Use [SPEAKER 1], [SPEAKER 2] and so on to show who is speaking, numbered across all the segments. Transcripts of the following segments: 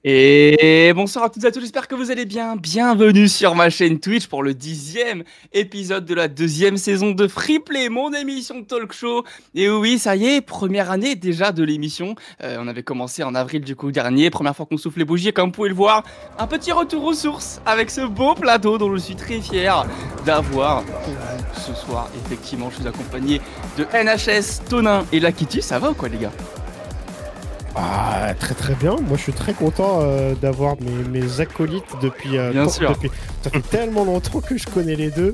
[SPEAKER 1] Et bonsoir à toutes et à tous, j'espère que vous allez bien. Bienvenue sur ma chaîne Twitch pour le 10e épisode de la 2e saison de Freeplay, mon émission de talk show. Et oui, ça y est, première année déjà de l'émission. On avait commencé en avril du coup dernier, première fois qu'on souffle les bougies. Et comme vous pouvez le voir, un petit retour aux sources avec ce beau plateau dont je suis très fier d'avoir pour vous ce soir. Effectivement, je suis accompagné de NHS, Tonin et Lakitu. Ça va ou quoi les gars ?
[SPEAKER 2] Ah, très très bien. Moi je suis très content d'avoir mes acolytes depuis,
[SPEAKER 1] Bien sûr.
[SPEAKER 2] Ça fait tellement longtemps que je connais les deux.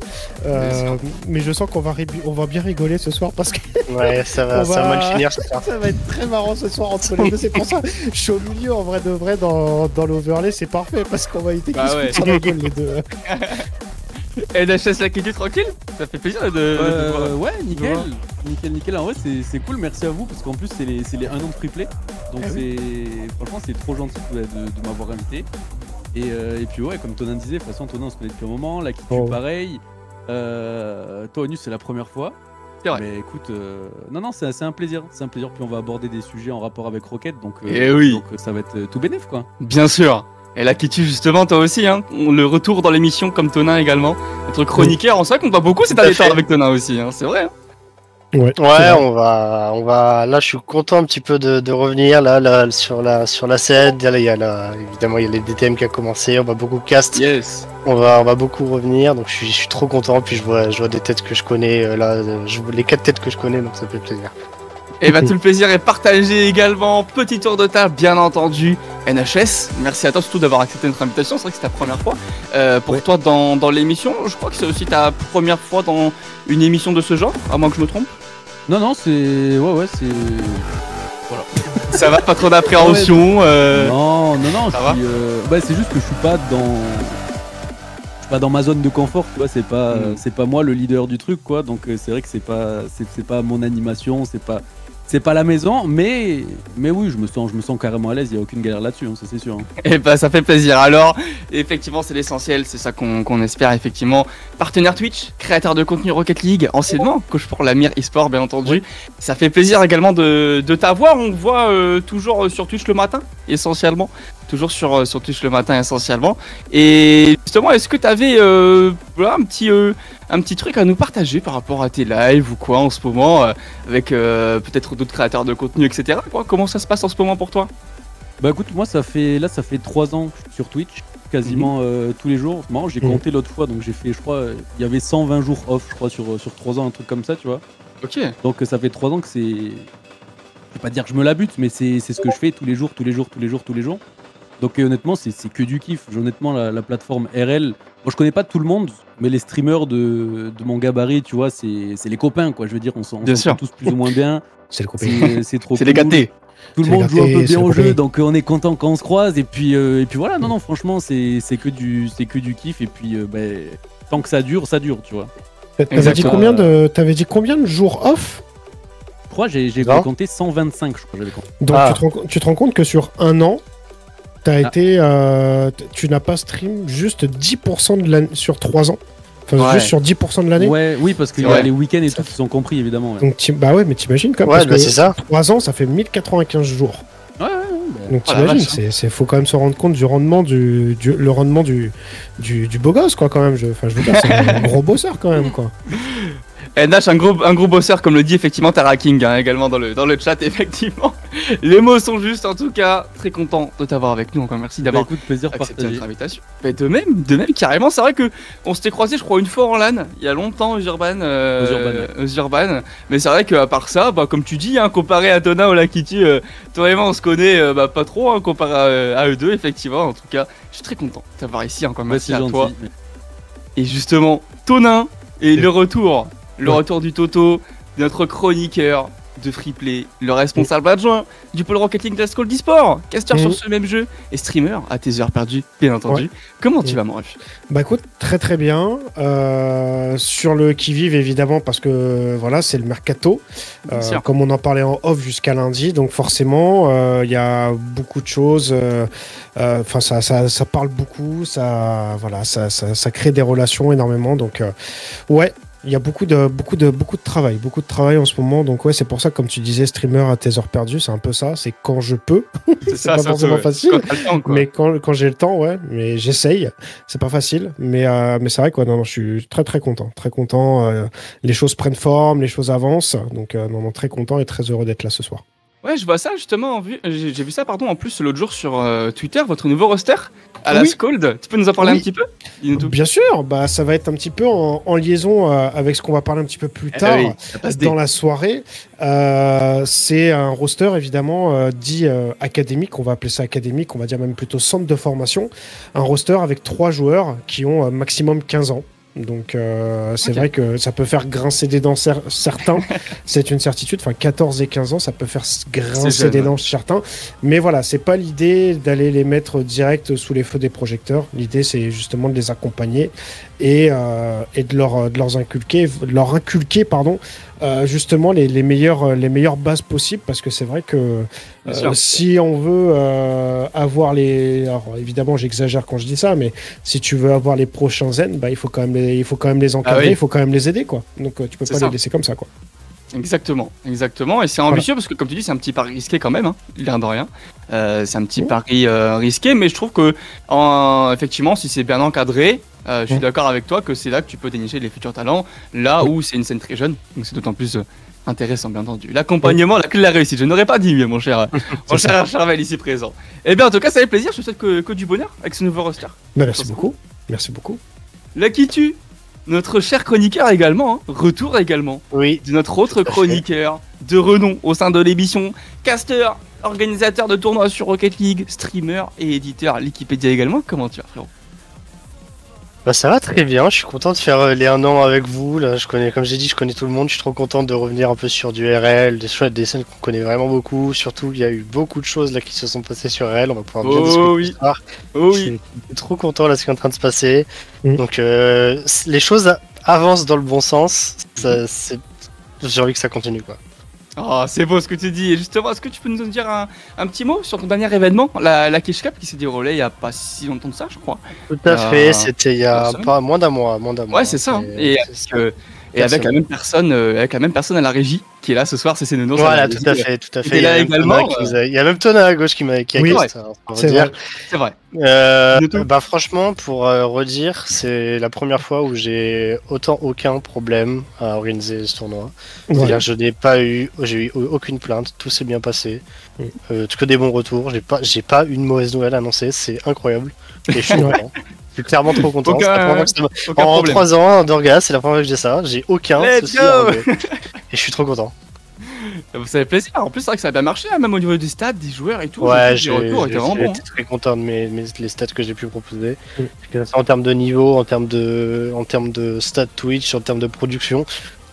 [SPEAKER 2] Mais je sens qu'on va bien rigoler ce soir parce que
[SPEAKER 3] ouais, ça va mal finir ce soir.
[SPEAKER 2] Ça va être très marrant ce soir entre les deux. C'est pour ça je suis au milieu en vrai de vrai dans l'overlay. C'est parfait parce qu'on va éviter qu'ils se foutent sur la gueule les deux.
[SPEAKER 1] NHS Lakitu tranquille. Ça fait plaisir de
[SPEAKER 4] ouais, nickel. Nickel. En vrai, c'est cool. Merci à vous parce qu'en plus, c'est les 1 an de Freeplay. Donc, franchement, c'est trop gentil de m'avoir invité. Et puis, ouais, comme Tonin disait, de toute façon, Tonin, on se connaît depuis un moment. Lakitu, pareil. Toi, Onus, c'est la première fois.
[SPEAKER 1] C'est vrai.
[SPEAKER 4] Mais écoute, non, c'est un plaisir. C'est un plaisir. Puis, on va aborder des sujets en rapport avec Rocket. Donc,
[SPEAKER 1] oui.
[SPEAKER 4] donc ça va être tout bénef, quoi.
[SPEAKER 1] Bien sûr. Et Lakitu, justement, toi aussi, hein. Le retour dans l'émission comme Tonin également. Notre chroniqueur, on sait qu'on voit beaucoup ces derniers temps avec Tonin aussi, hein. C'est vrai. Hein.
[SPEAKER 3] Ouais, on va. Là, je suis content un petit peu de revenir là sur la scène. Là, évidemment, il y a les DTM qui a commencé. On va beaucoup cast.
[SPEAKER 1] Yes.
[SPEAKER 3] On va beaucoup revenir. Donc, je suis trop content. Puis je vois des têtes que je connais. Là, je vois les 4 têtes que je connais. Donc, ça fait plaisir.
[SPEAKER 1] Et bah tout le plaisir est partagé également. Petit tour de table, bien entendu. NHS, merci à toi surtout d'avoir accepté notre invitation. C'est vrai que c'est ta première fois pour toi dans l'émission. Je crois que c'est aussi ta première fois dans une émission de ce genre, à moins que je me trompe.
[SPEAKER 4] Non, c'est... Ouais, c'est...
[SPEAKER 1] Voilà. Ça va, pas trop d'appréhension
[SPEAKER 4] Non,
[SPEAKER 1] ça va
[SPEAKER 4] c'est juste que je suis pas dans ma zone de confort, tu vois, c'est pas moi le leader du truc, quoi. Donc c'est vrai que c'est pas mon animation, c'est pas la maison, mais oui, je me sens carrément à l'aise, il y a aucune galère là-dessus, hein, ça c'est sûr. Hein.
[SPEAKER 1] Et bah ça fait plaisir. Alors, effectivement, c'est l'essentiel, c'est ça qu'on espère effectivement. Partenaire Twitch, créateur de contenu Rocket League, anciennement coach pour la Mire eSport, bien entendu. Oui. Ça fait plaisir également de t'avoir. On te voit toujours sur Twitch le matin, essentiellement. Toujours sur Twitch le matin, essentiellement. Et justement, est-ce que tu avais un petit truc à nous partager par rapport à tes lives ou quoi en ce moment, avec peut-être d'autres créateurs de contenu, etc. quoi. Comment ça se passe en ce moment pour toi?
[SPEAKER 4] Bah écoute, moi ça fait 3 ans que je suis sur Twitch, quasiment tous les jours. Moi j'ai compté l'autre fois, donc j'ai fait, je crois, il y avait 120 jours off, je crois, sur 3 ans, un truc comme ça, tu vois.
[SPEAKER 1] Ok.
[SPEAKER 4] Donc ça fait 3 ans que c'est... Je vais pas dire que je me la bute, mais c'est ce que je fais tous les jours. Donc honnêtement, c'est que du kiff. Honnêtement, la plateforme RL, moi je connais pas tout le monde, mais les streamers de mon gabarit, tu vois, c'est les copains, quoi. Je veux dire, on s'en tous plus ou moins bien.
[SPEAKER 2] C'est le copain.
[SPEAKER 4] C'est trop
[SPEAKER 1] c'est
[SPEAKER 4] cool.
[SPEAKER 1] les gâtés.
[SPEAKER 4] Tout le monde joue un peu bien au jeu, donc on est content quand on se croise. Et puis voilà, non, franchement, c'est que du kiff. Et puis tant que ça dure, tu vois.
[SPEAKER 2] T'avais dit combien de jours off?
[SPEAKER 4] Je crois j'ai compté 125, je crois.
[SPEAKER 2] Donc tu te rends compte que sur un an, tu n'as pas stream juste 10% de l'année sur 3 ans. Enfin, juste sur 10% de l'année.
[SPEAKER 4] Ouais, oui, parce qu'il y a les week-ends et tout qui sont compris, évidemment. Ouais.
[SPEAKER 2] Donc, mais t'imagines quand même.
[SPEAKER 3] Ouais, parce que
[SPEAKER 2] c'est ça. 3 ans, ça fait 1095 jours.
[SPEAKER 4] Ouais.
[SPEAKER 2] Donc t'imagines, faut quand même se rendre compte du rendement le rendement du beau gosse, quoi, quand même. Je veux dire, c'est un gros bosseur quand même, quoi.
[SPEAKER 1] NH, un gros bosseur, comme le dit effectivement Tara King, hein, également dans le chat, effectivement. Les mots sont justes, en tout cas. Très content de t'avoir avec nous. Encore merci d'avoir accepté notre invitation. Mais de même, carrément. C'est vrai que on s'était croisés, je crois, une fois en LAN, il y a longtemps, aux Urban. Mais c'est vrai qu'à part ça, comme tu dis, hein, comparé à Tonin ou Lakitu, toi et moi, on se connaît pas trop, hein, comparé à eux deux, effectivement. En tout cas, je suis très content de t'avoir ici. Encore merci à toi. Et justement, Tonin et le retour. Le retour du Toto, de notre chroniqueur de Freeplay, le responsable adjoint du pôle Rocket League de la School d'eSport, casteur sur ce même jeu et streamer à tes heures perdues, bien entendu. Ouais. Comment tu vas, mon ref?
[SPEAKER 2] Bah écoute, très très bien. Sur le qui-vive, évidemment, parce que voilà, c'est le mercato. Comme on en parlait en off jusqu'à lundi, donc forcément, il y a beaucoup de choses. Enfin, ça parle beaucoup, ça crée des relations énormément. Donc, ouais. Il y a beaucoup de travail en ce moment. Donc ouais, c'est pour ça, comme tu disais, streamer à tes heures perdues, c'est un peu ça. C'est quand je peux. C'est pas forcément facile. Mais quand j'ai le temps, ouais. Mais j'essaye. C'est pas facile. Mais c'est vrai quoi. Non, je suis très très content. Très content. Les choses prennent forme, les choses avancent. Donc non, très content et très heureux d'être là ce soir.
[SPEAKER 1] Ouais, je vois ça justement. J'ai vu ça, pardon, en plus l'autre jour sur Twitter, votre nouveau roster à la Scold. Tu peux nous en parler un petit peu?
[SPEAKER 2] Bien sûr, bah ça va être un petit peu en liaison avec ce qu'on va parler un petit peu plus tard dans la soirée. C'est un roster évidemment dit académique, on va appeler ça académique, on va dire même plutôt centre de formation. Un roster avec 3 joueurs qui ont maximum 15 ans. Donc c'est vrai que ça peut faire grincer des dents certains, c'est une certitude, enfin 14 et 15 ans ça peut faire grincer des dents certains, mais voilà, c'est pas l'idée d'aller les mettre direct sous les feux des projecteurs, l'idée c'est justement de les accompagner et de leur inculquer justement les meilleures bases possibles, parce que c'est vrai que si on veut avoir alors évidemment j'exagère quand je dis ça, mais si tu veux avoir les prochains zen, bah il faut quand même les encadrer, il faut quand même les aider quoi. Donc tu peux pas les laisser comme ça quoi.
[SPEAKER 1] Exactement, et c'est ambitieux parce que comme tu dis c'est un petit pari risqué quand même, l'air de rien. C'est un petit pari risqué, mais je trouve que effectivement si c'est bien encadré, je suis d'accord avec toi que c'est là que tu peux dénicher les futurs talents, là où c'est une scène très jeune, donc c'est d'autant plus intéressant bien entendu. L'accompagnement, la clé de la réussite, je n'aurais pas dit mieux mon cher Charvel ici présent. Et bien en tout cas ça fait plaisir, je te souhaite que du bonheur avec ce nouveau roster.
[SPEAKER 2] Merci beaucoup.
[SPEAKER 1] Lakitu, notre cher chroniqueur également, retour également de notre autre chroniqueur de renom au sein de l'émission, caster, organisateur de tournois sur Rocket League, streamer et éditeur Wikipédia également. Comment tu vas frérot?
[SPEAKER 3] Bah ça va très bien, je suis content de faire les 1 an avec vous, là comme j'ai dit je connais tout le monde, je suis trop content de revenir un peu sur du RL, des scènes qu'on connaît vraiment beaucoup, surtout il y a eu beaucoup de choses là qui se sont passées sur RL, on va pouvoir bien discuter plus tard. Je suis trop content là ce qui est en train de se passer, donc les choses avancent dans le bon sens, j'ai envie que ça continue quoi.
[SPEAKER 1] Oh, c'est beau ce que tu dis. Et justement, est-ce que tu peux nous dire un petit mot sur ton dernier événement, la Cash Cup, qui s'est déroulée il n'y a pas si longtemps de ça, je crois.
[SPEAKER 3] Tout à fait, c'était il y a pas moins d'un mois.
[SPEAKER 1] Ouais, c'est ça. Et avec la même personne à la régie qui est là ce soir, c'est Nonos.
[SPEAKER 3] Voilà, tout à fait.
[SPEAKER 1] Et là également.
[SPEAKER 3] Il y a même Tona à gauche qui a
[SPEAKER 1] c'est vrai.
[SPEAKER 3] Bah franchement, pour redire, c'est la première fois où j'ai aucun problème à organiser ce tournoi. C'est-à-dire que j'ai eu aucune plainte, tout s'est bien passé, que des bons retours. J'ai pas une mauvaise nouvelle à annoncer, c'est incroyable. Et je suis content. Je suis clairement trop content. En 3 ans d'Orga, c'est la première fois que j'ai ça. J'ai aucun souci. Et je suis trop content.
[SPEAKER 1] Ça fait plaisir. En plus, c'est vrai que ça a bien marché, même au niveau des stats, des joueurs et tout.
[SPEAKER 3] Ouais, j'ai été très content de les stats que j'ai pu proposer. En termes de niveau, en termes de stats Twitch, en termes de production.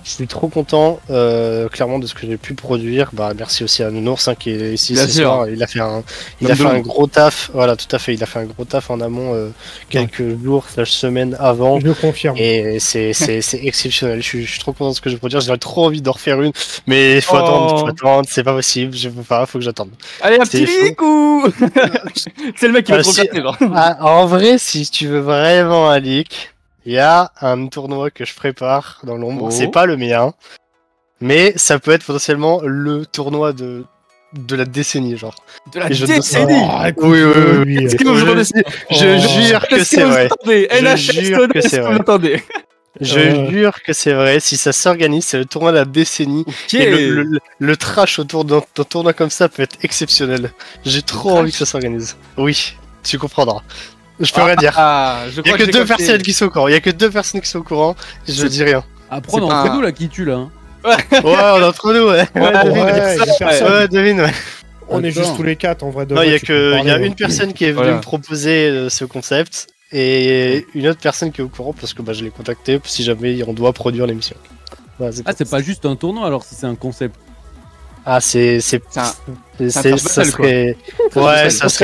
[SPEAKER 3] Je suis trop content, clairement, de ce que j'ai pu produire. Bah, merci aussi à Nounours qui est ici ce soir. Il a fait un gros taf. Voilà, tout à fait. Il a fait un gros taf en amont quelques jours, semaines avant.
[SPEAKER 2] Je le confirme.
[SPEAKER 3] Et c'est exceptionnel. Je suis trop content de ce que je produire. J'ai trop envie d'en refaire une, mais il faut attendre. C'est pas possible. Je peux pas. Faut que j'attende.
[SPEAKER 1] Allez, un petit leak ou c'est le mec qui va trop gâter, genre.
[SPEAKER 3] En vrai, si tu veux vraiment un leak. Il y a un tournoi que je prépare dans l'ombre, c'est pas le mien, mais ça peut être potentiellement le tournoi de la décennie, genre.
[SPEAKER 1] De la décennie.
[SPEAKER 3] Oui.
[SPEAKER 1] Je jure que c'est vrai.
[SPEAKER 3] Je jure que c'est vrai, si ça s'organise, c'est le tournoi de la décennie. Et le trash autour d'un tournoi comme ça peut être exceptionnel. J'ai trop envie que ça s'organise. Oui, tu comprendras. Je peux rien dire. Il y a que 2 personnes qui sont au courant. Je dis rien.
[SPEAKER 4] Après, on est entre nous là, qui tue là.
[SPEAKER 3] Ouais, on est entre nous, ouais. Devine, ouais.
[SPEAKER 2] On est juste tous les 4 en vrai.
[SPEAKER 3] Non, il y a une personne qui est venue me proposer ce concept et une autre personne qui est au courant parce que je l'ai contacté si jamais on doit produire l'émission.
[SPEAKER 4] C'est pas juste un tournoi alors si c'est un concept.
[SPEAKER 3] Ah, ça serait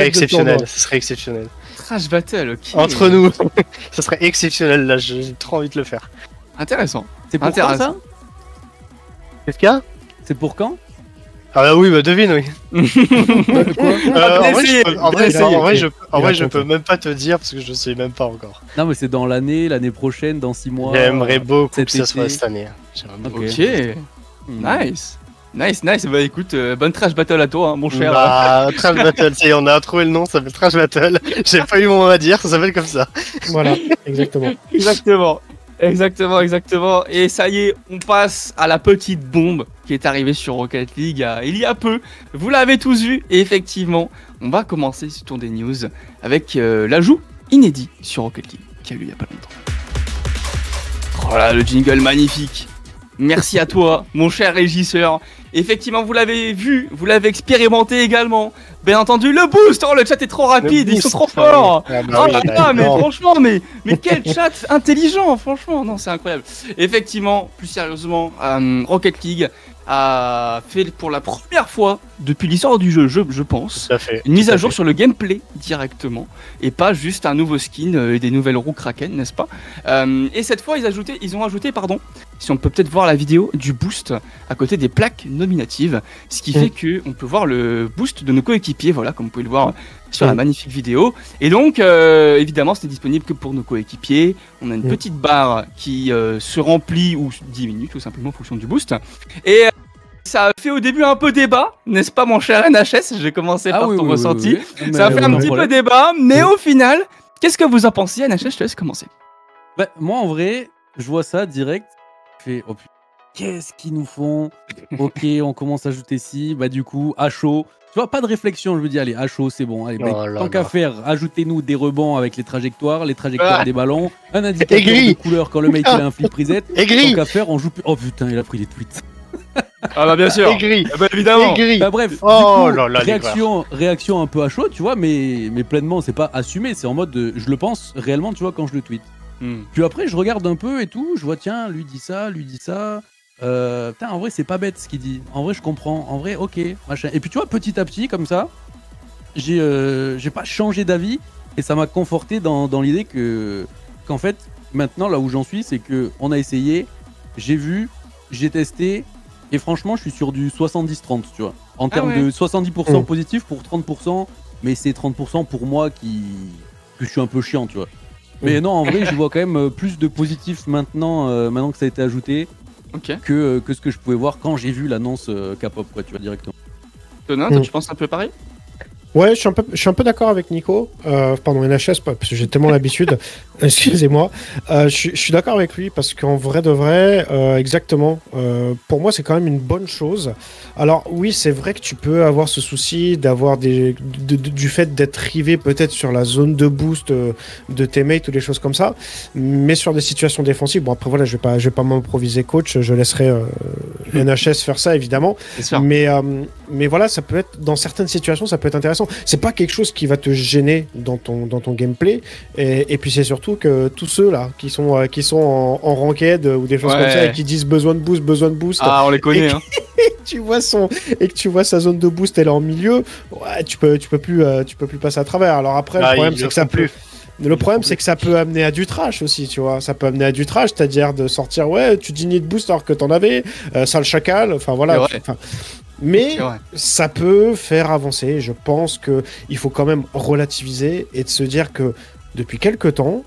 [SPEAKER 3] exceptionnel. Ça serait exceptionnel.
[SPEAKER 1] Trash battle, ok.
[SPEAKER 3] Entre nous, ça serait exceptionnel là, j'ai trop envie de le faire.
[SPEAKER 1] Intéressant.
[SPEAKER 4] C'est pour quand ça?
[SPEAKER 3] Qu'est-ce qu'il y a?
[SPEAKER 4] C'est pour quand?
[SPEAKER 3] Ah bah oui, bah devine, oui. En vrai, je peux même pas te dire parce que je sais même pas encore.
[SPEAKER 4] Non, mais c'est dans l'année prochaine, dans 6 mois.
[SPEAKER 3] J'aimerais beaucoup que ça soit cette année.
[SPEAKER 1] Ok, nice. Nice. Bah écoute, bonne trash battle à toi, hein, mon cher.
[SPEAKER 3] Bah, trash battle, ça y est, on a trouvé le nom, ça s'appelle trash battle. J'ai pas eu mon mot à dire, ça s'appelle comme ça.
[SPEAKER 2] Voilà, exactement.
[SPEAKER 1] Exactement. Et ça y est, on passe à la petite bombe qui est arrivée sur Rocket League il y a peu. Vous l'avez tous vu. Et effectivement, on va commencer ce tour des news avec l'ajout inédit sur Rocket League qui a eu il y a pas longtemps. Oh là, le jingle magnifique. Merci à toi, mon cher régisseur. Effectivement, vous l'avez vu, vous l'avez expérimenté également. Bien entendu, le boost, le chat est trop rapide, ils sont trop forts. Mais franchement, mais quel chat intelligent, franchement, non, c'est incroyable. Effectivement, plus sérieusement, Rocket League a fait pour la première fois depuis l'histoire du jeu, je pense, une mise à jour sur le gameplay directement et pas juste un nouveau skin et des nouvelles roues Kraken, n'est-ce pas? Et cette fois, ils ont ajouté, si on peut peut-être voir la vidéo, du boost à côté des plaques nominatives, ce qui fait que on peut voir le boost de nos coéquipiers, voilà, comme vous pouvez le voir sur la magnifique vidéo. Et donc, évidemment, c'est disponible que pour nos coéquipiers. On a une petite barre qui se remplit ou diminue tout simplement en fonction du boost. Et ça a fait au début un peu débat, n'est-ce pas, mon cher NHS? J'ai commencé par ton ressenti. Oui. Ça a fait un petit peu débat, mais au final, qu'est-ce que vous en pensez, NHS? Je te laisse commencer.
[SPEAKER 4] Bah, moi, en vrai, je vois ça direct. Je fais, oh putain, qu'est-ce qu'ils nous font? Ok, on commence à ajouter ci. Bah, du coup, à chaud. Tu vois, pas de réflexion, je me dis, allez, à chaud, c'est bon. Allez, mec, tant qu'à faire, ajoutez-nous des rebonds avec les trajectoires des ballons, un indicateur de couleur quand le mec il a un flip reset. Tant qu'à faire, on joue plus. Oh putain, il a pris les tweets.
[SPEAKER 1] Ah bah bien sûr.
[SPEAKER 3] Aigri.
[SPEAKER 1] Bah évidemment.
[SPEAKER 4] Bah bref, réaction un peu à chaud, tu vois, mais pleinement, c'est pas assumé, c'est en mode je le pense réellement, tu vois, quand je le tweet. Puis après, je regarde un peu et tout, je vois, tiens, lui dit ça. Putain, en vrai, c'est pas bête ce qu'il dit. En vrai, je comprends. En vrai, ok, machin. Et puis, tu vois, petit à petit, comme ça, j'ai pas changé d'avis et ça m'a conforté dans l'idée qu'en fait, maintenant, là où j'en suis, c'est que on a essayé, j'ai vu, j'ai testé et franchement, je suis sur du 70-30, tu vois. En termes de 70% positif pour 30%, mais c'est 30% pour moi que je suis un peu chiant, tu vois. Mais non, en vrai, je vois quand même plus de positifs maintenant que ça a été ajouté. Que ce que je pouvais voir quand j'ai vu l'annonce K-pop, quoi, tu vois, directement.
[SPEAKER 1] Tonin, toi, tu penses un peu pareil?
[SPEAKER 2] Ouais, je suis un peu d'accord avec Nico. Pardon, NHS, parce que j'ai tellement l'habitude. Excusez-moi. Je suis d'accord avec lui parce qu'en vrai de vrai, exactement. Pour moi, c'est quand même une bonne chose. Alors oui, c'est vrai que tu peux avoir ce souci d'avoir du fait d'être rivé peut-être sur la zone de boost de tes mates ou des choses comme ça. Mais sur des situations défensives, bon après voilà, je vais pas m'improviser coach. Je laisserai NHS faire ça évidemment. Mais voilà, ça peut être dans certaines situations, ça peut être intéressant. C'est pas quelque chose qui va te gêner dans ton gameplay et puis c'est surtout que tous ceux là qui sont en ranked ou des choses comme ça et qui disent besoin de boost.
[SPEAKER 1] Ah, on les connaît, hein.
[SPEAKER 2] Et que tu vois sa zone de boost elle est en milieu, ouais, tu peux plus passer à travers. Alors après le problème c'est que ça peut Le problème, c'est que ça peut amener à du trash aussi, tu vois. Ça peut amener à du trash, c'est-à-dire de sortir, ouais, tu dignes de boost alors que t'en avais, sale chacal, enfin voilà. Mais ça peut faire avancer. Je pense qu'il faut quand même relativiser et de se dire que depuis quelques temps,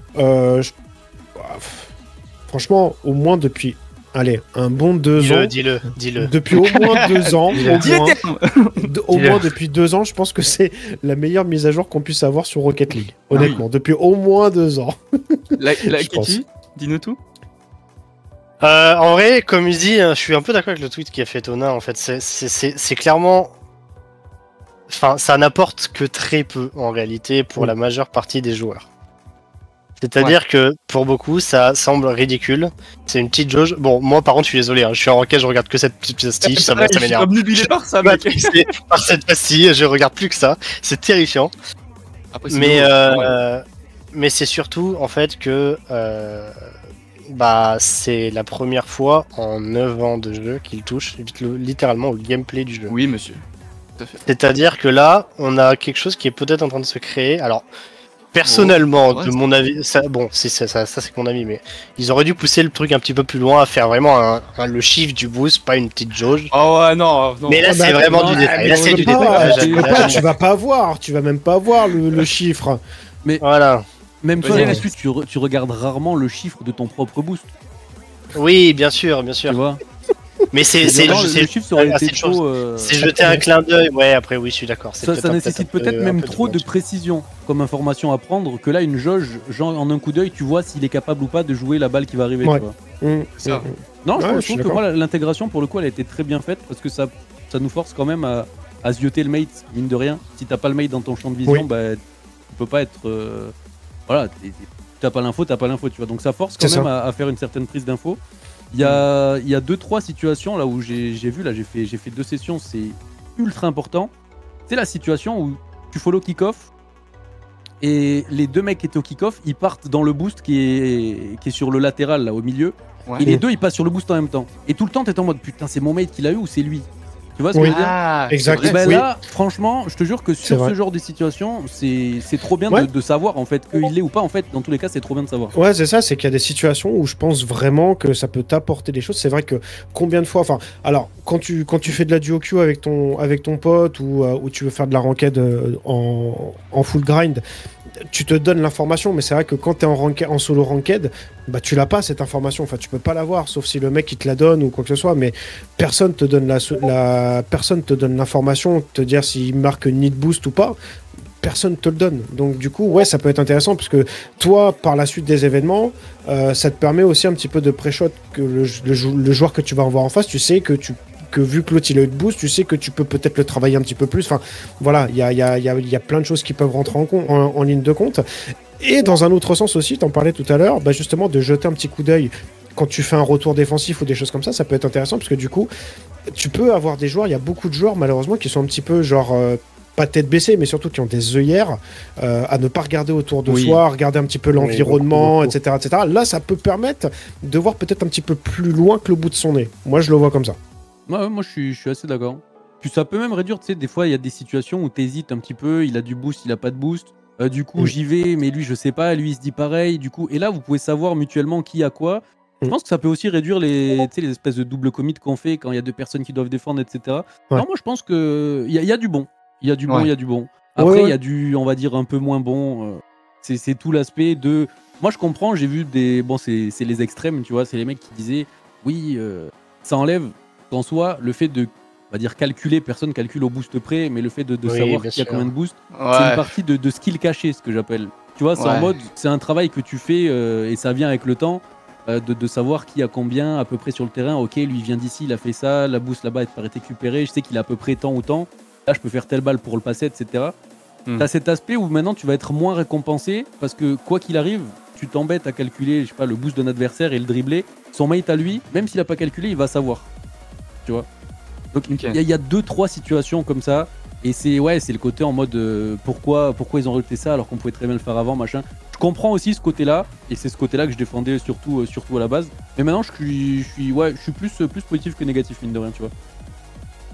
[SPEAKER 2] franchement, au moins depuis un bon 2 ans.
[SPEAKER 3] Dis-le.
[SPEAKER 2] Depuis au moins 2 ans. Au moins depuis 2 ans, je pense que c'est la meilleure mise à jour qu'on puisse avoir sur Rocket League. Honnêtement, depuis au moins 2 ans.
[SPEAKER 1] La Kitty, dis-nous tout.
[SPEAKER 3] En vrai, comme il dit, je suis un peu d'accord avec le tweet qui a fait Tona. En fait, c'est clairement. Enfin, ça n'apporte que très peu en réalité pour la majeure partie des joueurs. C'est-à-dire que pour beaucoup, ça semble ridicule. C'est une petite jauge. Bon, moi par contre, je suis désolé. Je suis en enquête, je regarde que cette petite pastille. Ça m'énerve.
[SPEAKER 1] Je suis obnubilé par ça, mec.
[SPEAKER 3] Par cette pastille, je regarde plus que ça. C'est terrifiant. Après, mais c'est surtout en fait que c'est la première fois en 9 ans de jeu qu'il touche littéralement au gameplay du jeu.
[SPEAKER 1] Oui, monsieur.
[SPEAKER 3] C'est-à-dire que là, on a quelque chose qui est peut-être en train de se créer. Alors, Personnellement, de mon avis, ça c'est mon avis, mais ils auraient dû pousser le truc un petit peu plus loin, à faire vraiment le chiffre du boost, pas une petite jauge.
[SPEAKER 1] Oh ouais, non.
[SPEAKER 3] Mais là, c'est vraiment du détail. Là, c'est du détail.
[SPEAKER 2] Tu vas pas avoir, tu vas même pas avoir le chiffre.
[SPEAKER 4] Mais
[SPEAKER 3] voilà.
[SPEAKER 4] Même toi, là-dessus, tu regardes rarement le chiffre de ton propre boost.
[SPEAKER 3] Oui, bien sûr. Tu
[SPEAKER 4] vois.
[SPEAKER 3] Mais c'est
[SPEAKER 4] le chiffre ça aurait été trop.
[SPEAKER 3] C'est jeter un clin d'œil. Ouais, après oui, je suis d'accord.
[SPEAKER 4] Ça nécessite peut-être même trop de précision comme information à prendre. Que là, une jauge, genre en un coup d'œil, tu vois s'il est capable ou pas de jouer la balle qui va arriver.
[SPEAKER 2] Ouais.
[SPEAKER 4] Tu vois.
[SPEAKER 1] Ça.
[SPEAKER 4] Non, je trouve que moi l'intégration pour le coup, elle a été très bien faite parce que ça nous force quand même à zioter le mate, mine de rien. Si t'as pas le mate dans ton champ de vision, bah tu peux pas être. Voilà, t'as pas l'info, tu vois. Donc ça force quand même à faire une certaine prise d'info. Il y a 2-3 situations là où j'ai vu, là j'ai fait 2 sessions, c'est ultra important. C'est la situation où tu follow kick-off et les 2 mecs qui étaient au kick-off, ils partent dans le boost qui est sur le latéral là au milieu. Ouais. Et les 2 ils passent sur le boost en même temps. Et tout le temps t'es en mode putain c'est mon mate qui l'a eu ou c'est lui. Tu vois ce que je veux dire?
[SPEAKER 2] Exact.
[SPEAKER 4] Et ben là, franchement, je te jure que sur ce genre de situation, c'est trop bien de savoir en fait qu'il l'est ou pas. En fait, dans tous les cas, c'est trop bien de savoir.
[SPEAKER 2] Ouais, c'est ça. C'est qu'il y a des situations où je pense vraiment que ça peut t'apporter des choses. C'est vrai que combien de fois, enfin, alors quand tu fais de la duo queue avec ton pote ou tu veux faire de la ranked en full grind. Tu te donnes l'information, mais c'est vrai que quand t'es en solo ranked, bah tu l'as pas cette information. Enfin, tu peux pas l'avoir, sauf si le mec il te la donne ou quoi que ce soit. Mais personne te donne personne te donne l'information, te dire s'il marque need boost ou pas. Personne te le donne. Donc du coup, ouais, ça peut être intéressant parce que toi, par la suite des événements, ça te permet aussi un petit peu de pré-shot que le joueur que tu vas avoir en face, tu sais que vu que l'autre il a eu de boost, tu sais que tu peux peut-être le travailler un petit peu plus. Enfin, voilà, il y a plein de choses qui peuvent rentrer en ligne de compte. Et dans un autre sens aussi, t'en parlais tout à l'heure, bah justement de jeter un petit coup d'œil quand tu fais un retour défensif ou des choses comme ça peut être intéressant parce que du coup, tu peux avoir des joueurs, il y a beaucoup de joueurs malheureusement qui sont un petit peu genre... pas tête baissée, mais surtout qui ont des œillères à ne pas regarder autour de soi, regarder un petit peu l'environnement, etc., etc. Là, ça peut permettre de voir peut-être un petit peu plus loin que le bout de son nez. Moi, je le vois comme ça.
[SPEAKER 4] Ouais, moi, je suis assez d'accord. Puis ça peut même réduire, tu sais, des fois, il y a des situations où t'hésites un petit peu, il a du boost, il a pas de boost. Du coup, j'y vais, mais lui, je sais pas, lui, il se dit pareil. Du coup, et là, vous pouvez savoir mutuellement qui a quoi. Je pense que ça peut aussi réduire les espèces de double commit qu'on fait quand il y a 2 personnes qui doivent défendre, etc. Ouais. Non, moi, je pense qu'il y a du bon. Il y a du bon, il y a du bon. Après, il y a du, on va dire, un peu moins bon. C'est tout l'aspect de... Moi, je comprends, j'ai vu des... Bon, c'est les extrêmes, tu vois. C'est les mecs qui disaient, oui, ça enlève en soi le fait de, on va dire, calculer. Personne calcule au boost près, mais le fait de savoir qui a combien de boost, c'est une partie de skill caché, ce que j'appelle. Tu vois, c'est en mode, c'est un travail que tu fais et ça vient avec le temps. De savoir qui a combien à peu près sur le terrain. Ok, lui il vient d'ici, il a fait ça, la boost là-bas elle paraît récupérée, je sais qu'il a à peu près tant ou tant. Là, je peux faire telle balle pour le passer, etc. T'as cet aspect où maintenant tu vas être moins récompensé parce que quoi qu'il arrive, tu t'embêtes à calculer, je sais pas, le boost d'un adversaire et le dribbler. Son mate à lui, même s'il a pas calculé, il va savoir. Tu vois. Donc il y a 2-3 situations comme ça. Et c'est le côté en mode pourquoi ils ont rajouté ça alors qu'on pouvait très bien le faire avant, machin. Je comprends aussi ce côté-là, et c'est ce côté-là que je défendais surtout à la base. Mais maintenant, je suis plus positif que négatif, mine de rien, tu vois.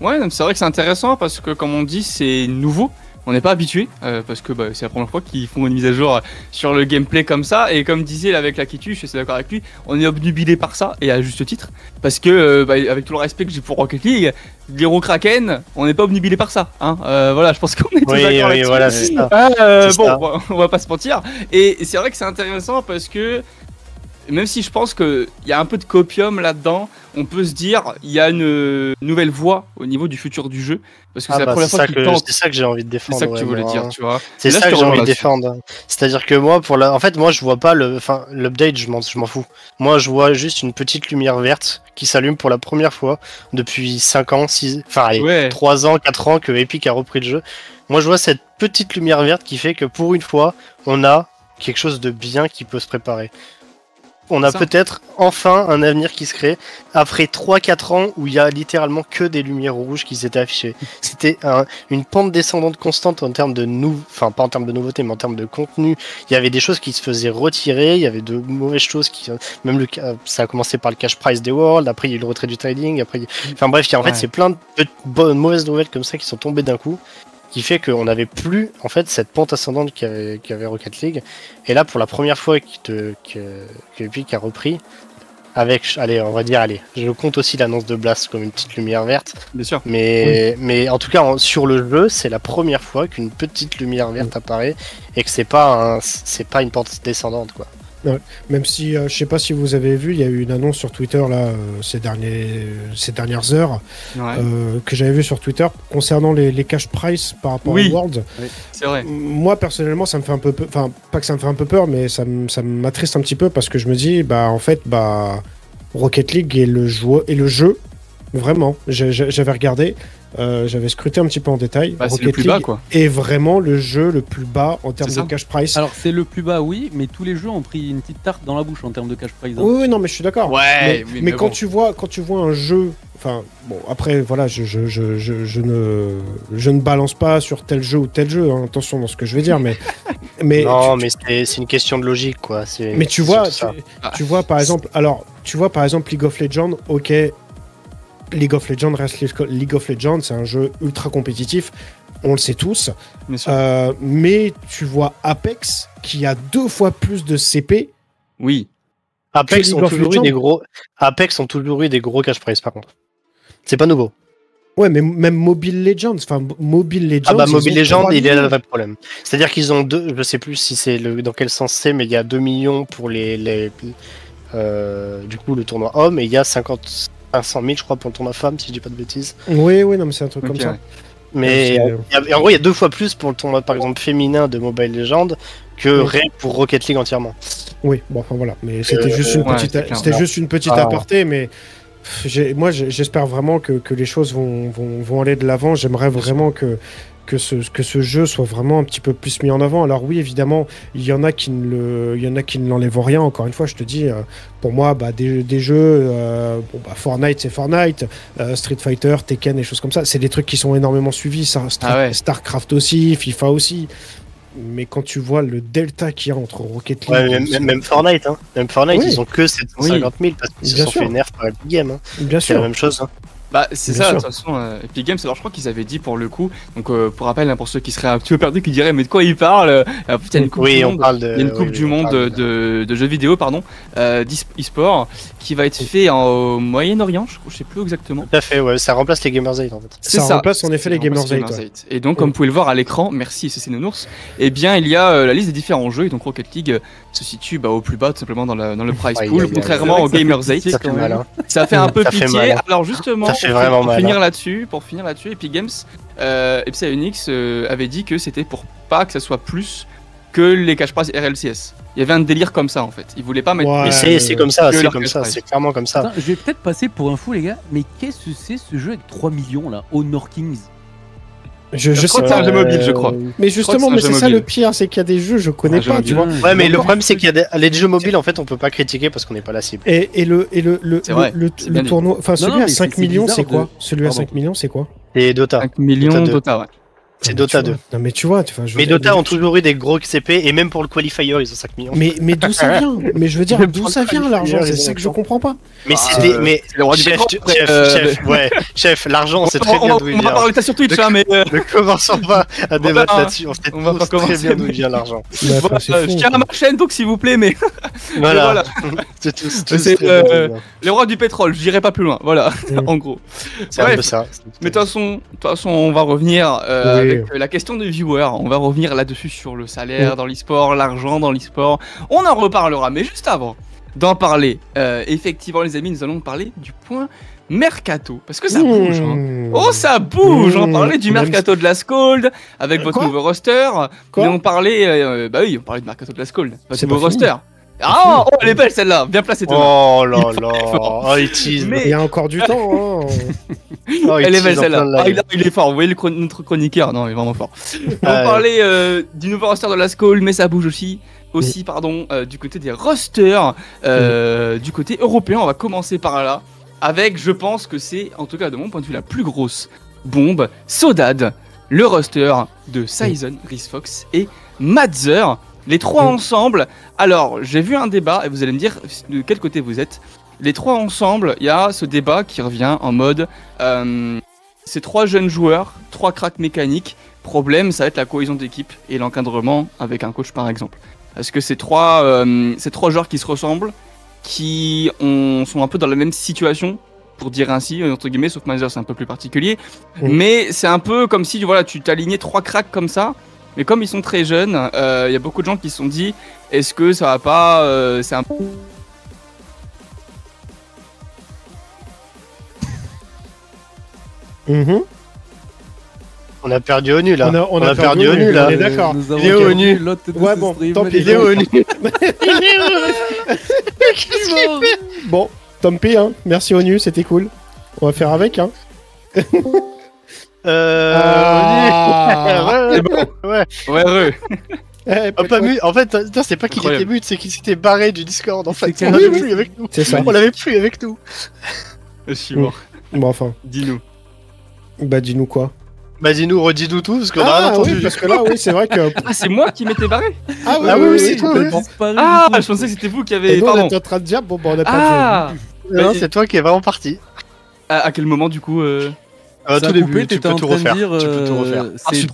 [SPEAKER 1] Ouais, c'est vrai que c'est intéressant parce que, comme on dit, c'est nouveau. On n'est pas habitué parce que c'est la première fois qu'ils font une mise à jour sur le gameplay comme ça. Et comme disait avec la Kitu, je suis d'accord avec lui, on est obnubilé par ça et à juste titre. Parce que, avec tout le respect que j'ai pour Rocket League, l'Hero Kraken, on n'est pas obnubilé par ça. Hein. Voilà, je pense qu'on est tous d'accord là-dessus.
[SPEAKER 3] Voilà, c'est ça.
[SPEAKER 1] On va pas se mentir. Et c'est vrai que c'est intéressant parce que, même si je pense qu'il y a un peu de copium là-dedans, on peut se dire il y a une nouvelle voie au niveau du futur du jeu. Parce que c'est la première fois qu'ils tentent.
[SPEAKER 3] C'est ça que j'ai envie de défendre.
[SPEAKER 1] C'est ça que tu voulais dire, tu vois.
[SPEAKER 3] C'est ça que j'ai envie de défendre. C'est-à-dire que moi, en fait, moi, je vois pas l'update, je m'en fous. Moi, je vois juste une petite lumière verte qui s'allume pour la première fois depuis 5 ans, 3 ans, 4 ans que Epic a repris le jeu. Moi, je vois cette petite lumière verte qui fait que pour une fois, on a quelque chose de bien qui peut se préparer. On a peut-être enfin un avenir qui se crée après 3-4 ans où il y a littéralement que des lumières rouges qui s'étaient affichées. C'était une pente descendante constante en termes de pas en termes de nouveautés, mais en termes de contenu. Il y avait des choses qui se faisaient retirer, il y avait de mauvaises choses qui, même ça a commencé par le cash price des Worlds, après il y a eu le retrait du trading, après, enfin bref, en fait c'est plein de mauvaises nouvelles comme ça qui sont tombées d'un coup. qui fait qu'on n'avait plus en fait cette pente ascendante qu'avait Rocket League. Et là, pour la première fois que Epic a repris, avec, on va dire, je compte aussi l'annonce de Blast comme une petite lumière verte.
[SPEAKER 1] Bien sûr.
[SPEAKER 3] Mais en tout cas, sur le jeu, c'est la première fois qu'une petite lumière verte apparaît et que c'est pas une pente descendante, quoi.
[SPEAKER 2] Ouais. Même si, je sais pas si vous avez vu, il y a eu une annonce sur Twitter là, ces dernières heures, que j'avais vu sur Twitter concernant les cash price par rapport aux Worlds.
[SPEAKER 1] Oui, c'est vrai.
[SPEAKER 2] Moi personnellement, ça me fait un peu peur, enfin pas que ça me fait un peu peur, mais ça m'attriste un petit peu parce que je me dis, en fait, Rocket League est le jeu, vraiment. J'avais regardé. J'avais scruté un petit peu en détail.
[SPEAKER 1] C'est le plus bas, quoi.
[SPEAKER 2] Est vraiment le jeu le plus bas en termes de cash price.
[SPEAKER 4] Alors c'est le plus bas, oui, mais tous les jeux ont pris une petite tarte dans la bouche en termes de cash price. Hein.
[SPEAKER 2] Oui, non, mais je suis d'accord.
[SPEAKER 1] Ouais,
[SPEAKER 2] mais quand tu vois un jeu, enfin bon, après voilà, je ne balance pas sur tel jeu ou tel jeu. Hein, attention dans ce que je vais dire, mais
[SPEAKER 3] non, mais c'est une question de logique, quoi.
[SPEAKER 2] Mais tu vois par exemple, League of Legends, ok. League of Legends reste League of Legends, c'est un jeu ultra compétitif, on le sait tous. Mais tu vois Apex qui a 2 fois plus de CP.
[SPEAKER 1] Oui.
[SPEAKER 3] Apex ont toujours eu des gros cash price par contre. C'est pas nouveau.
[SPEAKER 2] Ouais, mais même Mobile Legends, Mobile Legends.
[SPEAKER 3] Mobile Legends, il est là le vrai problème. C'est-à-dire qu'ils ont je sais plus si c'est dans quel sens c'est, mais il y a 2 millions pour du coup le tournoi homme et il y a 500 000 je crois pour le tournoi femme si je dis pas de bêtises.
[SPEAKER 2] Oui, non mais c'est un truc comme ça.
[SPEAKER 3] Mais en gros il y a 2 fois plus pour le tournoi par exemple féminin de Mobile Legends que rien pour Rocket League entièrement.
[SPEAKER 2] Oui, bon enfin voilà, mais c'était juste une petite aparté, mais moi j'espère vraiment que les choses vont aller de l'avant. J'aimerais vraiment que ce jeu soit vraiment un petit peu plus mis en avant. Alors oui, évidemment, il y en a qui ne l'enlèvent rien. Encore une fois, je te dis, pour moi, des jeux, Fortnite, c'est Fortnite, Street Fighter, Tekken, des choses comme ça, c'est des trucs qui sont énormément suivis. Starcraft aussi, FIFA aussi. Mais quand tu vois le delta qu'il y a entre Rocket League...
[SPEAKER 3] même Fortnite, hein. Ils ont que 750 000 parce qu'ils se sont fait nerf par Epic Games. Hein.
[SPEAKER 2] Bien sûr.
[SPEAKER 3] C'est la même chose. Hein.
[SPEAKER 1] C'est ça, de toute façon, Epic Games, alors je crois qu'ils avaient dit pour le coup, donc pour rappel, pour ceux qui seraient un petit peu perdus, qui diraient mais de quoi ils parlent, en fait, il y a une coupe du monde, de jeux vidéo, d'e-sport, qui va être fait au Moyen-Orient, je sais plus exactement.
[SPEAKER 3] Tout à fait, ouais, ça remplace les Gamersgate en fait.
[SPEAKER 2] Ça remplace en effet les Gamersgate.
[SPEAKER 1] Ouais. Et donc, comme vous pouvez le voir à l'écran, merci c'est Nounours, eh bien il y a la liste des différents jeux, et donc Rocket League se situe au plus bas tout simplement dans le prize pool, contrairement aux Gamersgate. Ça fait un peu pitié, alors justement... Pour finir là-dessus, Epic Games et Psyonix avait dit que c'était pour pas que ça soit plus que les cash prize RLCS. Il y avait un délire comme ça en fait. Ils voulaient pas mettre.
[SPEAKER 3] Mais c'est comme ça, c'est clairement comme ça.
[SPEAKER 4] Attends, je vais peut-être passer pour un fou les gars, mais qu'est-ce que c'est ce jeu avec 3 millions là, Honor Kings?
[SPEAKER 1] Je sais que c'est un jeu mobile, je crois.
[SPEAKER 2] Mais justement, c'est ça le pire, c'est qu'il y a des jeux je connais pas, tu vois.
[SPEAKER 3] Ouais, mais le problème c'est qu'il y a les jeux mobiles en fait, on peut pas critiquer parce qu'on n'est pas la cible.
[SPEAKER 2] Et le tournoi, enfin celui à 5 millions, c'est quoi? Celui à 5 millions, c'est quoi?
[SPEAKER 3] C'est Dota.
[SPEAKER 1] 5 millions Dota, ouais.
[SPEAKER 3] C'est Dota 2.
[SPEAKER 2] Non mais tu vois,
[SPEAKER 3] mais Dota ont toujours eu des gros CP et même pour le qualifier ils ont 5 millions.
[SPEAKER 2] Mais d'où ça vient? Mais je veux dire, d'où ça vient l'argent? C'est ça que je comprends pas.
[SPEAKER 3] Mais chef, l'argent on sait très bien d'où il vient.
[SPEAKER 1] On va parler de ça sur Twitch, mais
[SPEAKER 3] ne commençons pas à débattre là-dessus. On va très bien d'où vient l'argent.
[SPEAKER 1] Je tiens à ma chaîne donc s'il vous plaît, mais
[SPEAKER 3] voilà.
[SPEAKER 1] C'est les rois du pétrole. Je dirais pas plus loin. Voilà, en gros.
[SPEAKER 3] C'est un peu ça.
[SPEAKER 1] Mais de toute façon, on va revenir. Avec la question des viewers, on va revenir là-dessus sur le salaire dans l'e-sport, l'argent dans l'e-sport. On en reparlera, mais juste avant d'en parler, effectivement les amis, nous allons parler du point Mercato, parce que ça bouge. Hein. Oh, ça bouge. On parlait du Mercato de la Scold avec votre nouveau roster. Et on parlait, on parlait de Mercato de la Scold, votre nouveau roster. Ah, oh, elle est belle celle-là, bien placée.
[SPEAKER 3] Oh là là, oh, il tease.
[SPEAKER 2] Mais il y a encore du temps.
[SPEAKER 1] Elle est belle celle-là. Il est fort, vous voyez notre chroniqueur, non, il est vraiment fort. On parlait du nouveau roster de la Skull, mais ça bouge aussi du côté des rosters, du côté européen. On va commencer par là, avec, je pense que c'est, en tout cas de mon point de vue, la plus grosse bombe, Sodad, le roster de Sizen, RizFox et Madzer. Les trois ensemble, alors j'ai vu un débat et vous allez me dire de quel côté vous êtes. Les trois ensemble, il y a ce débat qui revient en mode ces trois jeunes joueurs, trois cracks mécaniques, Problème, ça va être la cohésion d'équipe et l'encadrement avec un coach par exemple. Parce que ces trois joueurs qui se ressemblent, qui sont un peu dans la même situation, pour dire ainsi, entre guillemets, sauf Mazer c'est un peu plus particulier. Mais c'est un peu comme si voilà, tu t'alignais 3 cracks comme ça, mais comme ils sont très jeunes, il y a beaucoup de gens qui se sont dit, est-ce que ça va pas... c'est un peu...
[SPEAKER 3] On a perdu ONU là.
[SPEAKER 2] On a perdu ONU là. On est d'accord.
[SPEAKER 3] Il est ONU.
[SPEAKER 2] Ouais, bon, tant pis.
[SPEAKER 3] Il est ONU.
[SPEAKER 2] Bon, tant pis, hein. Merci ONU, c'était cool. On va faire avec, hein.
[SPEAKER 3] Ouais. Pas mute. En fait, c'est pas qu'il était mute, c'est qu'il s'était barré du Discord. En fait, on l'avait plus avec nous.
[SPEAKER 2] C'est ça.
[SPEAKER 3] On l'avait plus avec nous.
[SPEAKER 1] Je suis mort.
[SPEAKER 2] Bon, enfin.
[SPEAKER 1] Dis-nous.
[SPEAKER 2] Bah, dis-nous quoi.
[SPEAKER 3] Bah, dis-nous, redis-nous tout, parce qu'on a rien entendu.
[SPEAKER 2] Oui, parce que là, oui, c'est vrai que.
[SPEAKER 1] Ah, c'est moi qui m'étais barré.
[SPEAKER 3] Oui, c'est toi.
[SPEAKER 1] Je pensais que c'était vous qui avez.
[SPEAKER 2] On était en train de dire, bon, bah, on a pas
[SPEAKER 3] de. Non, c'est toi qui es vraiment parti.
[SPEAKER 1] À quel moment, du coup
[SPEAKER 3] tout début, tu peux
[SPEAKER 4] en
[SPEAKER 3] tout
[SPEAKER 4] train
[SPEAKER 3] refaire.
[SPEAKER 4] De dire,
[SPEAKER 3] tu peux tout refaire.
[SPEAKER 4] C'est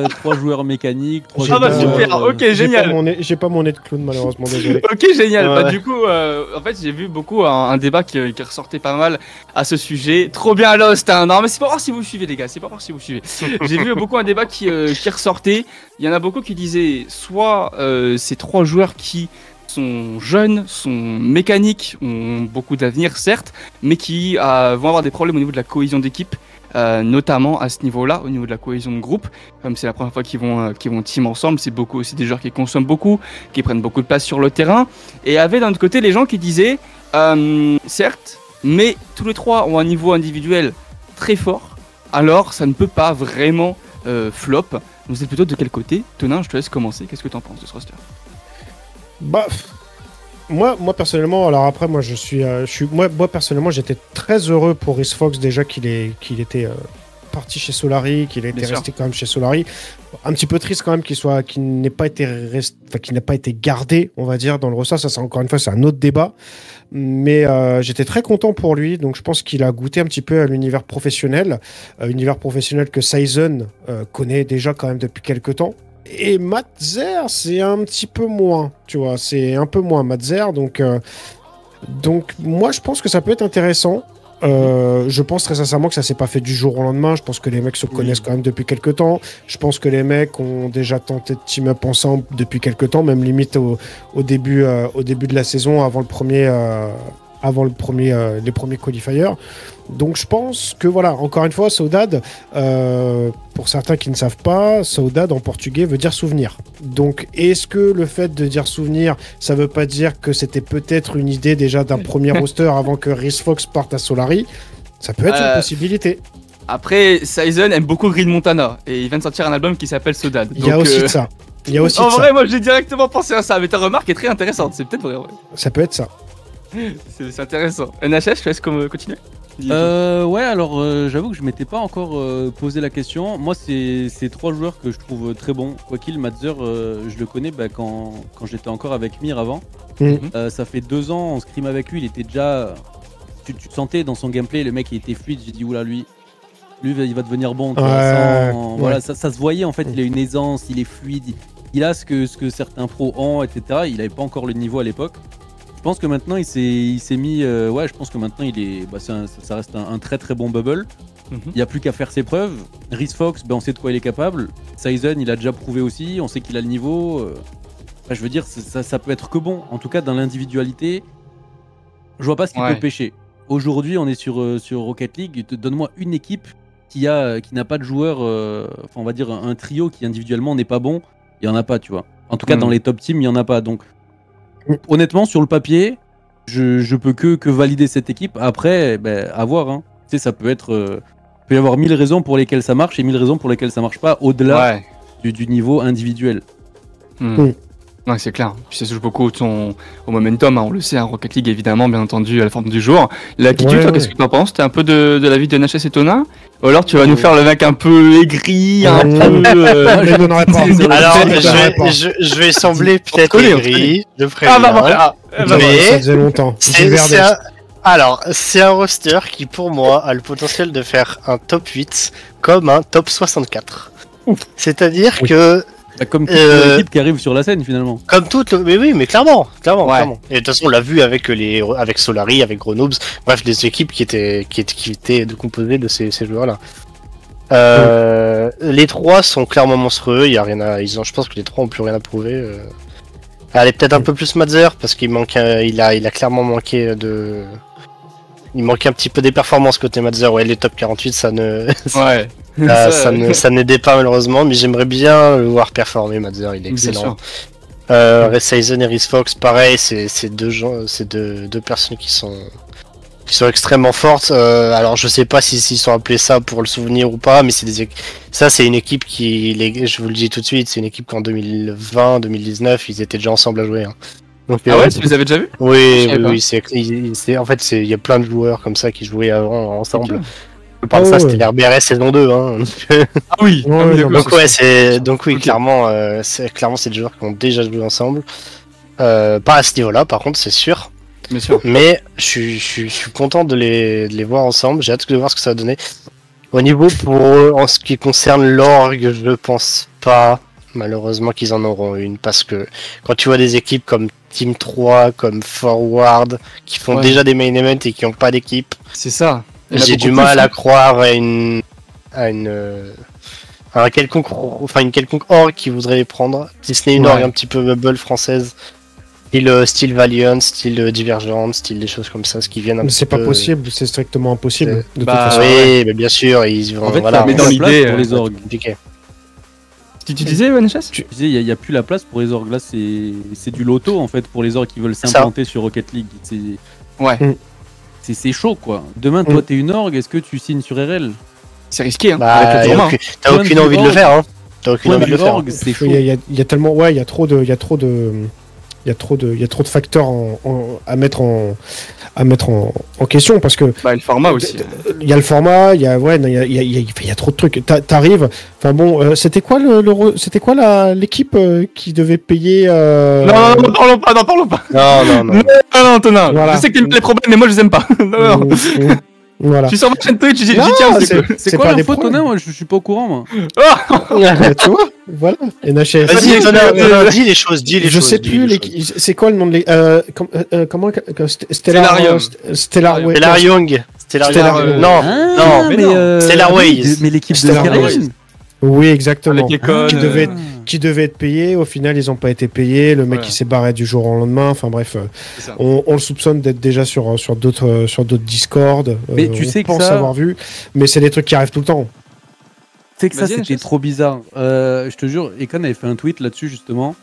[SPEAKER 4] trois joueurs mécaniques.
[SPEAKER 1] Super, ok, génial.
[SPEAKER 2] J'ai pas mon nez de clown, malheureusement, désolé.
[SPEAKER 1] Ok, génial. Bah, du coup, en fait, j'ai vu beaucoup un débat qui ressortait pas mal à ce sujet. Trop bien Lost, hein. Non, mais c'est pas voir si vous suivez, les gars. C'est pas voir si vous suivez. J'ai vu beaucoup un débat qui ressortait. Il y en a beaucoup qui disaient soit ces 3 joueurs qui sont jeunes, sont mécaniques, ont beaucoup d'avenir, certes, mais qui vont avoir des problèmes au niveau de la cohésion d'équipe. Notamment à ce niveau-là, au niveau de la cohésion de groupe, comme c'est la première fois qu'ils vont team ensemble, c'est beaucoup aussi des joueurs qui consomment beaucoup, qui prennent beaucoup de place sur le terrain, et il y avait d'un autre côté les gens qui disaient, certes, mais tous les 3 ont un niveau individuel très fort, alors ça ne peut pas vraiment flop. Vous êtes plutôt de quel côté? Tonin, je te laisse commencer, qu'est-ce que tu en penses de ce roster?
[SPEAKER 2] Bah... Moi personnellement, alors après moi moi personnellement j'étais très heureux pour Rhys Fox déjà qu'il était parti chez Solari, qu'il était resté quand même chez Solari. Un petit peu triste quand même qu'il n'ait pas été gardé, on va dire, dans le roster. Ça, c'est encore une fois, c'est un autre débat. Mais j'étais très content pour lui, donc je pense qu'il a goûté un petit peu à l'univers professionnel que Sizen connaît déjà quand même depuis quelques temps. Et Matzer, c'est un petit peu moins, tu vois, c'est un peu moins Matzer, donc moi je pense que ça peut être intéressant. Je pense très sincèrement que ça s'est pas fait du jour au lendemain. Je pense que les mecs se connaissent quand même depuis quelques temps. Je pense que les mecs ont déjà tenté de team up ensemble depuis quelques temps, même limite au début de la saison, avant les premiers qualifiers. Donc je pense que voilà, encore une fois, Saudade, pour certains qui ne savent pas, Saudade en portugais veut dire souvenir. Donc est-ce que le fait de dire souvenir, ça veut pas dire que c'était peut-être une idée déjà d'un premier roster avant que Rhys Fox parte à Solari? Ça peut être une possibilité.
[SPEAKER 1] Après, Sizen aime beaucoup Green Montana et il vient de sortir un album qui s'appelle Saudade.
[SPEAKER 2] Il y a aussi de ça.
[SPEAKER 1] En vrai, moi j'ai directement pensé à ça, mais ta remarque est très intéressante, c'est peut-être vrai. Ouais.
[SPEAKER 2] Ça peut être ça.
[SPEAKER 1] C'est intéressant. NHS, je te laisse continuer.
[SPEAKER 4] Ouais, alors j'avoue que je m'étais pas encore posé la question. Moi, c'est 3 joueurs que je trouve très bons. Quoi qu'il, Matzer, je le connais quand j'étais encore avec Mir avant. Ça fait 2 ans, on scrim avec lui, il était déjà... Tu te sentais dans son gameplay, le mec il était fluide, j'ai dit oula lui il va devenir bon. Voilà, ça se voyait en fait, il a une aisance, il est fluide, il a ce que certains pros ont, etc. Il avait pas encore le niveau à l'époque. Je pense que maintenant il s'est mis, je pense que maintenant il est, ça reste un très très bon bubble. Il n'y a plus qu'à faire ses preuves. Rhys Fox, on sait de quoi il est capable. Sizen, il a déjà prouvé aussi, on sait qu'il a le niveau. Je veux dire, ça peut être que bon. En tout cas, dans l'individualité, je vois pas ce qu'il peut pêcher. Aujourd'hui, on est sur Rocket League. Donne-moi une équipe qui n'a pas de joueur, on va dire un trio qui individuellement n'est pas bon. Il y en a pas, tu vois. En tout cas, dans les top teams, il y en a pas. Donc, honnêtement, sur le papier, je peux que valider cette équipe. Après, à voir. Hein. Tu sais, ça peut être, peut y avoir 1000 raisons pour lesquelles ça marche et 1000 raisons pour lesquelles ça marche pas, au-delà du niveau individuel.
[SPEAKER 1] Ouais, c'est clair. Puis ça se joue beaucoup au momentum, hein, on le sait, hein, Rocket League évidemment, bien entendu, à la forme du jour. L'attitude, toi, qu'est-ce que tu en penses? T'es un peu de l'avis de NHS et Tonin? Ou alors tu vas nous faire le mec un peu aigri, un peu...
[SPEAKER 3] Alors, je vais sembler peut-être aigri, de prévenir. Mais
[SPEAKER 2] ça faisait longtemps.
[SPEAKER 3] Alors, c'est un roster qui, pour moi, a le potentiel de faire un top 8 comme un top 64. C'est-à-dire que
[SPEAKER 4] comme toute équipe qui arrive sur la scène finalement.
[SPEAKER 3] Comme toute, mais oui, mais clairement. Et de toute façon, on l'a vu avec Solari, avec Grenoble, bref, des équipes qui étaient composées de ces joueurs-là. Les trois sont clairement monstrueux. Il y a rien à, je pense que les trois ont plus rien à prouver. Allez, peut-être un peu plus Madzer parce qu'il manque, il a clairement manqué de. Il manquait un petit peu des performances côté Madzer. Ouais, les top 48, ça ne. Ouais. Ça n'aidait pas malheureusement, mais j'aimerais bien le voir performer. Madzer, il est excellent. Reisseisen et Rhys Fox, pareil, c'est deux personnes qui sont extrêmement fortes. Alors je sais pas s'ils sont appelés ça pour le souvenir ou pas, mais c'est une équipe je vous le dis tout de suite, c'est une équipe qu'en 2020-2019 ils étaient déjà ensemble à jouer. Hein.
[SPEAKER 1] Donc, ouais, tu les avais déjà vus?
[SPEAKER 3] Oui, en fait il y a plein de joueurs comme ça qui jouaient avant ensemble. Okay. Je parle de ça, c'était l'RBRS saison 2. Hein.
[SPEAKER 1] Ah oui.
[SPEAKER 3] Donc oui, clairement, c'est des joueurs qui ont déjà joué ensemble. Pas à ce niveau-là, par contre, c'est sûr.
[SPEAKER 1] Bien sûr.
[SPEAKER 3] Mais je suis content de les voir ensemble. J'ai hâte de voir ce que ça va donner. Au niveau en ce qui concerne l'org, je pense pas malheureusement qu'ils en auront une, parce que quand tu vois des équipes comme Team 3, comme Forward, qui font déjà des main events et qui n'ont pas d'équipe,
[SPEAKER 1] c'est ça.
[SPEAKER 3] J'ai du mal à croire à une quelconque org qui voudrait les prendre, si ce n'est une org un petit peu bubble française. Style Valiant, style Divergent, style des choses comme ça, ce qui viennent un peu.
[SPEAKER 2] C'est pas possible, c'est strictement impossible.
[SPEAKER 3] De toute façon. Oui, mais bien sûr, ils vont.
[SPEAKER 4] En fait, mais dans l'idée pour les orgs.
[SPEAKER 1] Tu disais, Vanessa?
[SPEAKER 4] Tu disais, il n'y a plus la place pour les orgs. Là, c'est du loto en fait pour les orgs qui veulent s'implanter sur Rocket League. C'est chaud quoi. Demain, toi, t'es une org, est-ce que tu signes sur RL?
[SPEAKER 1] C'est risqué, hein.
[SPEAKER 3] T'as aucune envie de le faire, hein. T'as aucune envie de le faire.
[SPEAKER 2] Il y a tellement, il y a trop de facteurs à mettre en question, parce que
[SPEAKER 1] le format aussi.
[SPEAKER 2] Il y a le format, il y a trop de trucs. T'arrives. Enfin bon, c'était quoi l'équipe qui devait payer
[SPEAKER 1] Non, n'en parlons pas.
[SPEAKER 3] Non,
[SPEAKER 1] Antonin. Voilà. Je sais que t'aimes les problèmes, mais moi je les aime pas. Non.
[SPEAKER 2] Voilà.
[SPEAKER 1] Je suis sur ma chaîne Twitch, j'y tiens.
[SPEAKER 4] C'est quoi l'info, Antonin? Moi je suis pas au courant, moi.
[SPEAKER 2] Tu vois, voilà. NHS.
[SPEAKER 3] Vas-y, dis les choses.
[SPEAKER 2] Je sais plus. C'est quoi le nom de comment Stellar
[SPEAKER 3] Young. Non. Stellar Ways.
[SPEAKER 4] Mais l'équipe de Skyrim.
[SPEAKER 2] Oui, exactement. Qui devait être payé. Au final, ils n'ont pas été payés. Le mec, il s'est barré du jour au lendemain. Enfin bref, on le soupçonne d'être déjà sur d'autres Discord.
[SPEAKER 4] Mais tu sais que
[SPEAKER 2] pense avoir vu. Mais c'est des trucs qui arrivent tout le temps.
[SPEAKER 4] Tu sais que ça, c'était trop bizarre. Je te jure, Econ avait fait un tweet là-dessus justement.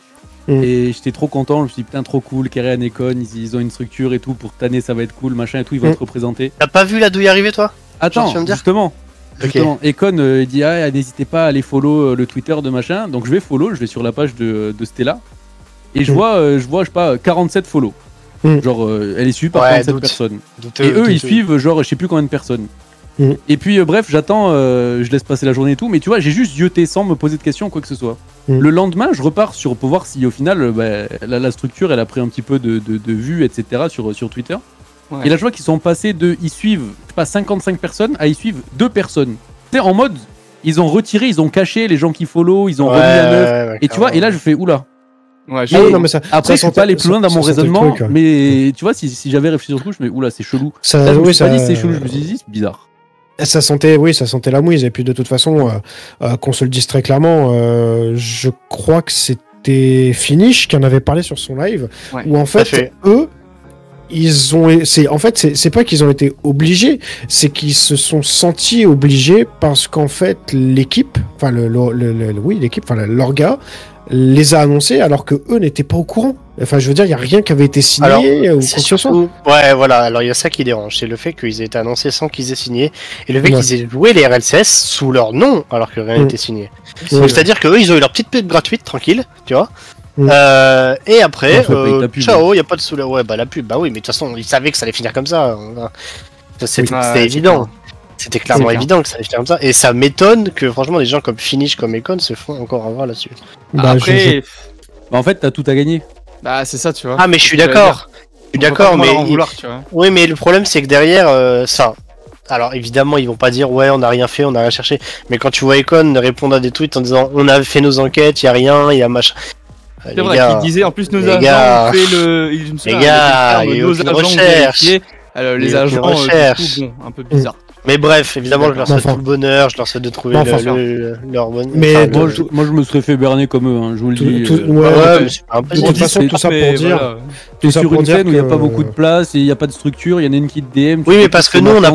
[SPEAKER 4] Et j'étais trop content. Je me suis dit, putain, trop cool. Keren, Econ, ils ont une structure et tout. Pour cette année, ça va être cool, machin et tout. Ils vont être représentés.
[SPEAKER 3] T'as pas vu là d'où y arriver, toi?
[SPEAKER 4] Attends, justement. Justement, Econ il dit n'hésitez pas à aller follow le Twitter de machin. Donc je vais follow, je vais sur la page de Stella et je vois je sais pas 47 follow. Genre elle est suivie par 47 personnes. Et eux ils suivent genre je sais plus combien de personnes. Et puis bref, j'attends, je laisse passer la journée et tout, mais tu vois, j'ai juste zioté sans me poser de questions quoi que ce soit. Le lendemain, je repars pour voir si au final la structure elle a pris un petit peu de vues etc sur Twitter. Et là je vois qu'ils sont passés ils suivent, je sais pas, 55 personnes à ils suivent 2 personnes. Tu sais, en mode, ils ont retiré, ils ont caché les gens qui follow, ils ont remis à neuf. Et tu vois, et là je fais oula.
[SPEAKER 2] Non, mais
[SPEAKER 4] après, je suis pas allé plus loin dans mon raisonnement, mais tu vois, si j'avais réfléchi sur le coup, je me dis oula, c'est chelou. Là, je me suis pas dit c'est chelou, je me suis dit c'est bizarre.
[SPEAKER 2] Ça sentait la mouise. Et puis de toute façon, qu'on se le dise très clairement, je crois que c'était Finish qui en avait parlé sur son live, où en fait, eux, c'est pas qu'ils ont été obligés, c'est qu'ils se sont sentis obligés parce qu'en fait l'équipe, enfin l'orga les a annoncés alors que eux n'étaient pas au courant. Enfin, je veux dire, il y a rien qui avait été signé ou quoi que ce soit.
[SPEAKER 3] Ouais, voilà. Alors il y a ça qui dérange, c'est le fait qu'ils aient été annoncés sans qu'ils aient signé, et le fait qu'ils aient joué les RLCS sous leur nom alors que rien n'était signé. Donc c'est-à-dire que eux, ils ont eu leur petite pub gratuite, tranquille, tu vois. Et après, ciao, il n'y a pas de sous la pub, bah oui, mais de toute façon, ils savaient que ça allait finir comme ça. C'était évident. C'était clairement évident que ça allait finir comme ça. Et ça m'étonne que, franchement, des gens comme Finish, comme Econ se font encore avoir là-dessus.
[SPEAKER 1] Après,
[SPEAKER 4] en fait, t'as tout à gagner.
[SPEAKER 1] Bah, c'est ça, tu vois.
[SPEAKER 3] Ah, mais je suis d'accord. Je suis d'accord, mais.
[SPEAKER 1] Vouloir, tu vois.
[SPEAKER 3] Oui, mais le problème, c'est que derrière, ça. Alors évidemment, ils vont pas dire ouais, on n'a rien fait, on n'a rien cherché. Mais quand tu vois Econ répondre à des tweets en disant on a fait nos enquêtes, il y a rien, il y a machin.
[SPEAKER 1] C'est vrai qu'il disait en plus nos agents ont fait le.
[SPEAKER 3] Les gars, il y a aucune recherche.
[SPEAKER 1] Les agents, du coup, bon, un peu bizarre.
[SPEAKER 3] Mais bref, évidemment, je leur souhaite tout le bonheur, je leur souhaite de trouver leur bonne.
[SPEAKER 4] Mais moi, je me serais fait berner comme eux, hein, je vous le dis.
[SPEAKER 2] De toute façon, tout ça pour dire.
[SPEAKER 4] T'es sur une scène où il n'y a pas beaucoup de place, il n'y a pas de structure, il y en a une qui te DM.
[SPEAKER 3] Oui, mais parce que nous, on n'a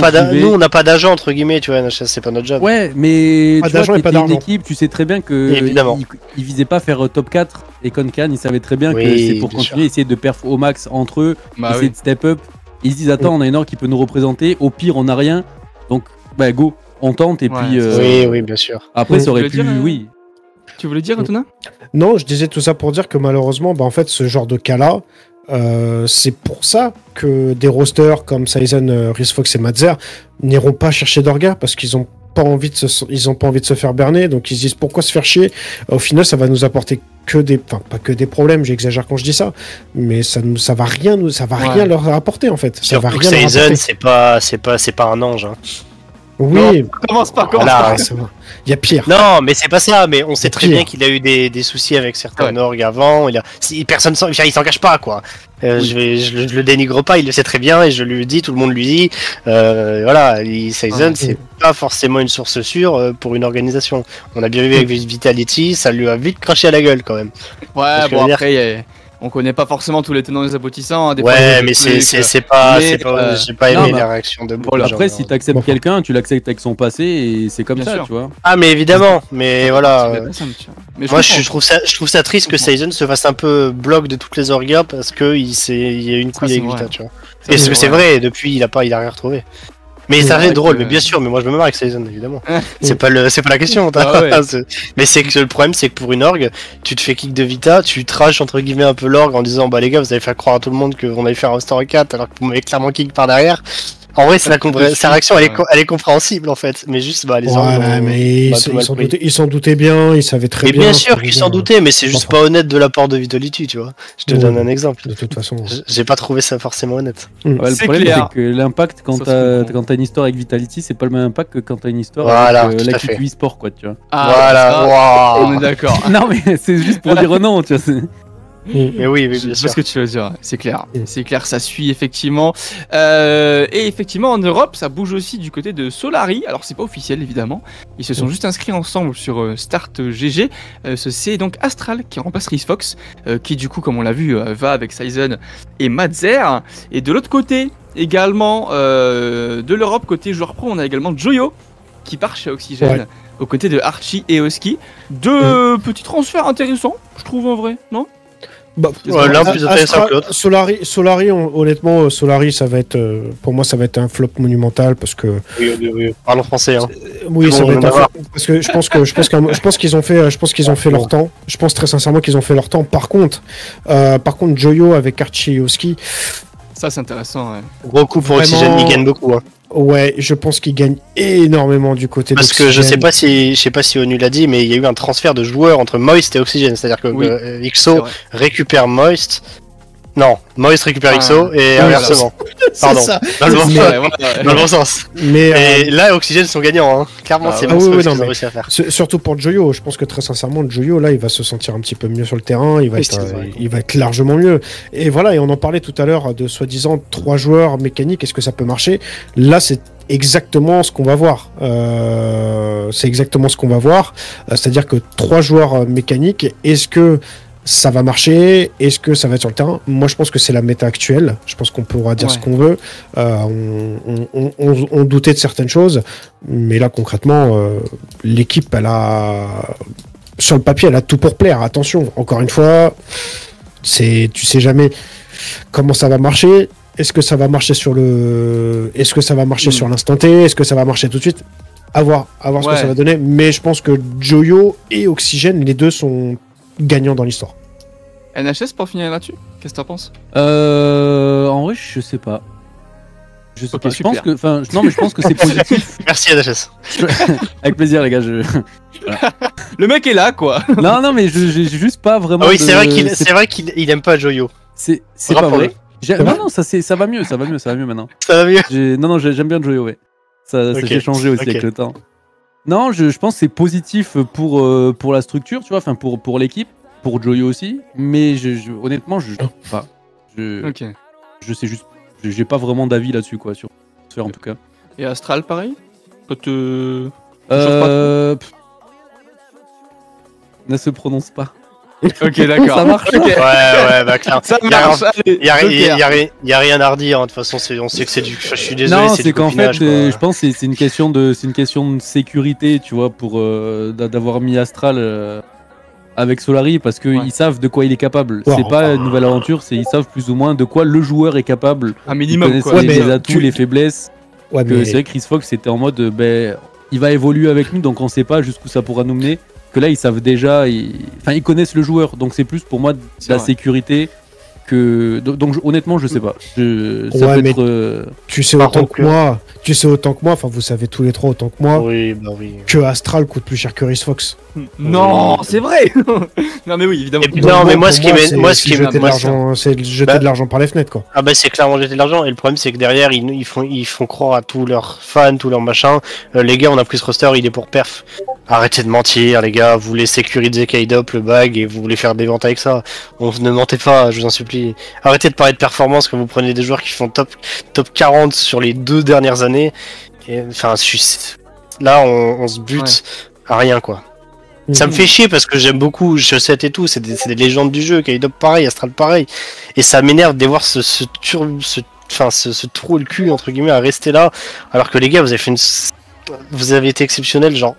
[SPEAKER 3] pas d'agent, entre guillemets, tu vois, c'est pas notre job.
[SPEAKER 4] Ouais, mais tu vois, t'es une équipe, tu sais très bien que.
[SPEAKER 3] Évidemment.
[SPEAKER 4] Ils visaient pas faire top 4 et Concan, ils savaient très bien que c'est pour continuer, essayer de perf au max entre eux, essayer de step up. Ils se disent, attends, on a une orgue qui peut nous représenter, au pire, on n'a rien. Donc, bah go, on tente et puis.
[SPEAKER 3] Oui, bien sûr.
[SPEAKER 4] Après, ça aurait pu, oui.
[SPEAKER 1] Tu voulais dire, Antonin ?
[SPEAKER 2] Non, je disais tout ça pour dire que malheureusement, en fait, ce genre de cas-là, c'est pour ça que des rosters comme Saizen, RizFox et Madzer n'iront pas chercher d'orga parce qu'ils ont pas envie de se faire berner, donc ils se disent pourquoi se faire chier. Au final, ça va nous apporter pas que des problèmes, j'exagère quand je dis ça, mais ça va rien leur apporter en fait. Ça va rien leur apporter.
[SPEAKER 3] c'est pas un ange. Hein.
[SPEAKER 2] Oui,
[SPEAKER 1] commence pas.
[SPEAKER 2] Il y a pire.
[SPEAKER 3] Non, mais c'est pas ça. Mais on sait très bien qu'il a eu des soucis avec certains orgues avant. Personne il s'en cache pas, quoi. Je le dénigre pas. Il le sait très bien et je lui dis, tout le monde lui dit. Voilà, Saizen, c'est pas forcément une source sûre pour une organisation. On a bien vu avec Vitality, ça lui a vite craché à la gueule, quand même.
[SPEAKER 1] Ouais, bon après. On connaît pas forcément tous les tenants et les aboutissants.
[SPEAKER 3] Mais c'est pas. J'ai pas aimé la réaction de beaucoup.
[SPEAKER 4] Après, si t'acceptes quelqu'un, tu l'acceptes avec son passé et c'est comme ça, tu vois.
[SPEAKER 3] Ah, mais évidemment, mais voilà. Moi, je trouve ça triste que Saizen se fasse un peu bloc de toutes les orgas parce qu'il y a une couille avec Vita, tu vois. Et c'est vrai, depuis, il a rien retrouvé. Mais ça reste drôle, mais bien sûr, mais moi je me marre avec Saizen, évidemment. C'est pas la question. Mais c'est que le problème, c'est que pour une orgue, tu te fais kick de Vita, tu trash entre guillemets un peu l'orgue en disant bah les gars, vous avez fait croire à tout le monde qu'on avait fait un roster 4 alors que vous m'avez clairement kick par derrière. En vrai, sa réaction, elle est compréhensible en fait, mais juste les orgues.
[SPEAKER 2] Mais ils s'en doutaient bien, ils savaient très bien.
[SPEAKER 3] Mais bien sûr qu'ils s'en doutaient, mais c'est juste pas honnête de la part de Vitality, tu vois. Je te donne un exemple.
[SPEAKER 2] De toute façon,
[SPEAKER 3] j'ai pas trouvé ça forcément honnête.
[SPEAKER 4] Le problème, c'est que l'impact quand t'as une histoire avec Vitality, c'est pas le même impact que quand t'as une histoire avec l'AQQ eSport, quoi, tu vois.
[SPEAKER 1] On est d'accord.
[SPEAKER 4] Non, mais c'est juste pour dire non, tu vois.
[SPEAKER 3] Mais oui, bien sûr.
[SPEAKER 1] C'est ce que tu veux dire, c'est clair. C'est clair, ça suit effectivement. Et effectivement, en Europe, ça bouge aussi du côté de Solari. Alors, c'est pas officiel évidemment. Ils se sont juste inscrits ensemble sur Start GG. C'est donc Astral qui remplace RizFox, qui du coup, comme on l'a vu, va avec Saizen et Madzer. Et de l'autre côté, également de l'Europe, côté joueur pro, on a également Joyo qui part chez Oxygène. Aux côtés de Archie et Oski. Deux petits transferts intéressants, je trouve en vrai, non ?
[SPEAKER 3] L'un plus intéressant que l'autre.
[SPEAKER 2] Solari, honnêtement, Solari, ça va être, pour moi, ça va être un flop monumental parce que.
[SPEAKER 3] Oui. Parlons français. Hein.
[SPEAKER 2] Oui, ça va être un flop parce que je pense qu'ils ont fait leur temps. Je pense très sincèrement qu'ils ont fait leur temps. Par contre, Joyo avec Archie et Oski.
[SPEAKER 1] Ça, c'est intéressant. Ouais.
[SPEAKER 3] Gros coup pour Oxygène, il gagne beaucoup. Hein.
[SPEAKER 2] Ouais, je pense qu'il gagne énormément du côté de
[SPEAKER 3] Parce que je sais pas si Onu l'a dit, mais il y a eu un transfert de joueurs entre Moist et Oxygène, c'est-à-dire que XO récupère Moist. Non, Moist récupère XO et inversement. Pardon, dans le bon sens. Et là, Oxygène sont gagnants, hein. Clairement, c'est bon ce qu'ils ont réussi à faire.
[SPEAKER 2] Surtout pour Joyo, je pense que très sincèrement, Joyo, là, il va se sentir un petit peu mieux sur le terrain, il va être largement mieux. Et voilà, et on en parlait tout à l'heure de soi-disant 3 joueurs mécaniques, est-ce que ça peut marcher ? Là, c'est exactement ce qu'on va voir. C'est-à-dire que 3 joueurs mécaniques, est-ce que ça va marcher? Est-ce que ça va être sur le terrain? Moi, je pense que c'est la méta actuelle. Je pense qu'on pourra dire ce qu'on veut. On doutait de certaines choses, mais là, concrètement, l'équipe, sur le papier, elle a tout pour plaire. Attention, encore une fois, tu sais jamais comment ça va marcher. Est-ce que ça va marcher sur l'instant T? Est-ce que ça va marcher tout de suite? À voir ce que ça va donner. Mais je pense que Joyo et Oxygène, les deux sont gagnants dans l'histoire.
[SPEAKER 1] NHS pour finir là-dessus, qu'est-ce que t'en penses?
[SPEAKER 4] En vrai, je sais pas. Je sais pas. Je pense que c'est positif.
[SPEAKER 3] Merci NHS.
[SPEAKER 4] Avec plaisir, les gars.
[SPEAKER 1] Voilà. Le mec est là, quoi.
[SPEAKER 4] Non, mais j'ai juste pas vraiment.
[SPEAKER 3] Ah oui, c'est vrai qu'il aime pas Joyo.
[SPEAKER 4] C'est pas vrai. Non, ça va mieux maintenant.
[SPEAKER 3] Ça va mieux.
[SPEAKER 4] Non, j'aime bien Joyo, ouais. Ça s'est changé aussi avec le temps. Non, je pense que c'est positif pour la structure, tu vois, enfin pour l'équipe, pour Joyo aussi, mais honnêtement, je sais pas. Je sais juste, j'ai pas vraiment d'avis là-dessus, quoi, sur ce en tout cas.
[SPEAKER 1] Et Astral, pareil?
[SPEAKER 4] Ne se prononce pas.
[SPEAKER 1] Ok, d'accord.
[SPEAKER 4] Ça marche.
[SPEAKER 3] Ouais, bah clair.
[SPEAKER 1] Ça marche.
[SPEAKER 3] Il y a rien à redire. De toute façon, on sait que c'est du. Je suis désolé.
[SPEAKER 4] Non, c'est qu'en fait, je pense que c'est une question de sécurité, tu vois, pour d'avoir mis Astral avec Solari, parce qu'ils savent de quoi il est capable. C'est pas une nouvelle aventure, ils savent plus ou moins de quoi le joueur est capable.
[SPEAKER 1] Un minimum.
[SPEAKER 4] Ils connaissent les atouts, les faiblesses. C'est vrai que Chris Fox était en mode, il va évoluer avec nous, donc on sait pas jusqu'où ça pourra nous mener. Que là, ils savent déjà, ils connaissent le joueur, donc c'est plus pour moi de la sécurité que. Donc honnêtement, je sais pas. Ça peut être.
[SPEAKER 2] Tu sais autant que moi. Enfin, vous savez tous les trois autant que moi.
[SPEAKER 3] Oui.
[SPEAKER 2] Que Astral coûte plus cher que Chris Fox.
[SPEAKER 1] Non, c'est vrai. Non mais oui, évidemment.
[SPEAKER 3] Non, mais moi, ce qui
[SPEAKER 2] c'est jeter de l'argent par les fenêtres, quoi.
[SPEAKER 3] Ah bah c'est clairement jeter de l'argent. Et le problème, c'est que derrière, ils font croire à tous leurs fans, tous leurs machins. Les gars, on a pris ce roster, il est pour perf. Arrêtez de mentir, les gars. Vous voulez sécuriser K-Dop, le bag, et vous voulez faire des ventes avec ça. Ne mentez pas, je vous en supplie. Arrêtez de parler de performance quand vous prenez des joueurs qui font top 40 sur les 2 dernières années. Enfin, là, on se bute à rien, quoi. Ça me fait chier parce que j'aime beaucoup Chaussette et tout, c'est des légendes du jeu, K-Dop pareil, Astral pareil. Et ça m'énerve de voir ce trou le cul, entre guillemets, à rester là. Alors que les gars, vous avez été exceptionnels, genre.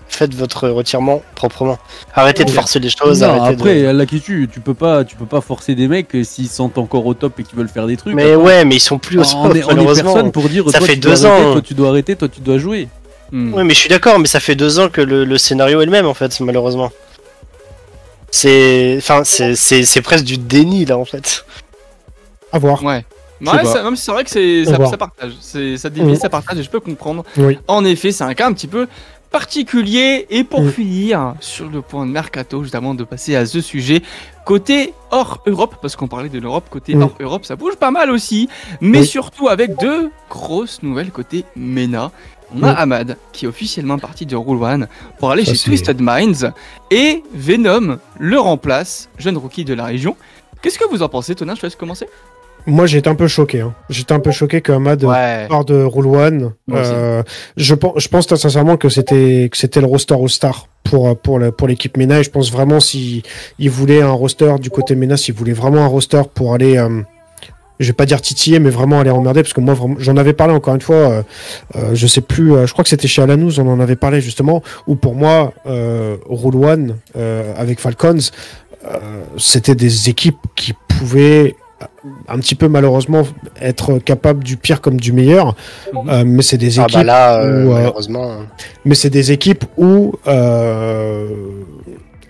[SPEAKER 3] Faites votre retirement proprement. Arrêtez de forcer les choses.
[SPEAKER 4] Après, là qui tu peux pas forcer des mecs s'ils sont encore au top et qu'ils veulent faire des trucs.
[SPEAKER 3] Mais après. Mais ils sont plus au top.
[SPEAKER 4] On est personne pour dire.
[SPEAKER 3] Ça fait 2 ans.
[SPEAKER 4] Toi tu dois arrêter, toi tu dois jouer.
[SPEAKER 3] Oui, mais je suis d'accord, mais ça fait 2 ans que le scénario est le même en fait, malheureusement. C'est presque du déni là en fait.
[SPEAKER 2] À voir.
[SPEAKER 1] Ouais, c'est vrai que ça partage. Ça divise, ça partage et je peux comprendre.
[SPEAKER 2] Oui.
[SPEAKER 1] En effet, c'est un cas un petit peu particulier. Et pour finir sur le point de Mercato, juste avant de passer à ce sujet, côté hors Europe, parce qu'on parlait de l'Europe, côté hors Europe, ça bouge pas mal aussi, mais surtout avec 2 grosses nouvelles côté MENA. On a Ahmad qui est officiellement parti de Rule One pour aller chez Twisted Minds et Venom le remplace, jeune rookie de la région. Qu'est-ce que vous en pensez, Tonin? Je te laisse commencer.
[SPEAKER 2] Moi, j'étais un peu choqué. J'étais un peu choqué que Ahmad part de Rule One. Je pense très sincèrement que c'était le roster All-Star pour l'équipe MENA. Et je pense vraiment s'il voulait un roster du côté MENA, s'il voulait vraiment un roster pour aller... je vais pas dire titiller, mais vraiment aller emmerder, parce que moi, j'en avais parlé encore une fois, je sais plus, je crois que c'était chez Alanouz, on en avait parlé justement, où pour moi, Rule One, avec Falcons, c'était des équipes qui pouvaient un petit peu malheureusement être capables du pire comme du meilleur, mais c'est des équipes
[SPEAKER 3] malheureusement.
[SPEAKER 2] Mais c'est des équipes où,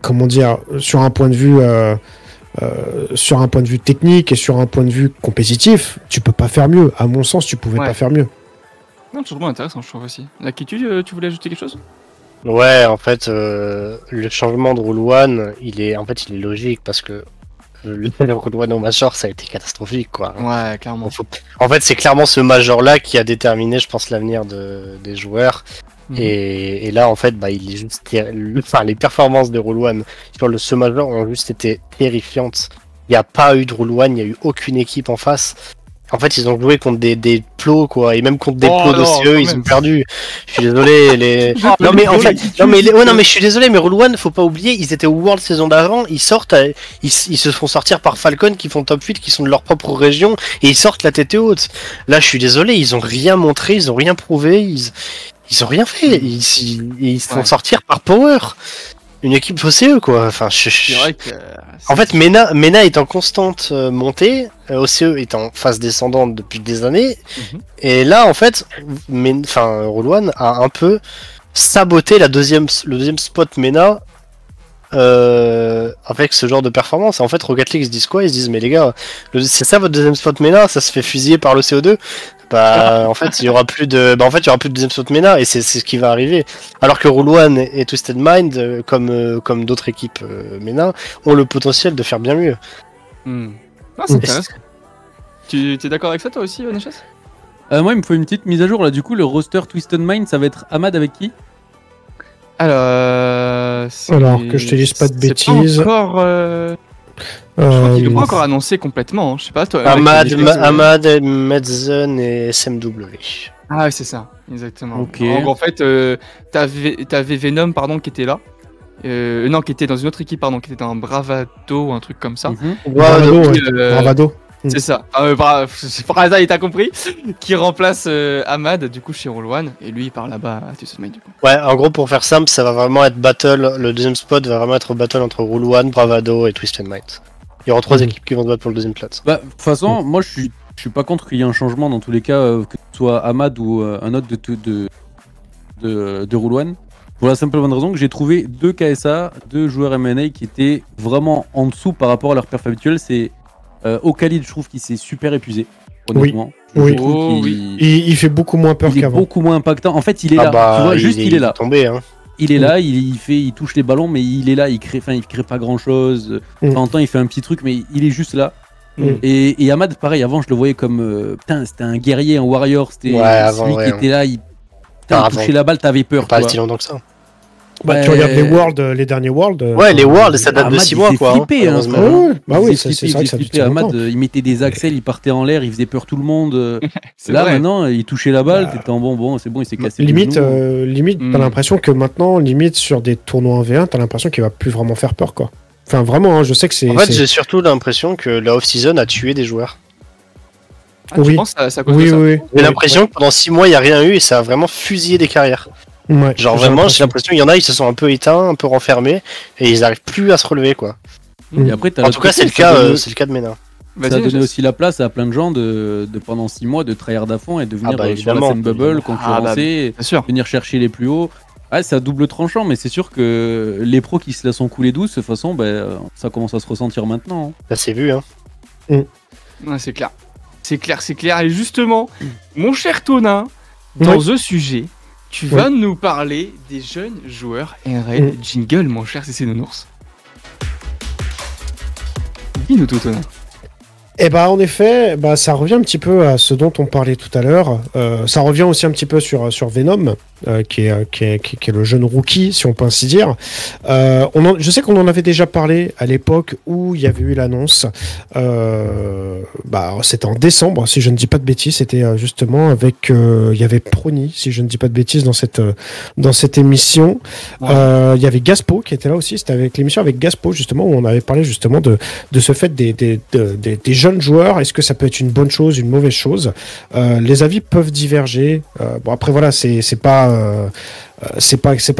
[SPEAKER 2] comment dire, sur un point de vue technique et sur un point de vue compétitif, tu peux pas faire mieux. À mon sens, tu pouvais pas faire mieux.
[SPEAKER 1] Non, c'est vraiment intéressant, je trouve aussi. Lakitu, tu voulais ajouter quelque chose?
[SPEAKER 3] Ouais, en fait, le changement de Rule One, il est logique parce que le Rule One au Major, ça a été catastrophique, quoi.
[SPEAKER 1] Ouais, clairement.
[SPEAKER 3] En fait, c'est clairement ce Major-là qui a déterminé, je pense, l'avenir des joueurs. Et là, en fait, il est juste les performances de Rule One sur ce Major ont juste été terrifiantes. Il n'y a pas eu de Rule One, il n'y a eu aucune équipe en face. En fait, ils ont joué contre des plots, quoi, et même contre des plots d'OCE, ils ont perdu. Je suis désolé, non mais je suis désolé, mais Rule One, faut pas oublier, ils étaient au World saison d'avant, ils se font sortir par Falcon, qui font top 8, qui sont de leur propre région, et ils sortent la tête haute. Là, je suis désolé, ils ont rien montré, ils ont rien prouvé, ils ont rien fait, ils se font sortir par Power. Une équipe OCE, quoi. Enfin, en fait, MENA est en constante montée, OCE est en phase descendante depuis des années, et là, en fait, Rule One a un peu saboté le deuxième spot MENA avec ce genre de performance. Et en fait, Rocket League se disent quoi? Ils se disent, mais les gars, c'est ça votre deuxième spot MENA, ça se fait fusiller par le CO2. En fait, il y aura plus de deuxième spot MENA, et c'est ce qui va arriver. Alors que Rule One et Twisted Mind, comme d'autres équipes MENA, ont le potentiel de faire bien mieux.
[SPEAKER 1] Ah, c'est intéressant. Tu es d'accord avec ça, toi aussi, Nechas?
[SPEAKER 4] Moi, il me faut une petite mise à jour là. Du coup, le roster Twisted Mind, ça va être Ahmad avec qui?
[SPEAKER 2] Alors, que je te dise pas de bêtises.
[SPEAKER 1] Pas encore. Je crois qu'il n'est pas encore annoncé complètement. Hein. Je sais pas toi.
[SPEAKER 3] Ahmad, Medzen et SMW.
[SPEAKER 1] Ah oui, c'est ça, exactement.
[SPEAKER 4] Okay.
[SPEAKER 1] Donc, en fait, t'avais Venom, pardon, qui était là. Non, qui était dans une autre équipe, pardon, qui était dans Bravado ou un truc comme ça.
[SPEAKER 2] Bravado.
[SPEAKER 1] C'est ça. Par hasard, il t'a compris. Qui remplace Ahmad, du coup, chez Roll One. Et lui, il part là-bas à Twisted Mind, du coup.
[SPEAKER 3] Ouais, en gros, pour faire simple, ça va vraiment être battle. Le deuxième spot va vraiment être battle entre Roll One, Bravado et Twisted Mind. Il y aura 3 équipes qui vont se battre pour le deuxième plat.
[SPEAKER 4] Bah, de toute façon, moi, je suis pas contre qu'il y ait un changement dans tous les cas, que ce soit Ahmad ou un autre de Roll One. Pour la simple bonne raison que j'ai trouvé 2 KSA, 2 joueurs M&A qui étaient vraiment en dessous par rapport à leur perf habituelle. C'est Khalid, je trouve qu'il s'est super épuisé, honnêtement.
[SPEAKER 2] Oui. Il fait beaucoup moins peur qu'avant.
[SPEAKER 4] Il est beaucoup moins impactant. En fait, il est là. Tu vois, il est là.
[SPEAKER 3] Tombé, hein.
[SPEAKER 4] Il est là, il touche les ballons, mais il est là. Il crée pas grand chose. De temps en temps, il fait un petit truc, mais il est juste là. Et Ahmad, pareil, avant, je le voyais comme c'était un guerrier, un warrior. C'était celui qui était là. Il touchait la balle, t'avais peur.
[SPEAKER 3] Pas si longtemps que ça.
[SPEAKER 2] Bah, tu regardes les derniers Worlds.
[SPEAKER 3] Ouais, les Worlds, ça date de 6 mois, quoi.
[SPEAKER 4] Flippé, hein,
[SPEAKER 2] bah oui, c'est vrai que ça fait
[SPEAKER 4] Ahmad, il mettait des axels, il partait en l'air, il faisait peur tout le monde. Là, maintenant, il touchait la balle, t'étais en bon, c'est bon, il s'est cassé.
[SPEAKER 2] Limite, t'as l'impression que maintenant, limite sur des tournois 1v1, t'as l'impression qu'il va plus vraiment faire peur, quoi. Enfin, vraiment, hein, je sais que c'est.
[SPEAKER 3] En fait, j'ai surtout l'impression que la off-season a tué des joueurs.
[SPEAKER 1] Tu penses à cause
[SPEAKER 2] de
[SPEAKER 1] ça?
[SPEAKER 2] Oui.
[SPEAKER 3] J'ai l'impression que pendant 6 mois, il n'y a rien eu et ça a vraiment fusillé des carrières.
[SPEAKER 2] Ouais,
[SPEAKER 3] genre vraiment, j'ai l'impression qu'il y en a, ils se sont un peu éteints, un peu renfermés et ils n'arrivent plus à se relever, quoi.
[SPEAKER 4] Et après,
[SPEAKER 3] en tout cas, c'est le cas de Ménin.
[SPEAKER 4] Ça a donné aussi la place à plein de gens de pendant 6 mois de tryhard à fond et de venir sur la scène bubble, concurrencer, venir chercher les plus hauts. Ah, c'est à double tranchant, mais c'est sûr que les pros qui se laissent couler douce, de toute façon, ça commence à se ressentir maintenant.
[SPEAKER 3] Ça s'est vu, hein.
[SPEAKER 1] Ouais, c'est clair. C'est clair. Et justement, mon cher Tonin, dans ce sujet, tu vas nous parler des jeunes joueurs RL Jingle, mon cher CC Nounours. Dis-nous tout, Tonin.
[SPEAKER 2] Eh bah en effet, ça revient un petit peu à ce dont on parlait tout à l'heure. Ça revient aussi un petit peu sur Venom, qui est le jeune rookie, si on peut ainsi dire. Je sais qu'on en avait déjà parlé à l'époque où il y avait eu l'annonce. C'était en décembre, si je ne dis pas de bêtises. C'était justement avec, il y avait Prony, si je ne dis pas de bêtises, dans cette émission. Il y avait Gaspo qui était là aussi. C'était avec l'émission avec Gaspo justement où on avait parlé justement de ce fait des jeunes joueurs. Est-ce que ça peut être une bonne chose, une mauvaise chose? Les avis peuvent diverger. Bon après voilà, c'est pas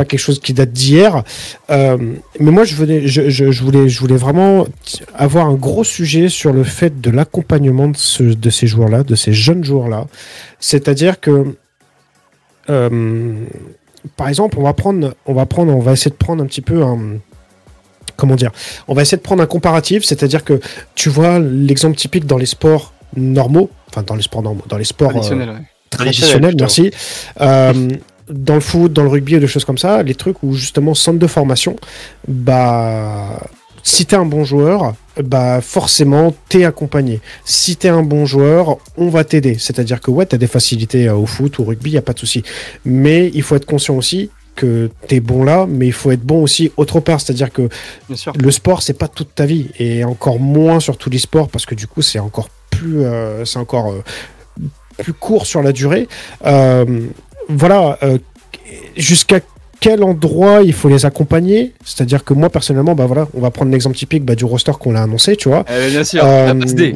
[SPEAKER 2] quelque chose qui date d'hier. Mais moi je voulais vraiment avoir un gros sujet sur le fait de l'accompagnement de ces joueurs-là, de ces jeunes joueurs-là. C'est-à-dire que par exemple, on va essayer de prendre un petit peu on va essayer de prendre un comparatif, c'est-à-dire que tu vois l'exemple typique dans les sports normaux, dans les sports traditionnels, merci. Dans le foot, dans le rugby, des choses comme ça, les trucs où justement centre de formation, si t'es un bon joueur, forcément t'es accompagné. Si t'es un bon joueur, on va t'aider. C'est-à-dire que t'as des facilités au foot, au rugby, y a pas de souci. Mais il faut être conscient aussi que t'es bon là, mais il faut être bon aussi autre part. C'est-à-dire que le sport, c'est pas toute ta vie, et encore moins sur tous les sports, parce que du coup, c'est encore plus court sur la durée. Jusqu'à quel endroit il faut les accompagner? C'est-à-dire que moi personnellement, on va prendre l'exemple typique du roster qu'on l'a annoncé, tu vois.
[SPEAKER 1] Bien sûr, la passe D.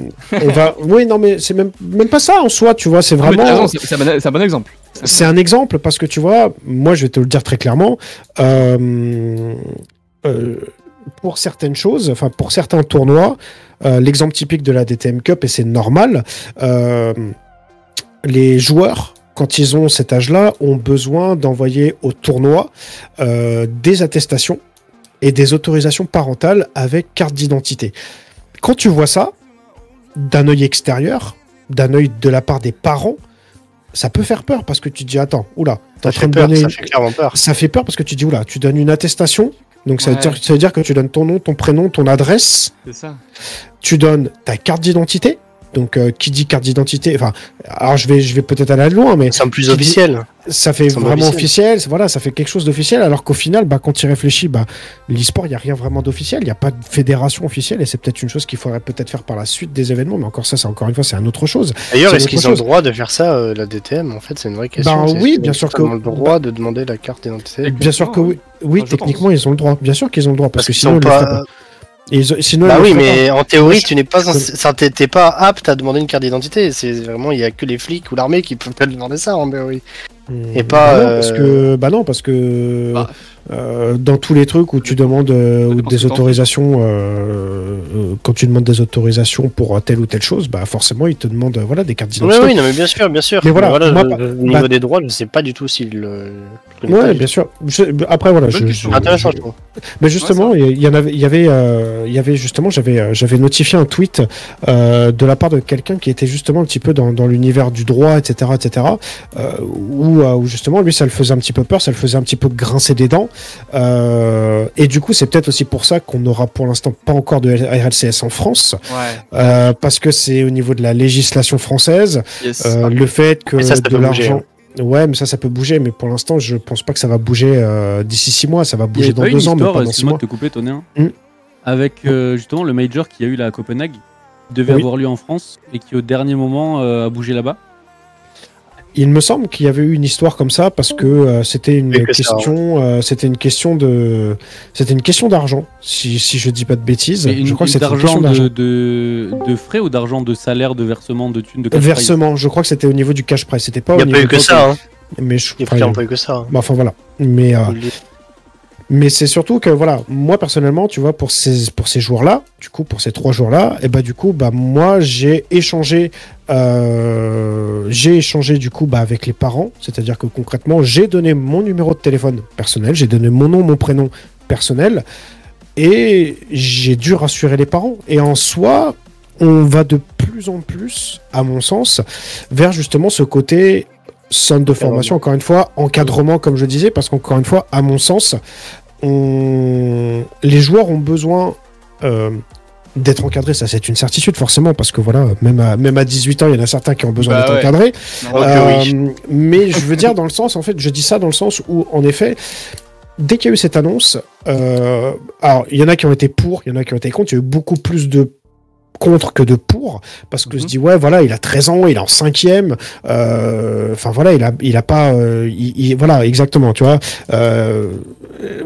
[SPEAKER 2] Oui, non, mais c'est même pas ça en soi, tu vois. C'est vraiment.
[SPEAKER 1] C'est un bon exemple.
[SPEAKER 2] C'est un exemple parce que tu vois, moi je vais te le dire très clairement. Pour certaines choses, pour certains tournois, l'exemple typique de la DTM Cup, et c'est normal, les joueurs, quand ils ont cet âge-là, ont besoin d'envoyer au tournoi des attestations et des autorisations parentales avec carte d'identité. Quand tu vois ça, d'un œil extérieur, d'un œil de la part des parents, ça peut faire peur parce que tu te dis attends, oula,
[SPEAKER 3] ça fait clairement peur.
[SPEAKER 2] Ça fait peur parce que tu dis oula, tu donnes une attestation, donc ça veut dire que tu donnes ton nom, ton prénom, ton adresse.
[SPEAKER 1] C'est ça.
[SPEAKER 2] Tu donnes ta carte d'identité. Donc, qui dit carte d'identité, enfin, alors je vais peut-être aller loin, mais
[SPEAKER 3] c'est un plus officiel.
[SPEAKER 2] Ça fait vraiment officiel. Voilà, ça fait quelque chose d'officiel. Alors qu'au final, quand tu y réfléchis, l'e-sport, il y a rien vraiment d'officiel. Il y a pas de fédération officielle, et c'est peut-être une chose qu'il faudrait peut-être faire par la suite des événements. Mais encore ça, c'est encore une fois, c'est une autre chose.
[SPEAKER 3] D'ailleurs, est-ce qu'ils ont le droit de faire ça, la DTM? En fait, c'est une vraie question.
[SPEAKER 2] Oui, bien sûr que.
[SPEAKER 3] Ils ont le droit de demander la carte d'identité.
[SPEAKER 2] Bien sûr que oui. Oui, techniquement, ils ont le droit. Bien sûr qu'ils ont le droit, parce que sinon,
[SPEAKER 3] ils pas.
[SPEAKER 2] Sinon,
[SPEAKER 3] oui, mais en théorie, tu n'es pas t'es pas apte à demander une carte d'identité. C'est vraiment, il y a que les flics ou l'armée qui peuvent te demander ça en théorie. Et pas.
[SPEAKER 2] Non, parce que dans tous les trucs où tu demandes des autorisations, quand tu demandes des autorisations pour telle ou telle chose, forcément ils te demandent des cartes d'identité.
[SPEAKER 3] Oui, non, mais bien sûr. Mais voilà, au niveau des droits, je ne sais pas du tout s'il.
[SPEAKER 2] Ouais, bien sûr. Après voilà,
[SPEAKER 3] intéressant, je trouve.
[SPEAKER 2] Mais justement, il y avait justement, j'avais notifié un tweet de la part de quelqu'un qui était justement un petit peu dans l'univers du droit, etc., où justement lui ça le faisait un petit peu peur, ça le faisait un petit peu grincer des dents. Et du coup, c'est peut-être aussi pour ça qu'on n'aura pour l'instant pas encore de RLCS en France, parce que c'est au niveau de la législation française, le fait que de l'argent. Ouais, mais ça peut bouger, mais pour l'instant, je pense pas que ça va bouger d'ici 6 mois, ça va bouger dans 2 ans, mais pas dans 6 mois.
[SPEAKER 4] Te couper, Tonéen, avec justement le Major qui a eu là à Copenhague, qui devait avoir lieu en France et qui au dernier moment a bougé là-bas.
[SPEAKER 2] Il me semble qu'il y avait eu une histoire comme ça parce que c'était une question d'argent, si je dis pas de bêtises.
[SPEAKER 4] Je crois que c'était une question d'argent de frais ou d'argent de salaire, de versement, de thunes, de cash
[SPEAKER 2] versement. Je crois que c'était au niveau du cash price. C'était pas.
[SPEAKER 3] Il n'y a pas eu que ça.
[SPEAKER 2] Mais
[SPEAKER 3] il n'y a pas eu que ça.
[SPEAKER 2] Enfin voilà. Mais c'est surtout que voilà, moi personnellement, tu vois, pour ces jours-là, du coup, pour ces 3 jours-là, et du coup, moi j'ai échangé du coup avec les parents, c'est-à-dire que concrètement, j'ai donné mon numéro de téléphone personnel, j'ai donné mon nom, mon prénom personnel, et j'ai dû rassurer les parents. Et en soi, on va de plus en plus, à mon sens, vers justement ce côté centre de formation, encore une fois, encadrement, comme je disais, parce qu'encore une fois, à mon sens, les joueurs ont besoin d'être encadrés, ça c'est une certitude forcément, parce que voilà, même à 18 ans, il y en a certains qui ont besoin d'être encadrés. Mais je veux dire dans le sens, en fait, je dis ça dans le sens où, en effet, dès qu'il y a eu cette annonce, alors il y en a qui ont été pour, il y en a qui ont été contre, il y a eu beaucoup plus de contre que de pour, parce que je dis voilà, il a 13 ans, il est en 5e, enfin voilà, il a pas voilà, exactement, tu vois,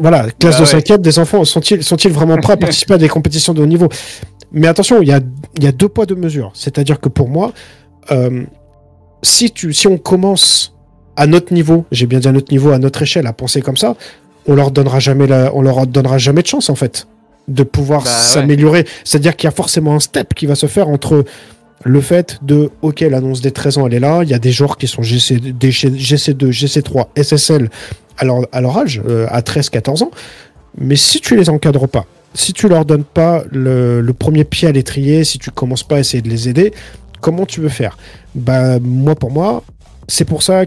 [SPEAKER 2] voilà, classe de 5e, des enfants sont-ils vraiment prêts à participer à des compétitions de haut niveau? Mais attention, il y a 2 poids 2 mesures, c'est-à-dire que pour moi, si on commence à notre niveau, j'ai bien dit à notre niveau, à notre échelle, à penser comme ça, on leur donnera jamais de chance en fait de pouvoir s'améliorer. C'est-à-dire qu'il y a forcément un step qui va se faire entre le fait de, ok, l'annonce des 13 ans, elle est là, il y a des joueurs qui sont GC2, GC3, SSL à leur âge, à 13-14 ans, mais si tu les encadres pas, si tu leur donnes pas le premier pied à l'étrier, si tu commences pas à essayer de les aider, comment tu veux faire? Pour moi, c'est pour ça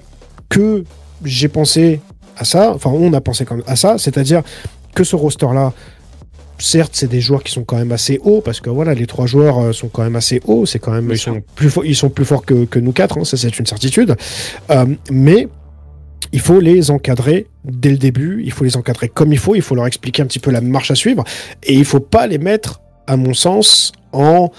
[SPEAKER 2] que j'ai pensé à ça, enfin on a pensé à ça, c'est-à-dire que ce roster-là, certes, c'est des joueurs qui sont quand même assez hauts, parce que voilà, les 3 joueurs sont quand même assez hauts, c'est quand même, ils sont plus forts que nous 4, ça c'est une certitude. Mais il faut les encadrer dès le début, il faut les encadrer comme il faut leur expliquer un petit peu la marche à suivre, et il faut pas les mettre, à mon sens, en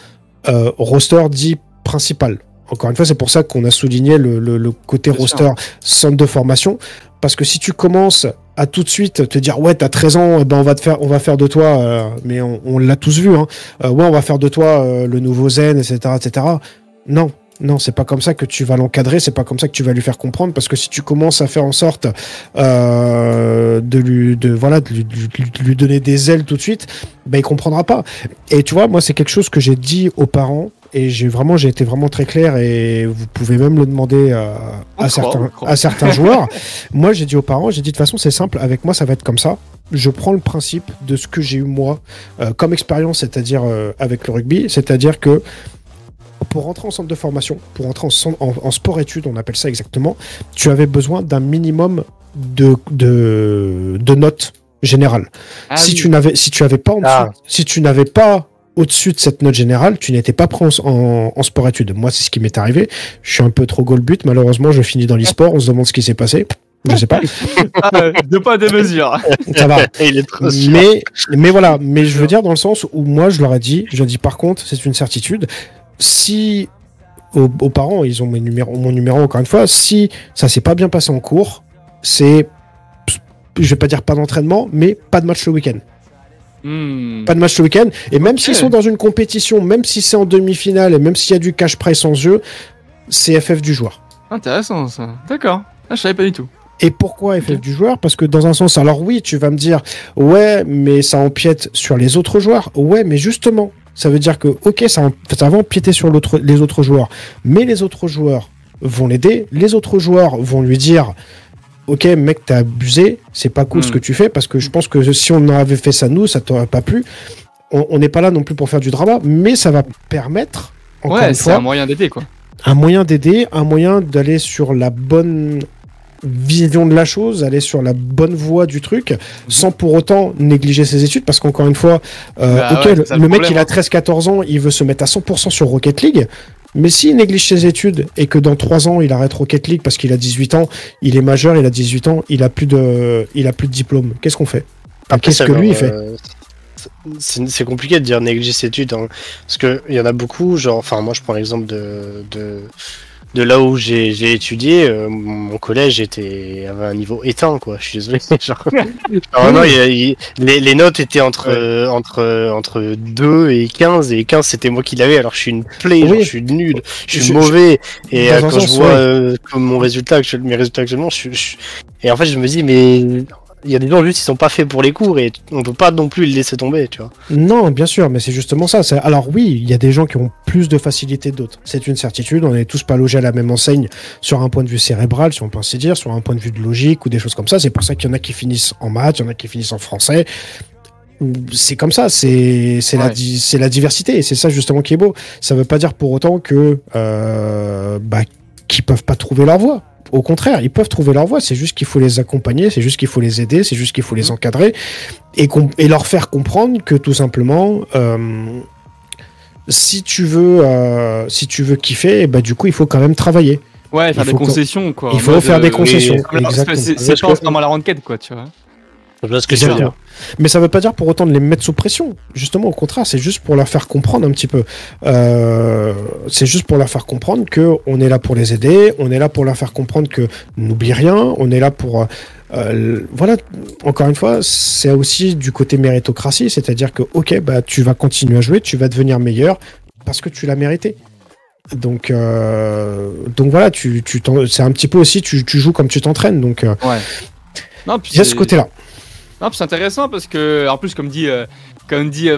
[SPEAKER 2] roster dit principal. Encore une fois, c'est pour ça qu'on a souligné le côté roster centre de formation, parce que si tu commences à tout de suite te dire t'as 13 ans, on va faire de toi, mais on l'a tous vu, on va faire de toi le nouveau Zen, etc. Non, c'est pas comme ça que tu vas l'encadrer, c'est pas comme ça que tu vas lui faire comprendre, parce que si tu commences à faire en sorte de lui donner des ailes tout de suite, il comprendra pas. Et tu vois, moi c'est quelque chose que j'ai dit aux parents, et j'ai été vraiment très clair, et vous pouvez même le demander à certains joueurs. Moi j'ai dit aux parents, de toute façon c'est simple, avec moi ça va être comme ça. Je prends le principe de ce que j'ai eu moi comme expérience, c'est-à-dire avec le rugby, c'est-à-dire que pour rentrer en centre de formation, pour rentrer en sport-études, on appelle ça exactement, tu avais besoin d'un minimum de notes générales. Si tu n'avais pas au-dessus de cette note générale, tu n'étais pas prêt en sport-études. Moi, c'est ce qui m'est arrivé. Je suis un peu trop goal-but. Malheureusement, je finis dans l'e-sport. On se demande ce qui s'est passé. Je sais pas.
[SPEAKER 1] De pas de mesure.
[SPEAKER 2] Ça va.
[SPEAKER 3] Il est trop sûr.
[SPEAKER 2] Mais voilà. Mais je veux dire dans le sens où moi, je leur ai dit, par contre, c'est une certitude. Si aux parents, ils ont mon numéro encore une fois, si ça s'est pas bien passé en cours, je vais pas dire pas d'entraînement, mais pas de match le week-end. Pas de match le week-end. Et même s'ils sont dans une compétition, même si c'est en demi-finale, et même s'il y a du cash prize en jeu, c'est FF du joueur.
[SPEAKER 1] Intéressant ça. D'accord. Je savais pas du tout.
[SPEAKER 2] Et pourquoi FF du joueur? Parce que dans un sens, alors oui, tu vas me dire, ouais, mais ça empiète sur les autres joueurs. Ouais, mais justement, ça veut dire que, ok, ça va empiéter sur les autres joueurs. Mais les autres joueurs vont l'aider. Les autres joueurs vont lui dire, ok, mec, t'as abusé, c'est pas cool ce que tu fais, parce que je pense que si on avait fait ça nous, ça t'aurait pas plu. On n'est pas là non plus pour faire du drama, mais ça va permettre, encore une fois,
[SPEAKER 1] c'est un moyen d'aider, quoi.
[SPEAKER 2] Un moyen d'aider, un moyen d'aller sur la bonne vision de la chose, aller sur la bonne voie du truc, sans pour autant négliger ses études, parce qu'encore une fois, le mec, il a 13-14 ans, il veut se mettre à 100% sur Rocket League. Mais s'il néglige ses études et que dans 3 ans il arrête Rocket League parce qu'il a 18 ans, il est majeur, il a 18 ans, il a plus de diplôme, qu'est-ce qu'on fait? Qu'est-ce que lui il fait?
[SPEAKER 3] C'est compliqué de dire négliger ses études, hein, parce que il y en a beaucoup, genre, enfin moi je prends l'exemple de là où j'ai étudié, mon collège avait un niveau éteint, quoi. Je suis désolé. Vraiment, les notes étaient entre 2 et 15, et 15 c'était moi qui l'avais, alors je suis une plaie, genre, je suis nul, je suis mauvais, et quand je vois comme mes résultats actuellement, et en fait je me dis, mais il y a des gens juste ils sont pas faits pour les cours et on peut pas non plus les laisser tomber, tu vois.
[SPEAKER 2] Non, bien sûr, mais c'est justement ça. Alors oui, il y a des gens qui ont plus de facilité que d'autres. C'est une certitude, on n'est tous pas logés à la même enseigne sur un point de vue cérébral, si on peut ainsi dire, sur un point de vue de logique ou des choses comme ça. C'est pour ça qu'il y en a qui finissent en maths, il y en a qui finissent en français. C'est comme ça, c'est la diversité, et c'est ça justement qui est beau. Ça veut pas dire pour autant que qu'ils peuvent pas trouver leur voie. Au contraire, ils peuvent trouver leur voie, c'est juste qu'il faut les accompagner, c'est juste qu'il faut les aider, c'est juste qu'il faut les encadrer et leur faire comprendre que tout simplement, si tu veux kiffer, du coup, il faut quand même travailler.
[SPEAKER 1] Ouais, faire des concessions, quoi.
[SPEAKER 2] Il faut faire des concessions.
[SPEAKER 1] C'est pas vraiment la renquête, quoi, tu vois.
[SPEAKER 3] Je vois ce que tu veux dire.
[SPEAKER 2] Mais ça veut pas dire pour autant de les mettre sous pression. Justement, au contraire, c'est juste pour leur faire comprendre un petit peu. C'est juste pour leur faire comprendre que on est là pour les aider, on est là pour leur faire comprendre que n'oublie rien, on est là pour... voilà, encore une fois, c'est aussi du côté méritocratie, c'est-à-dire que, ok, tu vas continuer à jouer, tu vas devenir meilleur parce que tu l'as mérité. Donc voilà, c'est un petit peu aussi, tu joues comme tu t'entraînes. Donc,
[SPEAKER 1] ouais. Non,
[SPEAKER 2] il y a ce côté-là.
[SPEAKER 1] Non, c'est intéressant parce que, en plus, comme dit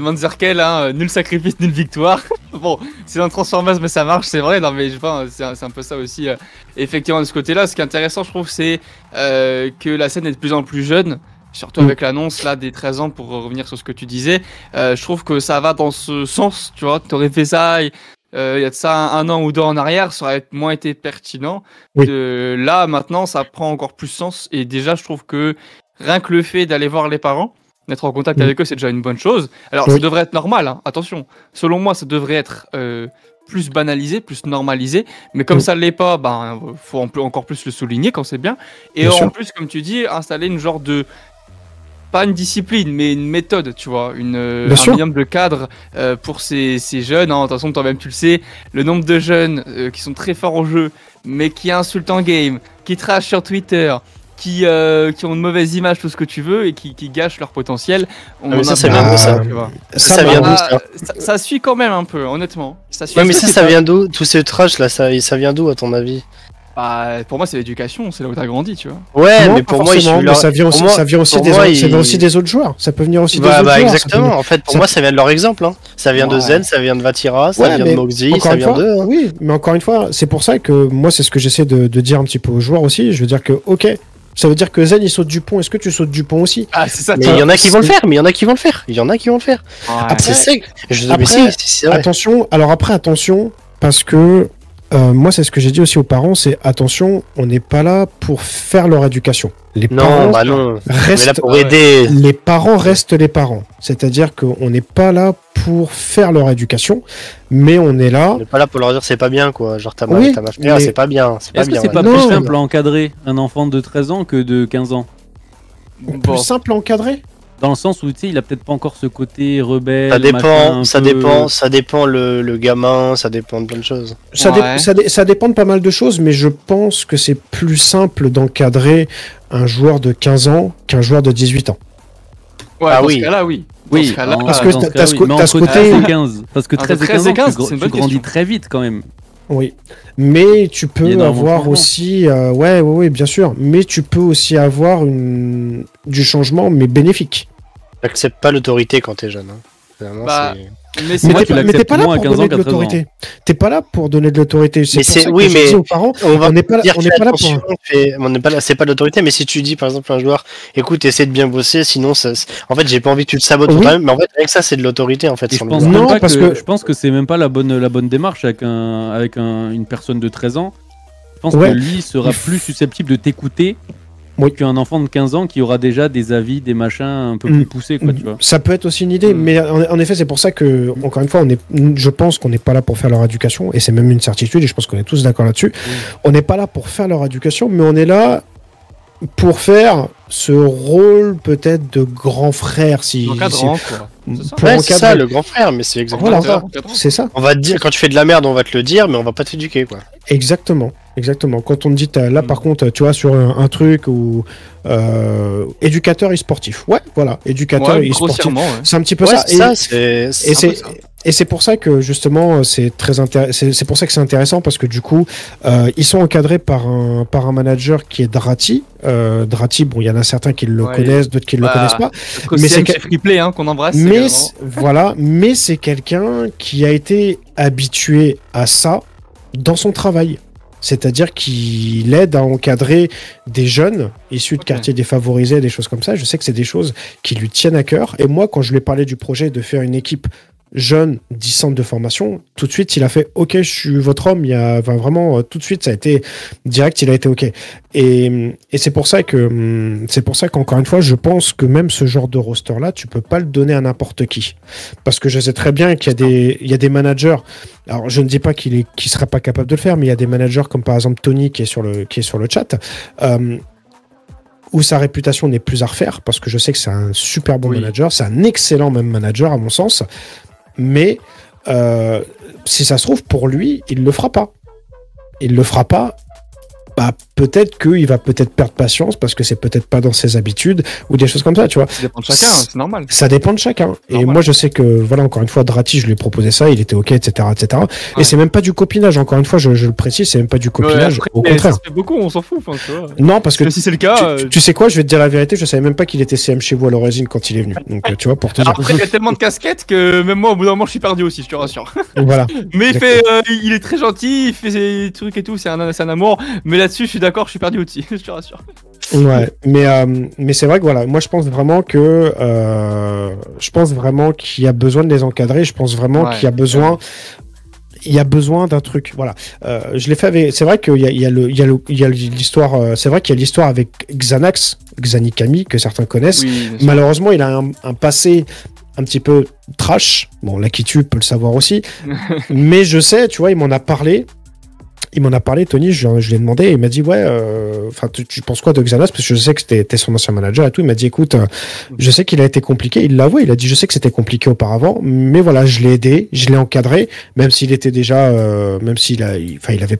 [SPEAKER 1] Manzerkel, nul sacrifice, nulle victoire. Bon, c'est un Transformers, mais ça marche, c'est vrai. Non, mais je pense, c'est un peu ça aussi. Effectivement, de ce côté-là, ce qui est intéressant, je trouve, c'est que la scène est de plus en plus jeune. Surtout avec l'annonce là des 13 ans, pour revenir sur ce que tu disais. Je trouve que ça va dans ce sens, tu vois. T'aurais fait ça. Il y a de ça un an ou 2 en arrière, ça aurait moins été pertinent. Oui. Là, maintenant, ça prend encore plus sens. Et déjà, je trouve que rien que le fait d'aller voir les parents, d'être en contact avec eux, c'est déjà une bonne chose. Alors, ça devrait être normal, hein, attention. Selon moi, ça devrait être plus banalisé, plus normalisé. Mais comme ça ne l'est pas, faut encore plus le souligner quand c'est bien. Et bien en plus, comme tu dis, installer une genre de... Pas une discipline, mais une méthode, tu vois, un minimum de cadre pour ces jeunes. De toute façon, toi-même, tu le sais, le nombre de jeunes qui sont très forts au jeu, mais qui insultent en game, qui trashent sur Twitter, qui ont une mauvaise image, tout ce que tu veux, et qui gâchent leur potentiel.
[SPEAKER 3] Ça vient d'où, ça? Ça vient d'où, ça?
[SPEAKER 1] Ça suit quand même un peu, honnêtement.
[SPEAKER 3] Mais ça vient d'où? Tous ces trash, là, ça vient d'où, à ton avis?
[SPEAKER 1] Pour moi, c'est l'éducation, c'est là où t'as grandi, tu vois.
[SPEAKER 2] Ouais, non, mais pour moi, ça vient aussi des autres joueurs. Ça peut venir aussi des autres joueurs.
[SPEAKER 3] Exactement. En fait, pour moi, ça vient de leur exemple. Hein. Ça vient de Zen, ça vient de Vatira, ça vient de Moxie, ça vient d'eux. Hein.
[SPEAKER 2] Oui, mais encore une fois, c'est pour ça que moi, c'est ce que j'essaie de dire un petit peu aux joueurs aussi. Je veux dire que, ok, ça veut dire que Zen il saute du pont. Est-ce que tu sautes du pont aussi?
[SPEAKER 1] Ah, c'est ça.
[SPEAKER 3] Mais il y en a qui vont le faire.
[SPEAKER 2] Attention. Alors après, attention, parce que Moi, c'est ce que j'ai dit aussi aux parents, c'est attention, on n'est pas là pour faire leur éducation. Les parents restent
[SPEAKER 3] là pour aider.
[SPEAKER 2] Les parents restent les parents. C'est-à-dire qu'on n'est pas là pour faire leur éducation, mais on est là...
[SPEAKER 3] On n'est pas là pour leur dire c'est pas bien, quoi. Genre, ta mère, c'est pas bien.
[SPEAKER 4] Est-ce que c'est pas plus simple à encadrer un enfant de 13 ans que de 15 ans?
[SPEAKER 2] Plus simple à encadrer?
[SPEAKER 4] Dans le sens où, tu sais, il a peut-être pas encore ce côté rebelle.
[SPEAKER 3] Ça dépend le gamin, ça dépend de plein de choses.
[SPEAKER 2] Ça dépend de pas mal de choses, mais je pense que c'est plus simple d'encadrer un joueur de 15 ans qu'un joueur de 18 ans.
[SPEAKER 1] Ouais, dans ce cas-là, oui.
[SPEAKER 4] Oui,
[SPEAKER 2] parce que t'as ce côté...
[SPEAKER 4] 13 et 15. Parce que 13 et 15 ans, tu grandis très vite quand même.
[SPEAKER 2] Oui, mais tu peux avoir aussi, oui, bien sûr, mais tu peux aussi avoir du changement, mais bénéfique.
[SPEAKER 3] T'acceptes pas l'autorité quand t'es jeune. Hein.
[SPEAKER 2] Mais t'es pas là pour donner de l'autorité. T'es pas là pour donner de l'autorité. C'est aux parents. On n'est pas là pour.
[SPEAKER 3] C'est pas l'autorité, mais si tu dis par exemple à un joueur, écoute, essaie de bien bosser, sinon, en fait, j'ai pas envie que tu te sabotes pour toi-même. Mais en fait, avec ça, c'est de l'autorité en fait.
[SPEAKER 4] Je pense que c'est même pas la bonne démarche avec une personne de 13 ans. Je pense que lui sera plus susceptible de t'écouter. Qu'un enfant de 15 ans qui aura déjà des avis, des machins un peu plus poussés, quoi, tu vois.
[SPEAKER 2] Ça peut être aussi une idée, mais en effet, c'est pour ça que, encore une fois, je pense qu'on n'est pas là pour faire leur éducation, et c'est même une certitude, et je pense qu'on est tous d'accord là-dessus. On n'est pas là pour faire leur éducation, mais on est là pour faire ce rôle peut-être de grand frère,
[SPEAKER 1] encadrant, quoi.
[SPEAKER 3] C'est ça, le grand frère, mais c'est exactement ça.
[SPEAKER 2] C'est ça.
[SPEAKER 3] On va te dire, quand tu fais de la merde, on va te le dire, mais on va pas t'éduquer, quoi.
[SPEAKER 2] Exactement. Quand on te dit, là par contre, tu vois, sur un truc où éducateur e-sportif. Ouais, voilà, éducateur e-sportif. C'est un petit peu ça. Et c'est pour ça que justement, c'est pour ça que c'est intéressant parce que du coup, ils sont encadrés par un manager qui est Drati. Drati, bon, il y en a certains qui le connaissent, d'autres qui ne le connaissent pas.
[SPEAKER 1] Mais c'est Freeplay qu'on embrasse.
[SPEAKER 2] Mais mais c'est quelqu'un qui a été habitué à ça dans son travail. C'est-à-dire qu'il aide à encadrer des jeunes issus de quartiers défavorisés, des choses comme ça. Je sais que c'est des choses qui lui tiennent à cœur. Et moi, quand je lui ai parlé du projet de faire une équipe jeune, 10 centres de formation, tout de suite, il a fait « Ok, je suis votre homme ». Vraiment, tout de suite, ça a été direct, il a été OK. Et c'est pour ça qu'encore une fois, je pense que même ce genre de roster-là, tu peux pas le donner à n'importe qui. Parce que je sais très bien qu'il y a des managers, alors je ne dis pas qu'il serait pas capable de le faire, mais il y a des managers comme par exemple Tony qui est sur le chat, où sa réputation n'est plus à refaire, parce que je sais que c'est un super bon manager, c'est un excellent même manager à mon sens, mais si ça se trouve, pour lui, il le fera pas. Il le fera pas. Bah, peut-être qu'il va perdre patience parce que c'est peut-être pas dans ses habitudes ou des choses comme ça, tu vois.
[SPEAKER 1] Ça dépend de chacun, c'est normal.
[SPEAKER 2] Ça dépend de chacun. Et moi, je sais que, voilà, encore une fois, Drati, je lui ai proposé ça, il était OK, etc., etc. Et c'est même pas du copinage, encore une fois, je le précise, c'est même pas du copinage. Au contraire.
[SPEAKER 1] Ça fait beaucoup, on s'en fout, tu vois.
[SPEAKER 2] Non, parce que
[SPEAKER 1] si c'est le cas.
[SPEAKER 2] Tu sais quoi, je vais te dire la vérité, je savais même pas qu'il était CM chez vous à l'origine quand il est venu. Donc, tu vois, pour te dire.
[SPEAKER 1] Après, il y a tellement de casquettes que même moi, au bout d'un moment, je suis perdu aussi, je te rassure.
[SPEAKER 2] Voilà.
[SPEAKER 1] Mais il est très gentil, il fait ses trucs et tout, c'est un amour. Mais là-dessus, je suis d'accord, je suis perdu aussi, je te rassure.
[SPEAKER 2] Ouais, mais c'est vrai que voilà, moi je pense vraiment qu'il y a besoin de les encadrer. Je pense vraiment qu'il y a besoin. Il y a besoin d'un truc, voilà. Je l'ai fait avec. C'est vrai qu'il y a l'histoire. C'est vrai qu'il y a l'histoire avec Xanax, Xanikami, que certains connaissent. Oui, malheureusement, il a un passé un petit peu trash. Bon, Lakitu peut le savoir aussi. Mais je sais, tu vois, il m'en a parlé. Tony, je lui ai demandé, et il m'a dit tu penses quoi de Xanax, parce que je sais que c'était son ancien manager et tout. Il m'a dit écoute, je sais qu'il a été compliqué, il l'a avoué, il a dit je sais que c'était compliqué auparavant, mais voilà, je l'ai aidé, je l'ai encadré, même s'il était déjà même s'il avait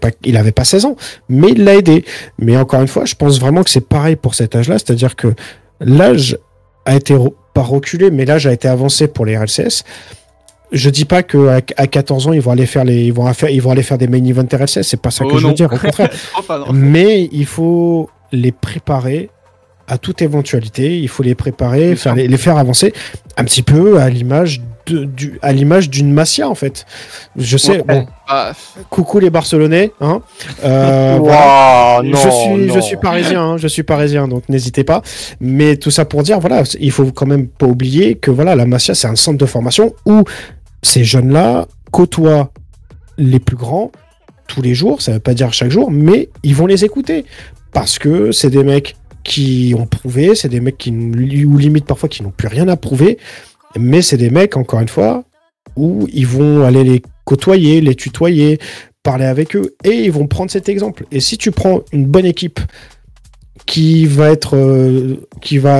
[SPEAKER 2] pas 16 ans, mais il l'a aidé. Mais encore une fois, je pense vraiment que c'est pareil pour cet âge-là, c'est-à-dire que l'âge a été pas reculé, mais l'âge a été avancé pour les RLCS. Je dis pas qu'à 14 ans, ils vont aller faire des main events RLCS, c'est pas ça que je veux dire, au contraire. Mais il faut les préparer à toute éventualité, il faut les préparer, les faire avancer un petit peu à l'image d'une Masia, en fait. Je sais, coucou les Barcelonais, hein. Voilà. Je suis parisien, donc n'hésitez pas. Mais tout ça pour dire, voilà, il faut quand même pas oublier que voilà, la Masia, c'est un centre de formation où ces jeunes-là côtoient les plus grands tous les jours, ça veut pas dire chaque jour, mais ils vont les écouter. Parce que c'est des mecs qui ont prouvé, c'est des mecs ou limite parfois qui n'ont plus rien à prouver, mais c'est des mecs, encore une fois, où ils vont aller les côtoyer, les tutoyer, parler avec eux, et ils vont prendre cet exemple. Et si tu prends une bonne équipe qui va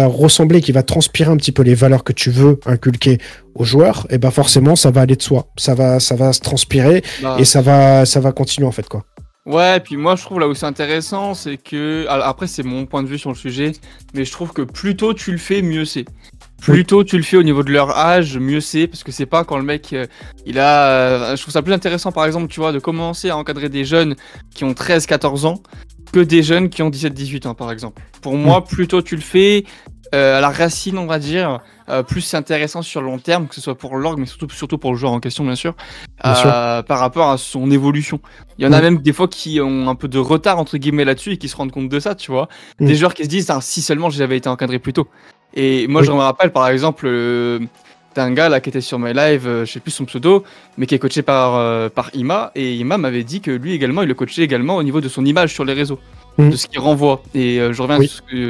[SPEAKER 2] ressembler, qui va transpirer un petit peu les valeurs que tu veux inculquer aux joueurs, et ben forcément ça va aller de soi, ça va se transpirer et ça va continuer en fait quoi.
[SPEAKER 1] Ouais, et puis moi je trouve là où c'est intéressant, c'est que après c'est mon point de vue sur le sujet, mais je trouve que plus tôt tu le fais, mieux c'est. Plus tôt tu le fais au niveau de leur âge, mieux c'est, parce que c'est pas quand le mec je trouve ça plus intéressant par exemple, tu vois, de commencer à encadrer des jeunes qui ont 13-14 ans que des jeunes qui ont 17-18 ans par exemple. Pour moi, plus tôt tu le fais, à la racine on va dire, plus c'est intéressant sur le long terme, que ce soit pour l'orgue, mais surtout pour le joueur en question bien sûr, par rapport à son évolution. Il y en a même des fois qui ont un peu de retard entre guillemets là-dessus et qui se rendent compte de ça, tu vois. Des joueurs qui se disent si seulement j'avais été encadré plus tôt. Et moi je me rappelle par exemple d'un gars là qui était sur My Live, je sais plus son pseudo, mais qui est coaché par Ima, et Ima m'avait dit que lui également il le coachait également au niveau de son image sur les réseaux, de ce qu'il renvoie. Et je reviens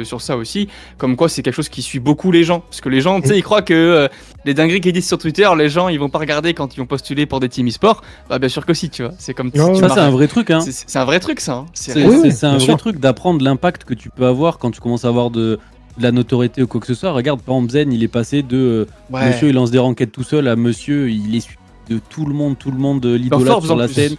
[SPEAKER 1] sur ça aussi, comme quoi c'est quelque chose qui suit beaucoup les gens, parce que les gens, tu sais, ils croient que les dingueries qu'ils disent sur Twitter, les gens ils vont pas regarder quand ils vont postuler pour des team e-sport. Bah bien sûr que si, tu vois, c'est comme
[SPEAKER 4] ça, c'est un vrai truc, hein.
[SPEAKER 1] C'est un vrai truc ça, hein.
[SPEAKER 4] C'est un vrai truc d'apprendre l'impact que tu peux avoir quand tu commences à avoir de la notoriété ou quoi que ce soit. Regarde, par exemple, Zen, il est passé de monsieur il lance des ranked tout seul à monsieur il est de tout le monde l'idolâtre sur la scène.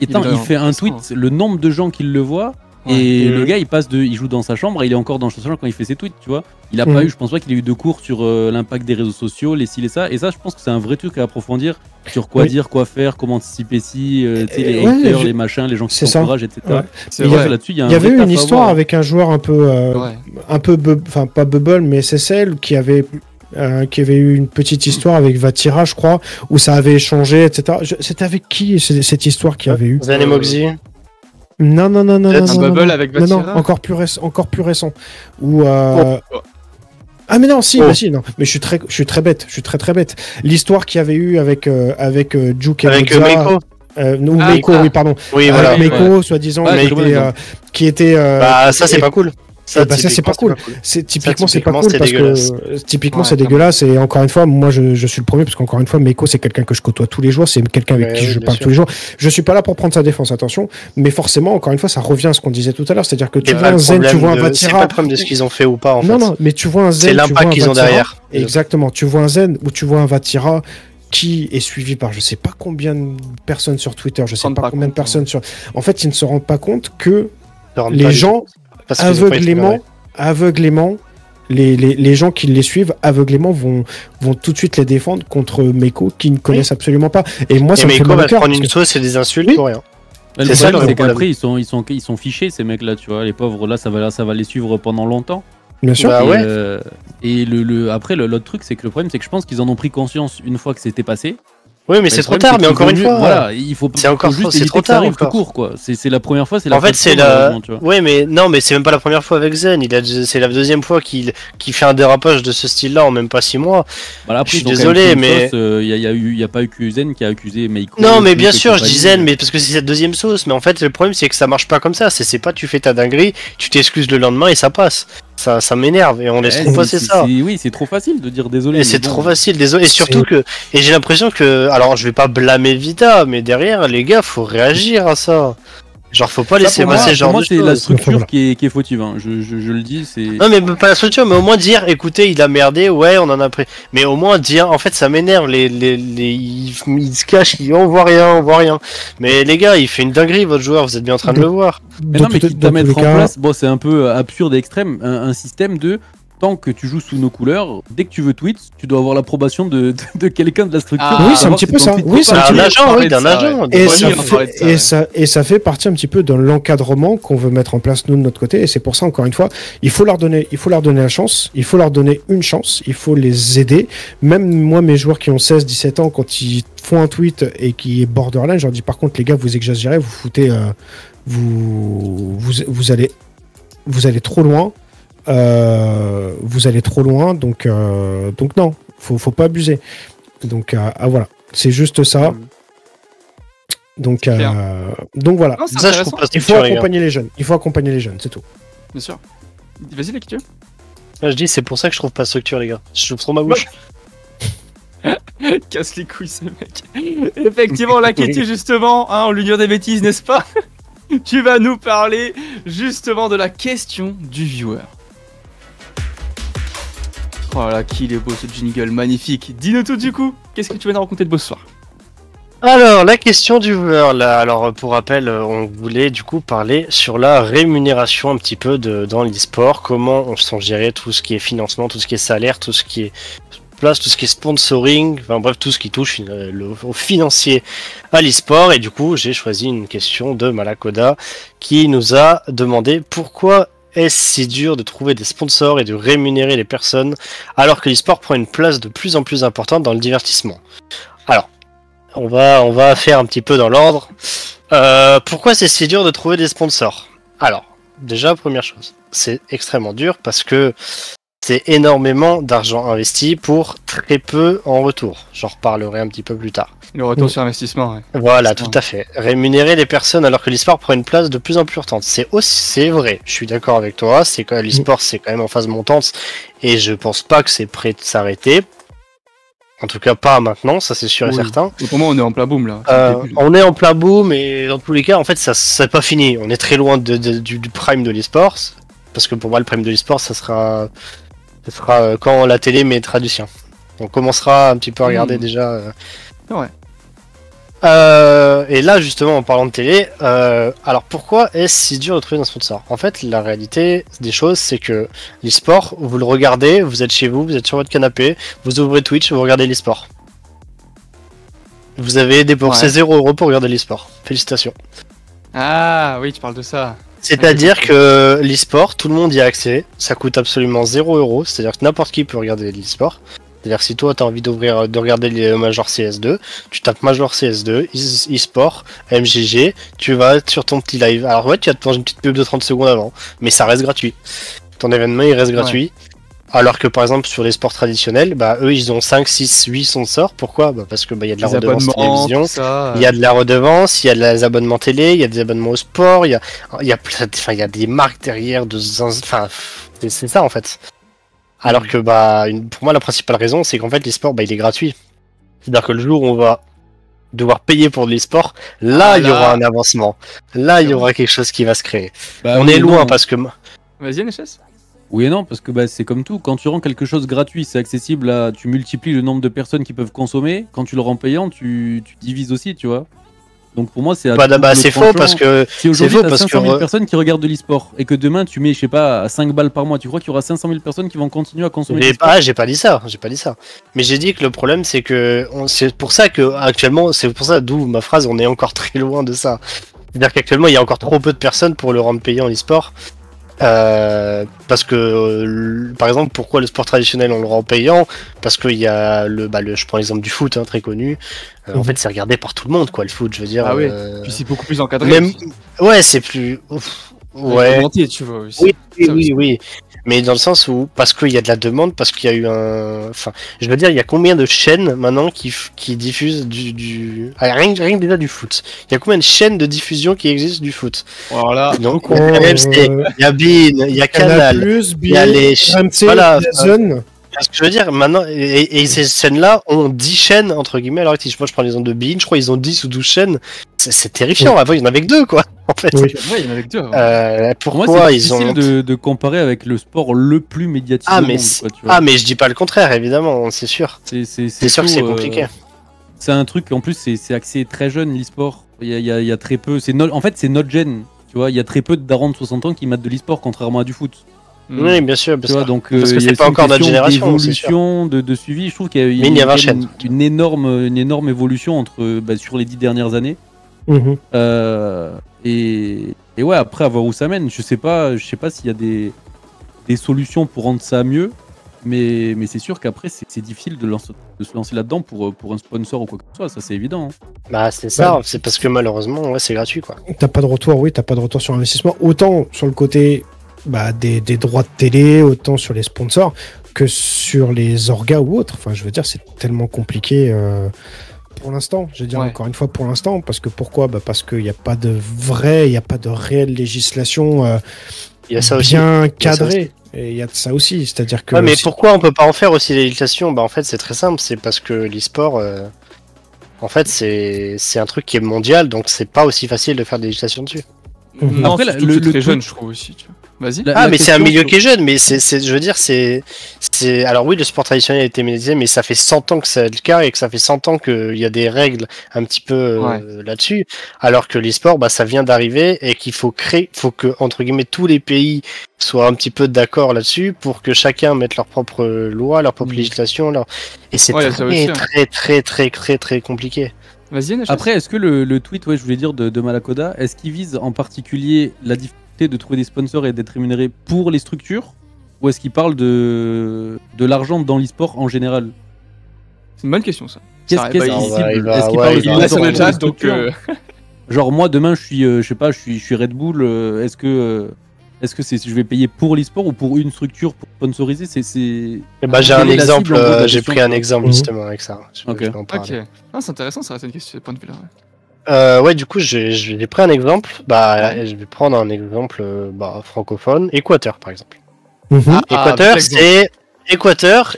[SPEAKER 4] Et il fait un tweet, le nombre de gens qui le voient, et le gars il joue dans sa chambre et il est encore dans sa chambre quand il fait ses tweets, tu vois. Il a pas eu, je pense pas qu'il ait eu de cours sur l'impact des réseaux sociaux, les ci, les ça. Et ça, je pense que c'est un vrai truc à approfondir sur quoi dire, quoi faire, comment anticiper les haters, les machins, les gens qui s'encouragent, etc.
[SPEAKER 2] Il y avait eu une histoire avec un joueur un peu, enfin pas Bubble, mais SSL qui avait eu une petite histoire avec Vatira, je crois, où ça avait échangé, etc. C'était avec qui cette histoire qui avait eu
[SPEAKER 3] Zen et Moxie.
[SPEAKER 2] Non.
[SPEAKER 1] Bubble avec Vatira.
[SPEAKER 2] Non, encore plus récent. Où ah mais non, si, non. Mais je suis très bête. L'histoire qu'il y avait eu avec Juke et
[SPEAKER 3] avec Meiko.
[SPEAKER 2] Meiko, oui, pardon.
[SPEAKER 3] Oui, voilà.
[SPEAKER 2] Meiko, soi-disant, qui était.
[SPEAKER 3] Bah ça c'est pas cool.
[SPEAKER 2] Ça c'est pas cool. Typiquement c'est pas cool parce que typiquement c'est dégueulasse, et encore une fois moi je suis le premier parce qu'encore une fois Meiko c'est quelqu'un que je côtoie tous les jours, c'est quelqu'un avec qui je parle tous les jours. Je suis pas là pour prendre sa défense, attention, mais forcément encore une fois ça revient à ce qu'on disait tout à l'heure, c'est-à-dire que tu vois un Zen, tu vois un Vatira.
[SPEAKER 3] C'est pas le problème de ce qu'ils ont fait ou pas en fait.
[SPEAKER 2] Non, mais tu vois un Zen,
[SPEAKER 3] c'est l'impact qu'ils ont derrière.
[SPEAKER 2] Exactement, tu vois un Zen ou tu vois un Vatira qui est suivi par je sais pas combien de personnes sur Twitter, je sais pas combien de personnes sur. En fait, ils ne se rendent pas compte que les gens aveuglément, les gens qui les suivent aveuglément vont tout de suite les défendre contre Meiko qui ne connaissent absolument pas. Et moi, ça me fait mal au cœur.
[SPEAKER 3] Prendre une sauce et des insultes pour rien.
[SPEAKER 4] Le problème, c'est qu'après, ils sont fichés, ces mecs-là, tu vois. Les pauvres, là, ça va les suivre pendant longtemps.
[SPEAKER 2] Bien sûr.
[SPEAKER 4] Et après, l'autre truc, c'est que le problème, c'est que je pense qu'ils en ont pris conscience une fois que c'était passé.
[SPEAKER 3] Oui, mais c'est trop tard, mais encore une fois.
[SPEAKER 4] Voilà, il faut juste éviter que ça arrive tout court, quoi. C'est la première fois, c'est la
[SPEAKER 3] première fois. En fait, c'est la. Oui, mais non, mais c'est même pas la première fois avec Zen. C'est la deuxième fois qu'il fait un dérapage de ce style-là en même pas 6 mois.
[SPEAKER 4] Voilà, après,
[SPEAKER 3] je suis désolé, mais.
[SPEAKER 4] Il y a pas eu que Zen qui a accusé Meiko.
[SPEAKER 3] Non, mais bien sûr, je dis Zen, mais parce que c'est cette deuxième sauce. Mais en fait, le problème, c'est que ça marche pas comme ça. C'est pas tu fais ta dinguerie, tu t'excuses le lendemain et ça passe. Ça m'énerve et on laisse trop passer ça.
[SPEAKER 4] Oui, c'est trop facile de dire désolé.
[SPEAKER 3] Et c'est trop facile, désolé. Et surtout que. Et j'ai l'impression que. Alors, je vais pas blâmer Vita, mais derrière, les gars, faut réagir à ça. Genre, faut pas laisser passer ce genre de choses.
[SPEAKER 4] Pour moi, c'est la structure qui est fautive. Hein. Je le dis, c'est.
[SPEAKER 3] Non, mais pas la structure, mais au moins dire, écoutez, il a merdé, ouais, on en a pris. Mais au moins dire, en fait, ça m'énerve. Ils se cachent, on voit rien. Mais les gars, il fait une dinguerie, votre joueur, vous êtes bien en train de le voir.
[SPEAKER 4] Mais non, mais quitte à mettre en place, bon, c'est un peu absurde et extrême, un système de. Tant que tu joues sous nos couleurs, dès que tu veux tweet, tu dois avoir l'approbation de quelqu'un de la structure.
[SPEAKER 2] Oui, c'est un petit peu ça. Oui, c'est
[SPEAKER 3] un agent, oui, d'un agent.
[SPEAKER 2] Et ça fait partie un petit peu de l'encadrement qu'on veut mettre en place nous de notre côté. Et c'est pour ça, encore une fois, il faut leur donner la chance. Il faut leur donner une chance. Il faut les aider. Même moi, mes joueurs qui ont 16, 17 ans, quand ils font un tweet et qui est borderline, je leur dis par contre, les gars, vous exagérez, vous foutez, vous allez trop loin. Vous allez trop loin, donc non, faut pas abuser. Donc voilà, c'est juste ça. Donc voilà.
[SPEAKER 1] Non,
[SPEAKER 3] Ça, je trouve pas
[SPEAKER 2] Il faut accompagner les jeunes. Il faut accompagner les jeunes, c'est tout.
[SPEAKER 1] Bien sûr. Vas-y, les questions.
[SPEAKER 3] Je dis, c'est pour ça que je trouve pas structure, les gars. Je trouve trop ma bouche.
[SPEAKER 1] Casse les couilles, ce mec. Effectivement, la Kitty, justement, hein, on lui dit des bêtises, n'est-ce pas? Tu vas nous parler justement de la question du viewer. Oh là, qu'il est beau ce jingle, magnifique. Dis-nous tout du coup, qu'est-ce que tu vas nous raconter de beau ce soir?
[SPEAKER 3] Alors, la question du viewer, là. Alors, pour rappel, on voulait du coup parler sur la rémunération un petit peu dans l'e-sport. Comment on s'en gérait tout ce qui est financement, tout ce qui est salaire, tout ce qui est place, tout ce qui est sponsoring, enfin bref, tout ce qui touche au financier à l'e-sport. Et du coup, j'ai choisi une question de Malakoda qui nous a demandé pourquoi est-ce si dur de trouver des sponsors et de rémunérer les personnes alors que l'e-sport prend une place de plus en plus importante dans le divertissement. Alors, on va faire un petit peu dans l'ordre. Pourquoi c'est si dur de trouver des sponsors? Alors, déjà, première chose, c'est extrêmement dur parce que c'est énormément d'argent investi pour très peu en retour. J'en reparlerai un petit peu plus tard.
[SPEAKER 1] Le retour sur investissement, ouais.
[SPEAKER 3] Voilà, tout à fait. Rémunérer les personnes alors que l'e-sport prend une place de plus en plus importante. C'est vrai, je suis d'accord avec toi, c'est que l'e-sport c'est quand même en phase montante et je pense pas que c'est prêt de s'arrêter. En tout cas pas maintenant, ça c'est sûr et certain.
[SPEAKER 1] Et pour moi on est en plein boom là.
[SPEAKER 3] On est en plein boom et dans tous les cas en fait ça c'est pas fini. On est très loin du prime de l'e-sport. Parce que pour moi le prime de l'e-sport ce sera quand la télé mettra du sien. On commencera un petit peu à regarder déjà.
[SPEAKER 1] Ouais.
[SPEAKER 3] Et là justement en parlant de télé, alors pourquoi est-ce si dur de trouver un sponsor? En fait la réalité des choses c'est que l'e-sport, vous le regardez, vous êtes chez vous, vous êtes sur votre canapé, vous ouvrez Twitch, vous regardez l'e-sport. Vous avez dépensé 0€ pour regarder l'e-sport. Félicitations.
[SPEAKER 1] Ah oui, tu parles de ça.
[SPEAKER 3] C'est-à-dire que l'e-sport, tout le monde y a accès, ça coûte absolument 0€, c'est-à-dire que n'importe qui peut regarder l'e-sport. C'est-à-dire que si toi t'as envie de regarder les Major CS2, tu tapes Major CS2, e-sport, MGG, tu vas sur ton petit live. Alors ouais, tu vas te prendre une petite pub de 30 secondes avant, mais ça reste gratuit. Ton événement il reste gratuit. Alors que par exemple sur les sports traditionnels, bah eux ils ont 5, 6, 8 sponsors. Pourquoi? Bah parce que y a de la redevance télévision, il y a de la redevance, il y a des abonnements télé, il y a des abonnements au sport, il y a des marques derrière enfin c'est ça en fait. Alors que pour moi la principale raison c'est qu'en fait l'e-sport il est gratuit. C'est-à-dire que le jour où on va devoir payer pour de l'e-sport, là il y aura un avancement. Là il y aura quelque chose qui va se créer. On est loin parce que...
[SPEAKER 1] Vas-y NHS.
[SPEAKER 4] Oui et non, parce que c'est comme tout, quand tu rends quelque chose gratuit, c'est accessible, tu multiplies le nombre de personnes qui peuvent consommer, quand tu le rends payant, tu divises aussi, tu vois. Donc pour moi c'est...
[SPEAKER 3] c'est faux parce que...
[SPEAKER 4] Si aujourd'hui t'as 500 000 personnes qui regardent de l'e-sport, et que demain tu mets, je sais pas, à 5 balles par mois, tu crois qu'il y aura 500 000 personnes qui vont continuer à consommer l'e-sport?
[SPEAKER 3] J'ai pas dit ça. Mais j'ai dit que le problème c'est que... C'est pour ça que actuellement, c'est pour ça d'où ma phrase, on est encore très loin de ça. C'est-à-dire qu'actuellement il y a encore trop peu de personnes pour le rendre payant l'e-sport. Parce que par exemple pourquoi le sport traditionnel on le rend payant, parce qu'il y a je prends l'exemple du foot très connu, en fait c'est regardé par tout le monde quoi le foot, je veux dire.
[SPEAKER 1] Ah oui, puis c'est beaucoup plus encadré.
[SPEAKER 3] Ouais c'est plus ouais
[SPEAKER 1] tu vois aussi.
[SPEAKER 3] Oui. Mais dans le sens où, parce qu'il y a de la demande, parce qu'il y a eu enfin, je veux dire, il y a combien de chaînes maintenant qui diffusent rien que déjà du foot. Il y a combien de chaînes de diffusion qui existent du foot?
[SPEAKER 1] Voilà.
[SPEAKER 3] Donc, il y a BeIN, il y a Canal, il y a les
[SPEAKER 2] RMC, voilà.
[SPEAKER 3] Ce que je veux dire, maintenant, et ces chaînes-là ont 10 chaînes, entre guillemets, alors moi je prends l'exemple de BeIN, je crois qu'ils ont 10 ou 12 chaînes, c'est terrifiant, avant il y en avait que 2 quoi, en fait.
[SPEAKER 1] Oui, il y en avait que 2.
[SPEAKER 3] Pourquoi
[SPEAKER 4] moi, c'est
[SPEAKER 3] ils ont...
[SPEAKER 4] de comparer avec le sport le plus médiatisé du monde, quoi, tu vois.
[SPEAKER 3] Mais je dis pas le contraire, évidemment, c'est sûr. C'est sûr que c'est compliqué.
[SPEAKER 4] C'est un truc, en plus c'est axé très jeune l'e-sport, il y a très peu, en fait c'est notre gène, tu vois, il y a très peu de darons de 60 ans qui matent de l'e-sport, contrairement à du foot.
[SPEAKER 3] Oui, bien sûr.
[SPEAKER 4] Donc,
[SPEAKER 3] parce que c'est pas encore notre génération.
[SPEAKER 4] D'évolution, de suivi. Je trouve qu'il y a une énorme évolution sur les 10 dernières années. Et ouais, après, à voir où ça mène. Je sais pas s'il y a des solutions pour rendre ça mieux. Mais c'est sûr qu'après, c'est difficile de se lancer là-dedans pour un sponsor ou quoi que ce soit. Ça, c'est évident.
[SPEAKER 3] C'est ça. C'est parce que malheureusement, c'est gratuit, quoi.
[SPEAKER 2] T'as pas de retour sur investissement. Autant sur le côté... des droits de télé, autant sur les sponsors que sur les orgas ou autres. Enfin, je veux dire, c'est tellement compliqué pour l'instant, je veux dire encore une fois pour l'instant, parce que pourquoi? Parce qu'il n'y a pas de réelle législation bien cadrée. Et il y a de ça aussi, c'est-à-dire que...
[SPEAKER 3] Ouais, mais pourquoi on peut pas en faire aussi des législations? En fait, c'est très simple, c'est parce que l'e-sport, en fait, c'est un truc qui est mondial, donc c'est pas aussi facile de faire des législations dessus.
[SPEAKER 1] Non, après, le très jeune, je trouve aussi, tu vois. Vas-y.
[SPEAKER 3] Mais c'est un milieu qui est jeune, mais je veux dire, c'est... Alors oui, le sport traditionnel a été médiatisé, mais ça fait 100 ans que c'est le cas et que ça fait 100 ans qu'il y a des règles un petit peu là-dessus, alors que l'e-sport, ça vient d'arriver et qu'il faut que, entre guillemets, tous les pays soient un petit peu d'accord là-dessus pour que chacun mette leur propre loi, leur propre législation, et c'est très compliqué.
[SPEAKER 1] Vas-y, Nachas.
[SPEAKER 4] Après, est-ce que le tweet, je voulais dire, de Malakoda, est-ce qu'il vise en particulier la difficulté de trouver des sponsors et d'être rémunéré pour les structures, ou est-ce qu'il parle de l'argent dans l'e-sport en général?
[SPEAKER 1] C'est une bonne question, ça.
[SPEAKER 4] Qu'est-ce qu'il cible? Est-ce qu'il parle
[SPEAKER 1] de sur le chat, donc
[SPEAKER 4] genre moi demain je suis je suis Red Bull, est-ce que je vais payer pour l'e-sport ou pour une structure pour sponsoriser?
[SPEAKER 3] J'ai un exemple, j'ai pris un exemple justement avec ça.
[SPEAKER 1] Ok. C'est intéressant, ça reste une question de ce point de vue-là.
[SPEAKER 3] Du coup, j'ai pris un exemple. Je vais prendre un exemple francophone. Équateur, par exemple. Équateur,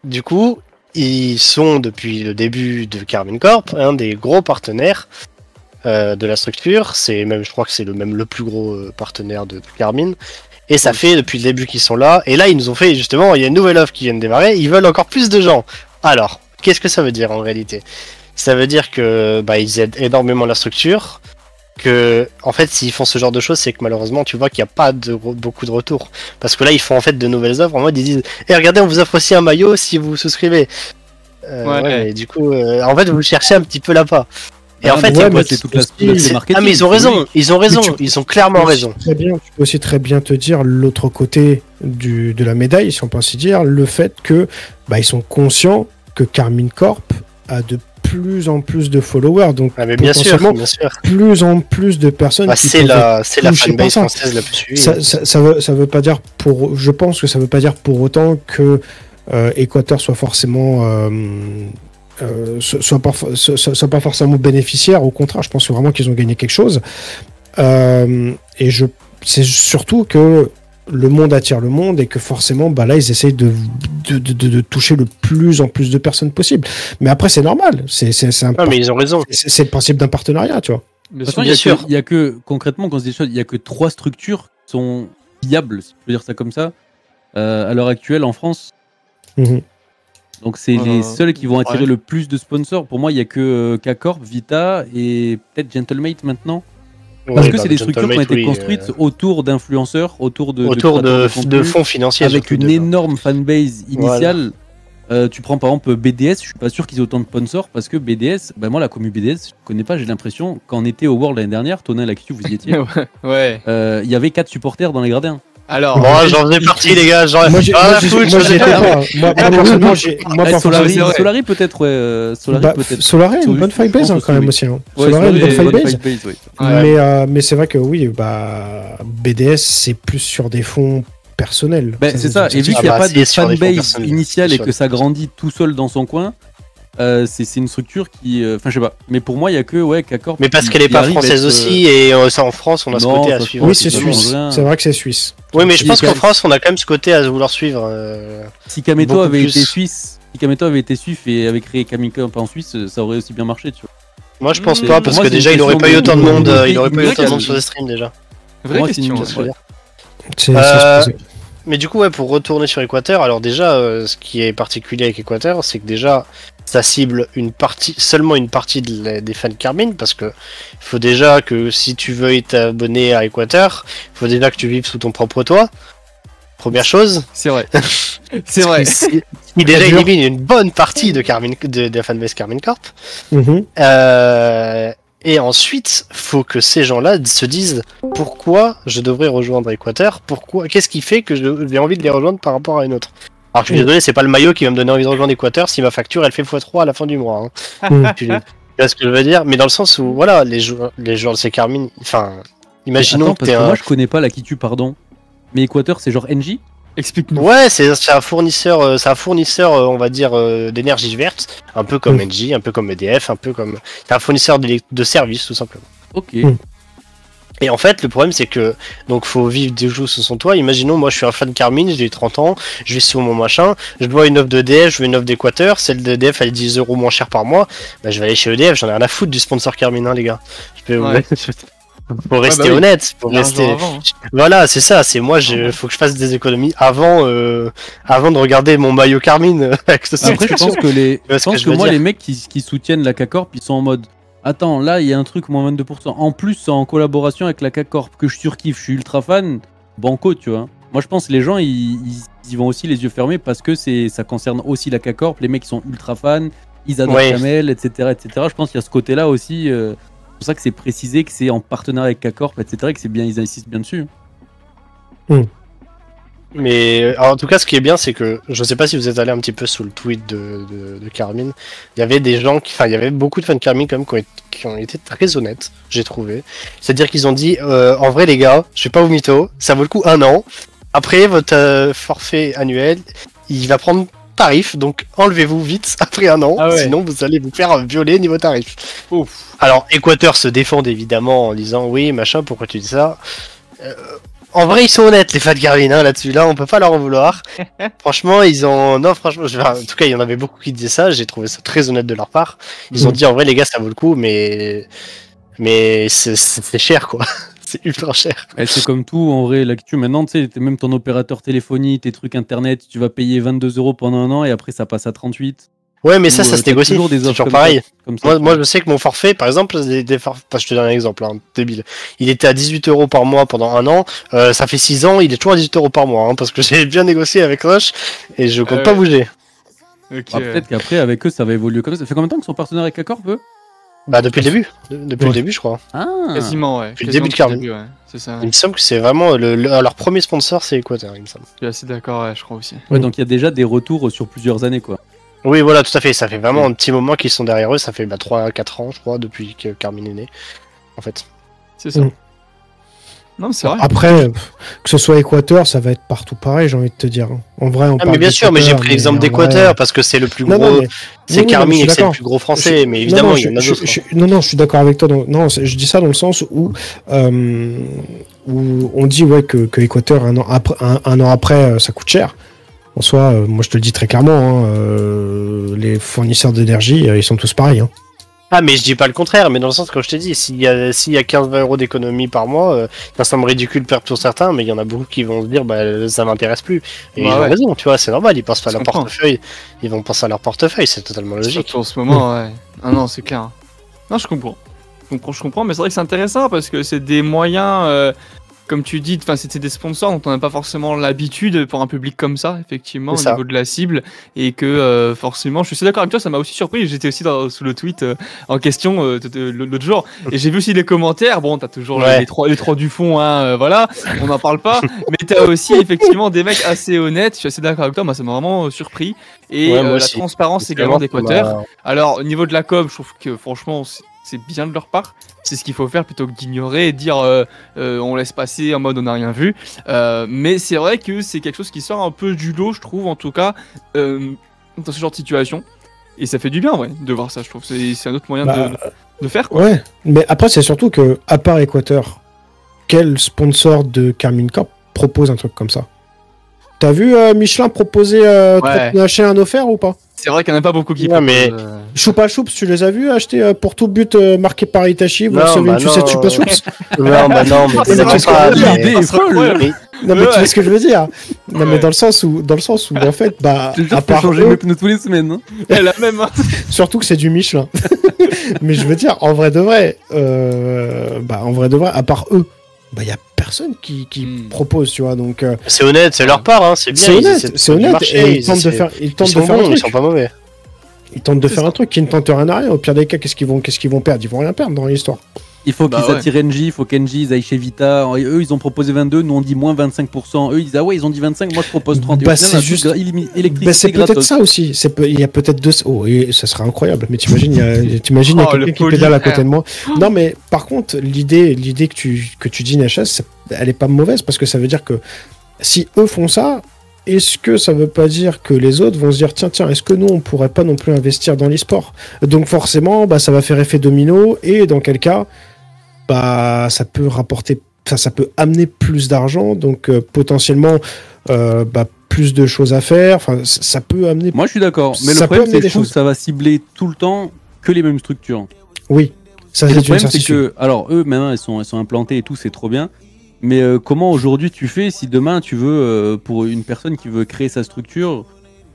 [SPEAKER 3] du coup, ils sont depuis le début de Karmine Corp un des gros partenaires de la structure. Je crois que c'est le plus gros partenaire de Karmine. Et ça fait depuis le début qu'ils sont là. Et là, ils nous ont fait justement, il y a une nouvelle offre qui vient de démarrer. Ils veulent encore plus de gens. Alors, qu'est-ce que ça veut dire en réalité? Ça veut dire que ils aident énormément la structure. Que en fait, s'ils font ce genre de choses, c'est que malheureusement, tu vois qu'il n'y a pas beaucoup de retours. Parce que là, ils font en fait de nouvelles offres. En mode, ils disent regardez, on vous offre aussi un maillot si vous souscrivez. Et du coup, en fait, vous cherchez un petit peu là-bas. Et en fait,
[SPEAKER 4] c'est toute la marketing.
[SPEAKER 3] Ah, mais ils ont raison, ils ont clairement raison.
[SPEAKER 2] Tu peux aussi très bien te dire l'autre côté de la médaille, si on peut ainsi dire, le fait que ils sont conscients que Karmine Corp a de plus en plus de followers, donc
[SPEAKER 3] mais bien sûr.
[SPEAKER 2] plus en plus de personnes.
[SPEAKER 3] C'est la fanbase française la plus suivie.
[SPEAKER 2] Ça veut pas dire je pense que ça veut pas dire pour autant que Équateur soit forcément soit pas forcément bénéficiaire. Au contraire, je pense vraiment qu'ils ont gagné quelque chose. Et c'est surtout que le monde attire le monde et que forcément, là, ils essayent de toucher le plus en plus de personnes possible. Mais après, c'est normal.
[SPEAKER 3] Mais ils ont raison.
[SPEAKER 2] C'est le principe d'un partenariat, tu vois.
[SPEAKER 4] Bien sûr. Il y a que, concrètement, quand on se dit ça, il y a que 3 structures qui sont viables, si je peux dire ça comme ça, à l'heure actuelle en France. Donc c'est les seuls qui vont attirer le plus de sponsors. Pour moi, il n'y a que K-Corp, Vita et peut-être Gentlemate maintenant. Parce que c'est des structures qui ont été construites autour d'influenceurs, autour
[SPEAKER 3] de fonds financiers.
[SPEAKER 4] Avec une énorme fanbase initiale. Tu prends par exemple BDS, je suis pas sûr qu'ils aient autant de sponsors parce que BDS, moi la commu BDS, je connais pas, j'ai l'impression, quand on était au World l'année dernière, Tonin, la Kitu, vous y étiez. Il y avait 4 supporters dans les gradins.
[SPEAKER 1] Alors,
[SPEAKER 3] j'en faisais partie, les gars.
[SPEAKER 2] Moi, personnellement,
[SPEAKER 4] Solari peut-être,
[SPEAKER 2] Solari est une bonne fanbase quand même aussi. Solari est une bonne fanbase. Mais c'est vrai que oui, BDS c'est plus sur des fonds personnels.
[SPEAKER 4] C'est ça. Et vu qu'il n'y a pas de fanbase initiale et que ça grandit tout seul dans son coin. C'est une structure qui. Enfin, je sais pas. Mais pour moi, il y a que K-Corp.
[SPEAKER 3] Mais parce qu'elle est pas française aussi, et ça en France, on a ce côté à suivre.
[SPEAKER 2] Oui, c'est suisse. C'est vrai que c'est suisse.
[SPEAKER 3] Oui, mais je pense qu'en France, on a quand même ce côté à vouloir suivre.
[SPEAKER 4] Si Kameto avait été suisse, et avait créé Kamiko en Suisse, ça aurait aussi bien marché, tu vois.
[SPEAKER 3] Moi, je pense pas, parce que déjà, il aurait pas eu autant de monde. Il aurait pas eu autant de monde sur les streams déjà.
[SPEAKER 1] Vraie question.
[SPEAKER 3] Mais du coup, pour retourner sur Équateur, alors déjà, ce qui est particulier avec Équateur, c'est que déjà, ça cible seulement une partie des fans de Karmine, parce que il faut déjà que si tu veux t'abonner à Équateur, il faut déjà que tu vives sous ton propre toit. Première chose.
[SPEAKER 1] C'est vrai. C'est vrai.
[SPEAKER 3] Il déjà élimine une bonne partie de la fanbase Karmine Corp. Et ensuite, faut que ces gens-là se disent pourquoi je devrais rejoindre Équateur, qu'est-ce qui fait que j'ai envie de les rejoindre par rapport à une autre. Alors je suis désolé, c'est pas le maillot qui va me donner envie de rejoindre Équateur si ma facture elle fait x3 à la fin du mois. Tu vois ce que je veux dire? Mais dans le sens où voilà, les joueurs de ces Karmine, enfin, imaginons que
[SPEAKER 4] moi je connais pas la Kitu, pardon. Mais Équateur c'est genre NJ?
[SPEAKER 1] Explique-nous.
[SPEAKER 3] Ouais, c'est un fournisseur, on va dire, d'énergie verte, un peu comme Engie, un peu comme EDF, un peu comme. C'est un fournisseur de services, tout simplement.
[SPEAKER 4] Ok.
[SPEAKER 3] Et en fait, le problème, c'est que donc faut vivre des jours sous son toit. Imaginons, moi, je suis un fan de Carmine, j'ai 30 ans, je vais sur mon machin, je vois une offre d'EDF, je veux une offre d'Équateur, celle d'EDF, elle est 10 € moins chère par mois. Bah, je vais aller chez EDF, j'en ai rien à foutre du sponsor Carmine, hein, les gars. Faut rester honnête, faut rester. Voilà, c'est ça. C'est moi, faut que je fasse des économies avant de regarder mon maillot Carmine.
[SPEAKER 4] Après, je pense que les mecs qui soutiennent la K-Corp, ils sont en mode. Attends, là, il y a un truc moins 22%. En plus, c'est en collaboration avec la K-Corp que je surkiffe. Je suis ultra fan. Banco, tu vois. Moi, je pense que les gens, ils vont aussi les yeux fermés parce que ça concerne aussi la K-Corp. Les mecs, ils sont ultra fans. Ils adorent Kamel, etc., etc. Je pense qu'il y a ce côté-là aussi. C'est pour ça que c'est précisé que c'est en partenariat avec K-Corp, etc. Et que c'est bien, ils insistent bien dessus.
[SPEAKER 3] Mais alors, en tout cas, ce qui est bien, c'est que je sais pas si vous êtes allé un petit peu sous le tweet de Carmine. Il y avait des gens il y avait beaucoup de fans de Carmine quand même qui ont été très honnêtes, j'ai trouvé. C'est-à-dire qu'ils ont dit, en vrai les gars, je vais pas vous mytho, ça vaut le coup 1 an. Après votre forfait annuel, il va prendre tarif, donc enlevez-vous vite après 1 an, sinon vous allez vous faire violer niveau tarif. Ouf. Alors Équateur se défend évidemment en disant oui machin, pourquoi tu dis ça? En vrai, ils sont honnêtes, les fans de Carmine, hein, là-dessus. Là, on peut pas leur en vouloir. Franchement, non, franchement, en tout cas, il y en avait beaucoup qui disaient ça. J'ai trouvé ça très honnête de leur part. Ils ont dit, en vrai, les gars, ça vaut le coup, mais c'est cher, quoi. C'est ultra cher.
[SPEAKER 4] Et c'est comme tout, en vrai, l'actu. Maintenant, tu sais, même ton opérateur téléphonie, tes trucs internet, tu vas payer 22 € pendant 1 an et après, ça passe à 38.
[SPEAKER 3] Ouais, mais ça se négocie. C'est toujours pareil.
[SPEAKER 4] Ça,
[SPEAKER 3] moi, je sais que mon forfait, par exemple, je te donne un exemple, hein, débile. Il était à 18 € par mois pendant 1 an. Ça fait 6 ans, il est toujours à 18 € par mois, hein, parce que j'ai bien négocié avec Rush et je compte pas bouger.
[SPEAKER 4] Peut-être qu'après, avec eux, ça va évoluer comme ça. Ça fait combien de temps qu'ils sont partenaires avec K-Corp, eux?
[SPEAKER 3] Bah, depuis le début. Depuis le début, je crois.
[SPEAKER 1] Quasiment, ouais.
[SPEAKER 3] Depuis le début de Carmine.
[SPEAKER 1] C'est ça.
[SPEAKER 3] Il me semble que c'est vraiment leur premier sponsor, c'est Équateur, il me semble.
[SPEAKER 1] Je suis assez d'accord, ouais, je crois aussi.
[SPEAKER 4] Ouais, donc il y a déjà des retours sur plusieurs années, quoi.
[SPEAKER 3] Oui, voilà, tout à fait. Ça fait vraiment un petit moment qu'ils sont derrière eux. Ça fait 3-4 ans, je crois, depuis que Carmine est né, en fait.
[SPEAKER 1] C'est ça. Non, c'est vrai.
[SPEAKER 2] Après, que ce soit Équateur, ça va être partout pareil, j'ai envie de te dire. En vrai, on parle
[SPEAKER 3] mais bien sûr, mais j'ai pris l'exemple d'Équateur parce que c'est le plus gros. C'est Carmine et c'est le plus gros français, mais évidemment, il y en a d'autres.
[SPEAKER 2] Non, je suis d'accord avec toi. Non, je dis ça dans le sens où on dit que Équateur, un an après, ça coûte cher. En soi, moi je te le dis très clairement, les fournisseurs d'énergie, ils sont tous pareils. Hein.
[SPEAKER 3] Ah, mais je dis pas le contraire, mais dans le sens que je t'ai dit, s'il y a 15-20 € d'économie par mois, ça semble ridicule pour certains, mais il y en a beaucoup qui vont se dire, bah ça m'intéresse plus. Et ils ont raison, tu vois, c'est normal, ils pensent pas à leur portefeuille, ils vont penser à leur portefeuille, c'est totalement logique.
[SPEAKER 1] Surtout en ce moment, ouais. Ah non, c'est clair. Non, je comprends, mais c'est vrai que c'est intéressant parce que c'est des moyens. Comme tu dis, c'était des sponsors dont on n'a pas forcément l'habitude pour un public comme ça, effectivement, au niveau de la cible. Et que forcément, je suis d'accord avec toi, ça m'a aussi surpris. J'étais aussi sous le tweet en question l'autre jour. Et j'ai vu aussi les commentaires. Bon, t'as toujours les trois du fond, hein, voilà, on n'en parle pas. Mais t'as aussi effectivement des mecs assez honnêtes. Je suis assez d'accord avec toi, moi ça m'a vraiment surpris. Et la transparence également d'Équateur. Alors, au niveau de la com, je trouve que franchement, c'est bien de leur part. C'est ce qu'il faut faire plutôt que d'ignorer et dire on laisse passer en mode on n'a rien vu. Mais c'est vrai que c'est quelque chose qui sort un peu du lot, je trouve, en tout cas, dans ce genre de situation. Et ça fait du bien, ouais, de voir ça, je trouve. C'est un autre moyen de faire, quoi.
[SPEAKER 2] Ouais, mais après, c'est surtout que, à part Équateur, quel sponsor de Carmine Corp propose un truc comme ça? T'as vu Michelin proposer acheter un offert ou pas?
[SPEAKER 1] C'est vrai qu'il n'y en a pas beaucoup qui
[SPEAKER 3] mais
[SPEAKER 2] Choupa Choups, tu les as vus acheter pour tout but marqué par Itachi? Vous recevez une sucette Choupa Choups?
[SPEAKER 3] Non, mais
[SPEAKER 2] l'idée est folle. Non, mais tu vois ce que je veux dire? Non, mais dans le sens où en fait,
[SPEAKER 4] à part changer mes pneus tous les semaines. Hein.
[SPEAKER 1] La même.
[SPEAKER 2] Surtout que c'est du Michelin. Mais je veux dire, en vrai de vrai, à part eux, il y a personne qui propose, tu vois, donc
[SPEAKER 3] c'est honnête, c'est leur part, hein, c'est bien.
[SPEAKER 2] C'est honnête, et ils tentent de faire un truc.
[SPEAKER 3] Ils sont pas mauvais.
[SPEAKER 2] Ils tentent de faire un truc qui ne tente rien à rien. Au pire des cas, qu'est-ce qu'ils vont perdre? Ils vont rien perdre dans l'histoire.
[SPEAKER 4] Il faut qu'ils attirent Engie, il faut qu'Engie ils aillent chez Vita. Et eux, ils ont proposé 22, nous on dit moins 25%. Eux, ils disent ils ont dit 25, moi je propose 30.
[SPEAKER 2] C'est juste électricité. C'est peut-être ça aussi. Il y a peut-être deux. Oh, et ça serait incroyable. Mais t'imagines, il y a quelqu'un qui pédale à côté de moi. Non, mais par contre, l'idée que tu dis, Nachas, elle est pas mauvaise parce que ça veut dire que si eux font ça, est-ce que ça veut pas dire que les autres vont se dire tiens, est-ce que nous, on pourrait pas non plus investir dans l'e-sport? Donc forcément, ça va faire effet domino, et dans quel cas, ça peut rapporter, ça peut amener plus d'argent, donc potentiellement plus de choses à faire, enfin ça peut amener...
[SPEAKER 4] Moi je suis d'accord, mais le problème c'est que ça va cibler tout le temps que les mêmes structures.
[SPEAKER 2] Oui, ça c'est
[SPEAKER 4] le problème c'est que, alors eux maintenant ils sont implantés et tout, c'est trop bien, mais comment aujourd'hui tu fais si demain tu veux, pour une personne qui veut créer sa structure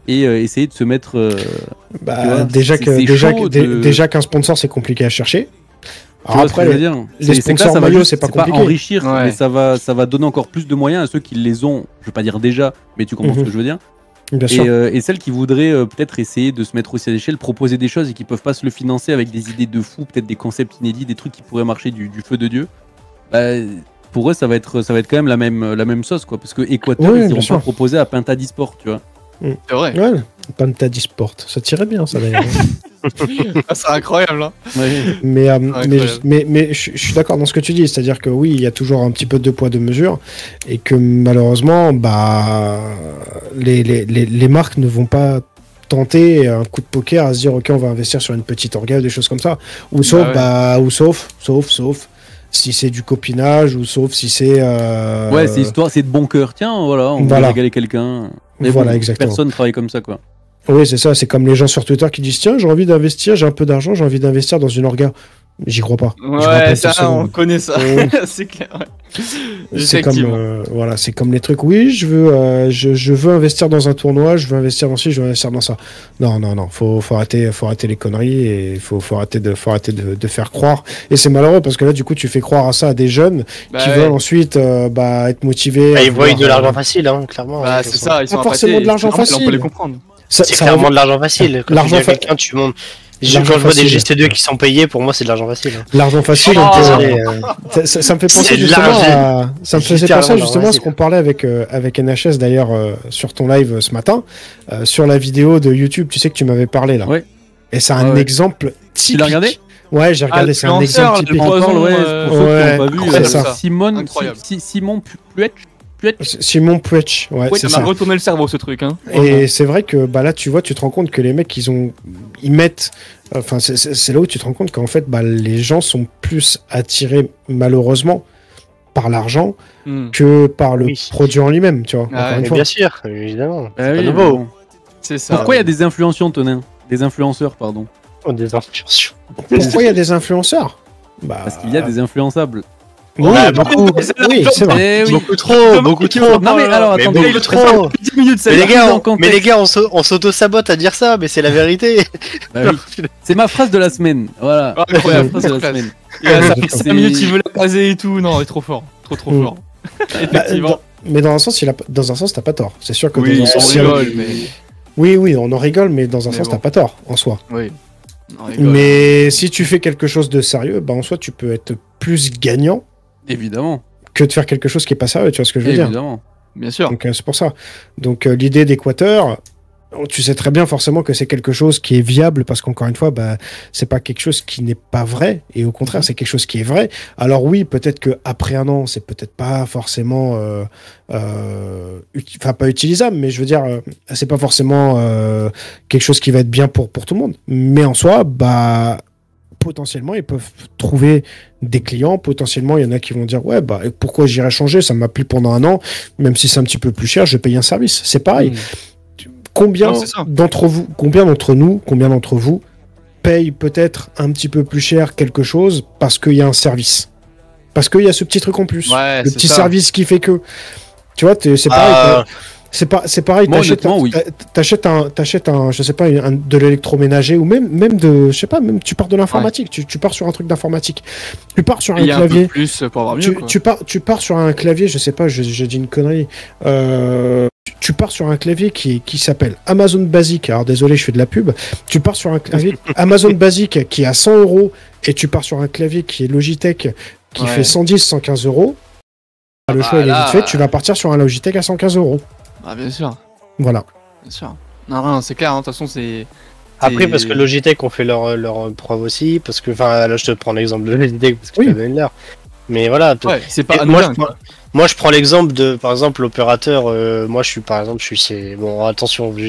[SPEAKER 4] et essayer de se mettre...
[SPEAKER 2] déjà qu'un sponsor c'est compliqué à chercher. Alors après, les sponsors maillots, c'est pas compliqué.
[SPEAKER 4] Pas enrichir, mais ça va donner encore plus de moyens à ceux qui les ont, je veux pas dire déjà, mais tu comprends ce que je veux dire.
[SPEAKER 2] Bien sûr.
[SPEAKER 4] Et celles qui voudraient peut-être essayer de se mettre aussi à l'échelle, proposer des choses et qui peuvent pas se le financer avec des idées de fou, peut-être des concepts inédits, des trucs qui pourraient marcher du feu de Dieu. Pour eux, ça va être quand même la même sauce, quoi. Parce que Équateur, ils iront pas proposer à Penta d'e-sport, tu vois.
[SPEAKER 1] C'est vrai.
[SPEAKER 2] Ouais, Penta d'e-sport, ça tirait bien, ça d'ailleurs.
[SPEAKER 1] C'est incroyable, hein.
[SPEAKER 2] Mais je suis d'accord dans ce que tu dis, c'est-à-dire que oui, il y a toujours un petit peu de poids de mesure, et que malheureusement, les marques ne vont pas tenter un coup de poker à se dire ok, on va investir sur une petite orga ou des choses comme ça, ou sauf si c'est du copinage, ou sauf si c'est
[SPEAKER 4] c'est histoire, c'est de bon cœur, tiens, voilà, on va régaler quelqu'un. Mais voilà, exactement. Personne travaille comme ça, quoi.
[SPEAKER 2] Oui, c'est ça, c'est comme les gens sur Twitter qui disent tiens, j'ai envie d'investir, j'ai un peu d'argent, j'ai envie d'investir dans une orga. J'y crois pas.
[SPEAKER 1] Ouais, ça, on connaît ça. C'est clair. Ouais.
[SPEAKER 2] C'est comme les trucs. Oui, je veux investir dans un tournoi, je veux investir dans ci, je veux investir dans ça. Non, faut arrêter les conneries, et faut arrêter de faire croire. Et c'est malheureux parce que là, du coup, tu fais croire à ça à des jeunes qui veulent ensuite être motivés.
[SPEAKER 3] Ils voient de l'argent facile, hein, clairement.
[SPEAKER 1] C'est ça, ils sont
[SPEAKER 2] pas forcément de l'argent facile.
[SPEAKER 1] On peut les comprendre.
[SPEAKER 3] C'est clairement de l'argent facile. L'argent quelqu'un, tu montes. Quand je vois des GC2 qui sont payés, pour moi c'est de l'argent facile.
[SPEAKER 2] L'argent facile, ça me fait penser justement à ce qu'on parlait avec NHS d'ailleurs sur ton live ce matin, sur la vidéo de YouTube, tu sais que tu m'avais parlé là.
[SPEAKER 4] Ouais.
[SPEAKER 2] Et c'est un exemple typique.
[SPEAKER 4] Tu l'as regardé ?
[SPEAKER 2] Ouais, j'ai regardé, c'est un exemple typique.
[SPEAKER 4] Simon Puech.
[SPEAKER 2] Simon Puech, ouais, c'est
[SPEAKER 1] ça m'a retourné le cerveau ce truc, hein.
[SPEAKER 2] Et c'est vrai que là tu vois, tu te rends compte que les mecs ils mettent, enfin c'est là où tu te rends compte qu'en fait les gens sont plus attirés malheureusement par l'argent que par le produit en lui-même, tu vois.
[SPEAKER 3] Bien sûr, évidemment.
[SPEAKER 4] C'est pas nouveau.
[SPEAKER 1] C'est ça.
[SPEAKER 4] Pourquoi il y a des influenceurs, pardon.
[SPEAKER 3] Des influenceurs.
[SPEAKER 2] Pourquoi il y a des influenceurs ?
[SPEAKER 4] Parce qu'il y a des influençables.
[SPEAKER 2] Oui, c'est vrai.
[SPEAKER 3] Beaucoup trop.
[SPEAKER 4] Non mais alors attendez,
[SPEAKER 3] trop.
[SPEAKER 1] 10 minutes,
[SPEAKER 3] mais les gars, on s'auto-sabote à dire ça, mais c'est la vérité.
[SPEAKER 4] C'est ma phrase de la semaine. Voilà.
[SPEAKER 1] Incroyable, phrase de la semaine. Ça fait 5 minutes, il veut la caser et tout. Non, il est trop fort. Trop fort. Effectivement.
[SPEAKER 2] Mais dans un sens, t'as pas tort. C'est sûr que
[SPEAKER 1] dans un sens, on rigole, mais...
[SPEAKER 2] Oui, on en rigole, mais dans un sens, t'as pas tort, en soi.
[SPEAKER 1] Oui.
[SPEAKER 2] Mais si tu fais quelque chose de sérieux, en soi, tu peux être plus gagnant.
[SPEAKER 4] Évidemment.
[SPEAKER 2] Que de faire quelque chose qui est pas sérieux, tu vois ce que je veux dire ?
[SPEAKER 4] Évidemment.
[SPEAKER 1] Bien sûr.
[SPEAKER 2] Donc c'est pour ça. Donc l'idée d'Équateur, tu sais très bien forcément que c'est quelque chose qui est viable, parce qu'encore une fois, c'est pas quelque chose qui n'est pas vrai, et au contraire, c'est quelque chose qui est vrai. Alors oui, peut-être qu'après un an, c'est peut-être pas forcément pas utilisable, mais je veux dire, c'est pas forcément quelque chose qui va être bien pour tout le monde. Mais en soi, potentiellement, ils peuvent trouver des clients. Potentiellement, il y en a qui vont dire ouais, pourquoi j'irais changer, ça m'a plu pendant un an, même si c'est un petit peu plus cher, je paye un service. C'est pareil. Combien d'entre vous payent peut-être un petit peu plus cher quelque chose parce qu'il y a un service, parce qu'il y a ce petit truc en plus, le petit service qui fait que, tu vois, c'est pareil. C'est pareil, t'achètes un, je sais pas, de l'électroménager, ou même de, je sais pas, même tu pars de l'informatique, tu pars sur un truc d'informatique, tu pars sur un clavier,
[SPEAKER 1] un peu plus pour avoir mieux,
[SPEAKER 2] tu pars sur un clavier, je sais pas, je dis une connerie, tu pars sur un clavier qui s'appelle Amazon Basic, alors désolé, je fais de la pub, tu pars sur un clavier Amazon Basic qui est à 100 €, et tu pars sur un clavier qui est Logitech qui fait 110, 115 €, le choix il est vite fait, tu vas partir sur un Logitech à 115 €.
[SPEAKER 1] Ah, bien sûr.
[SPEAKER 2] Voilà.
[SPEAKER 1] Bien sûr. Non, c'est clair, de toute façon, c'est...
[SPEAKER 3] Après, parce que Logitech ont fait leur preuve aussi, parce que, là, je te prends l'exemple de Logitech, parce que tu as donné l'heure. Mais voilà.
[SPEAKER 1] Ouais, c'est pas
[SPEAKER 3] moi, Moi, je prends l'exemple de, par exemple, l'opérateur. Moi, je suis chez. Bon, attention, je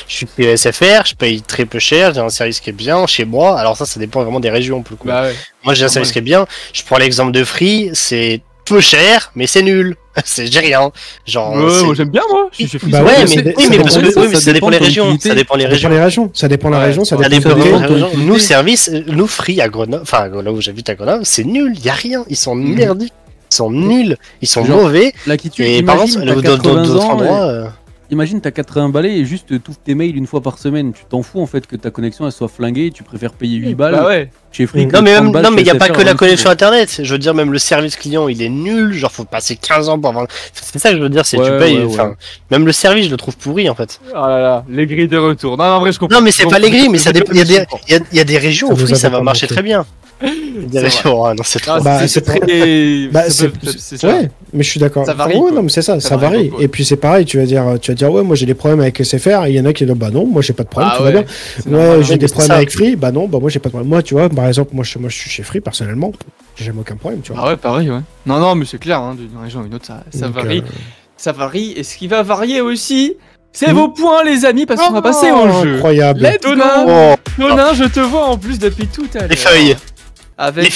[SPEAKER 3] suis chez SFR, je paye très peu cher, j'ai un service qui est bien chez moi. Alors ça dépend vraiment des régions pour le coup.
[SPEAKER 1] Bah ouais.
[SPEAKER 3] Moi, j'ai un service qui est bien. Je prends l'exemple de Free, c'est peu cher, mais c'est nul. J'ai rien. Genre.
[SPEAKER 1] Ouais, j'aime bien moi. Je suis Free.
[SPEAKER 3] Bah ouais, mais ça dépend les régions. Ça dépend les régions.
[SPEAKER 2] Ça dépend la région. Ça dépend
[SPEAKER 3] la région. Nous, service, nous Free à Grenoble, enfin là où j'habite à Grenoble, c'est nul. Y a rien. Ils sont merdiques. Ils sont nuls, ils sont mauvais.
[SPEAKER 4] Et par contre, d'autres endroits. Imagine, t'as 80 balais et juste t'ouvres tes mails une fois par semaine. Tu t'en fous en fait que ta connexion elle soit flinguée. Tu préfères payer 8 balles.
[SPEAKER 1] Bah ouais.
[SPEAKER 4] Chez Free.
[SPEAKER 3] Non, mais il n'y a pas que la connexion internet. Je veux dire, même le service client il est nul. Genre, faut passer 15 ans pour avoir. C'est ça que je veux dire, c'est tu payes. Enfin, même le service, je le trouve pourri en fait.
[SPEAKER 1] Oh là là, les grilles de retour. Non, en vrai, je comprends.
[SPEAKER 3] Non, mais c'est pas les grilles, mais ça dépend. Il y a des régions où Free ça va marcher très bien. Des régions, non, c'est trop.
[SPEAKER 2] C'est très. Ouais, mais je suis d'accord.
[SPEAKER 1] Ça varie.
[SPEAKER 2] Ouais, non, mais c'est ça varie. Et puis c'est pareil, tu vas dire, ouais, moi j'ai des problèmes avec SFR. Il y en a qui disent, bah non, moi j'ai pas de problème, tout va bien. Ouais, j'ai des problèmes avec Free, bah non, bah moi j'ai pas de problème. Moi, tu vois, par exemple, moi je suis chez Free personnellement, j'ai jamais aucun problème, tu vois.
[SPEAKER 1] Ah ouais, pareil, ouais. Non, mais c'est clair, hein, d'une région à une autre, ça varie. Ça varie. Et ce qui va varier aussi, c'est vos points, les amis, parce qu'on va passer au jeu.
[SPEAKER 2] Incroyable.
[SPEAKER 1] Tonin, je te vois en plus depuis tout à l'heure.
[SPEAKER 3] Les feuilles.
[SPEAKER 1] Avec